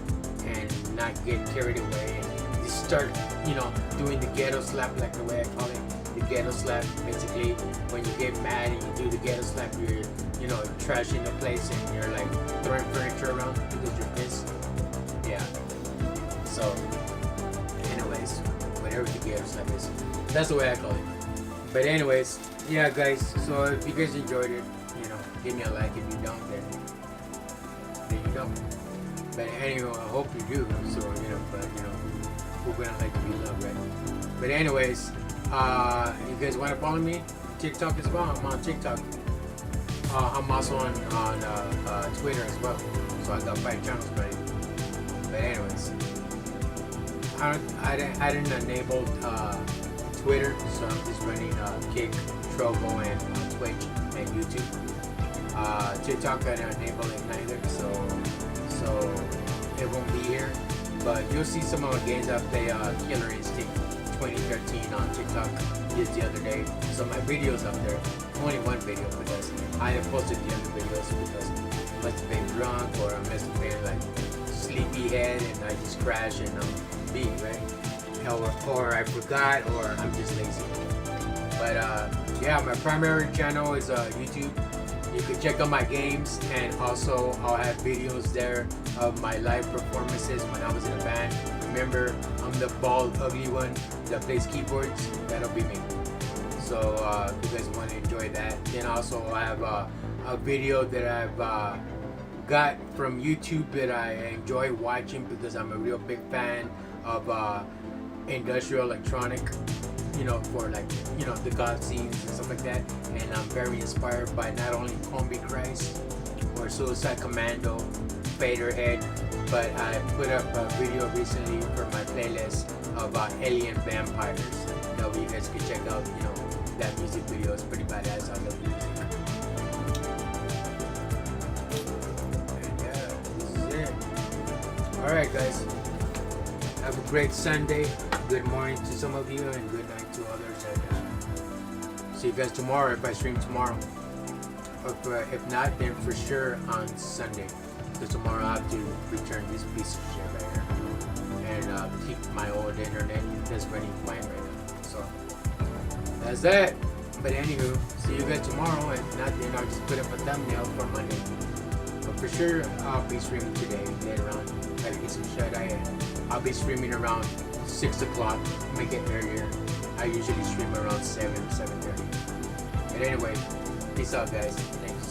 And not get carried away and just start, doing the ghetto slap, like the way I call it. The ghetto slap, basically, when you get mad and you do the ghetto slap, you're, trashing the place and you're like throwing furniture around because you're pissed. Yeah. So, anyways, whatever the ghetto slap is, that's the way I call it. But anyways, yeah, guys. So if you guys enjoyed it, give me a like. If you don't, then you don't. But anyway, I hope you do. So but we're gonna like to be loved, right? But anyways. You guys want to follow me? TikTok as well. I'm on TikTok. I'm also on Twitter as well. So I got 5 channels ready. But anyways, I didn't enable Twitter, so I'm just running Kick, Trovo, and Twitch and YouTube. TikTok I didn't enable it neither, so it won't be here. But you'll see some of my games. I play Killer Instinct 2013 on TikTok just the other day. So my video's up there. Only one video because I have posted the other videos because I must have been drunk or I must have been like sleepyhead and I just crash and I'm beat, right? Or I forgot or I'm just lazy. But yeah, my primary channel is YouTube. You can check out my games, and also I'll have videos there of my live performances when I was in a band. Remember, I'm the bald, ugly one that plays keyboards. That'll be me. So if you guys want to enjoy that, then also I have a video that I've got from YouTube that I enjoy watching because I'm a real big fan of industrial electronic. For like, the god scenes and stuff like that. And I'm very inspired by not only Combi Christ or Suicide Commando, Faderhead, but I put up a video recently for my playlist of Alien Vampires. That you guys can check out, that music video is pretty badass. I love music. And yeah, this is it. Alright guys, have a great Sunday. Good morning to some of you and good night to others. And see you guys tomorrow if I stream tomorrow. If not, then for sure on Sunday. Because tomorrow I have to return this piece of shit right here. And keep my old internet that's running fine right now. So that's that. But anywho, see you guys tomorrow. If not, then I'll just put up a thumbnail for Monday. But for sure, I'll be streaming today later on. Gotta get some shut eye. I'll be streaming around 6 o'clock, make it earlier. I usually stream around 7, 7:30. But anyway, peace out guys. Thanks.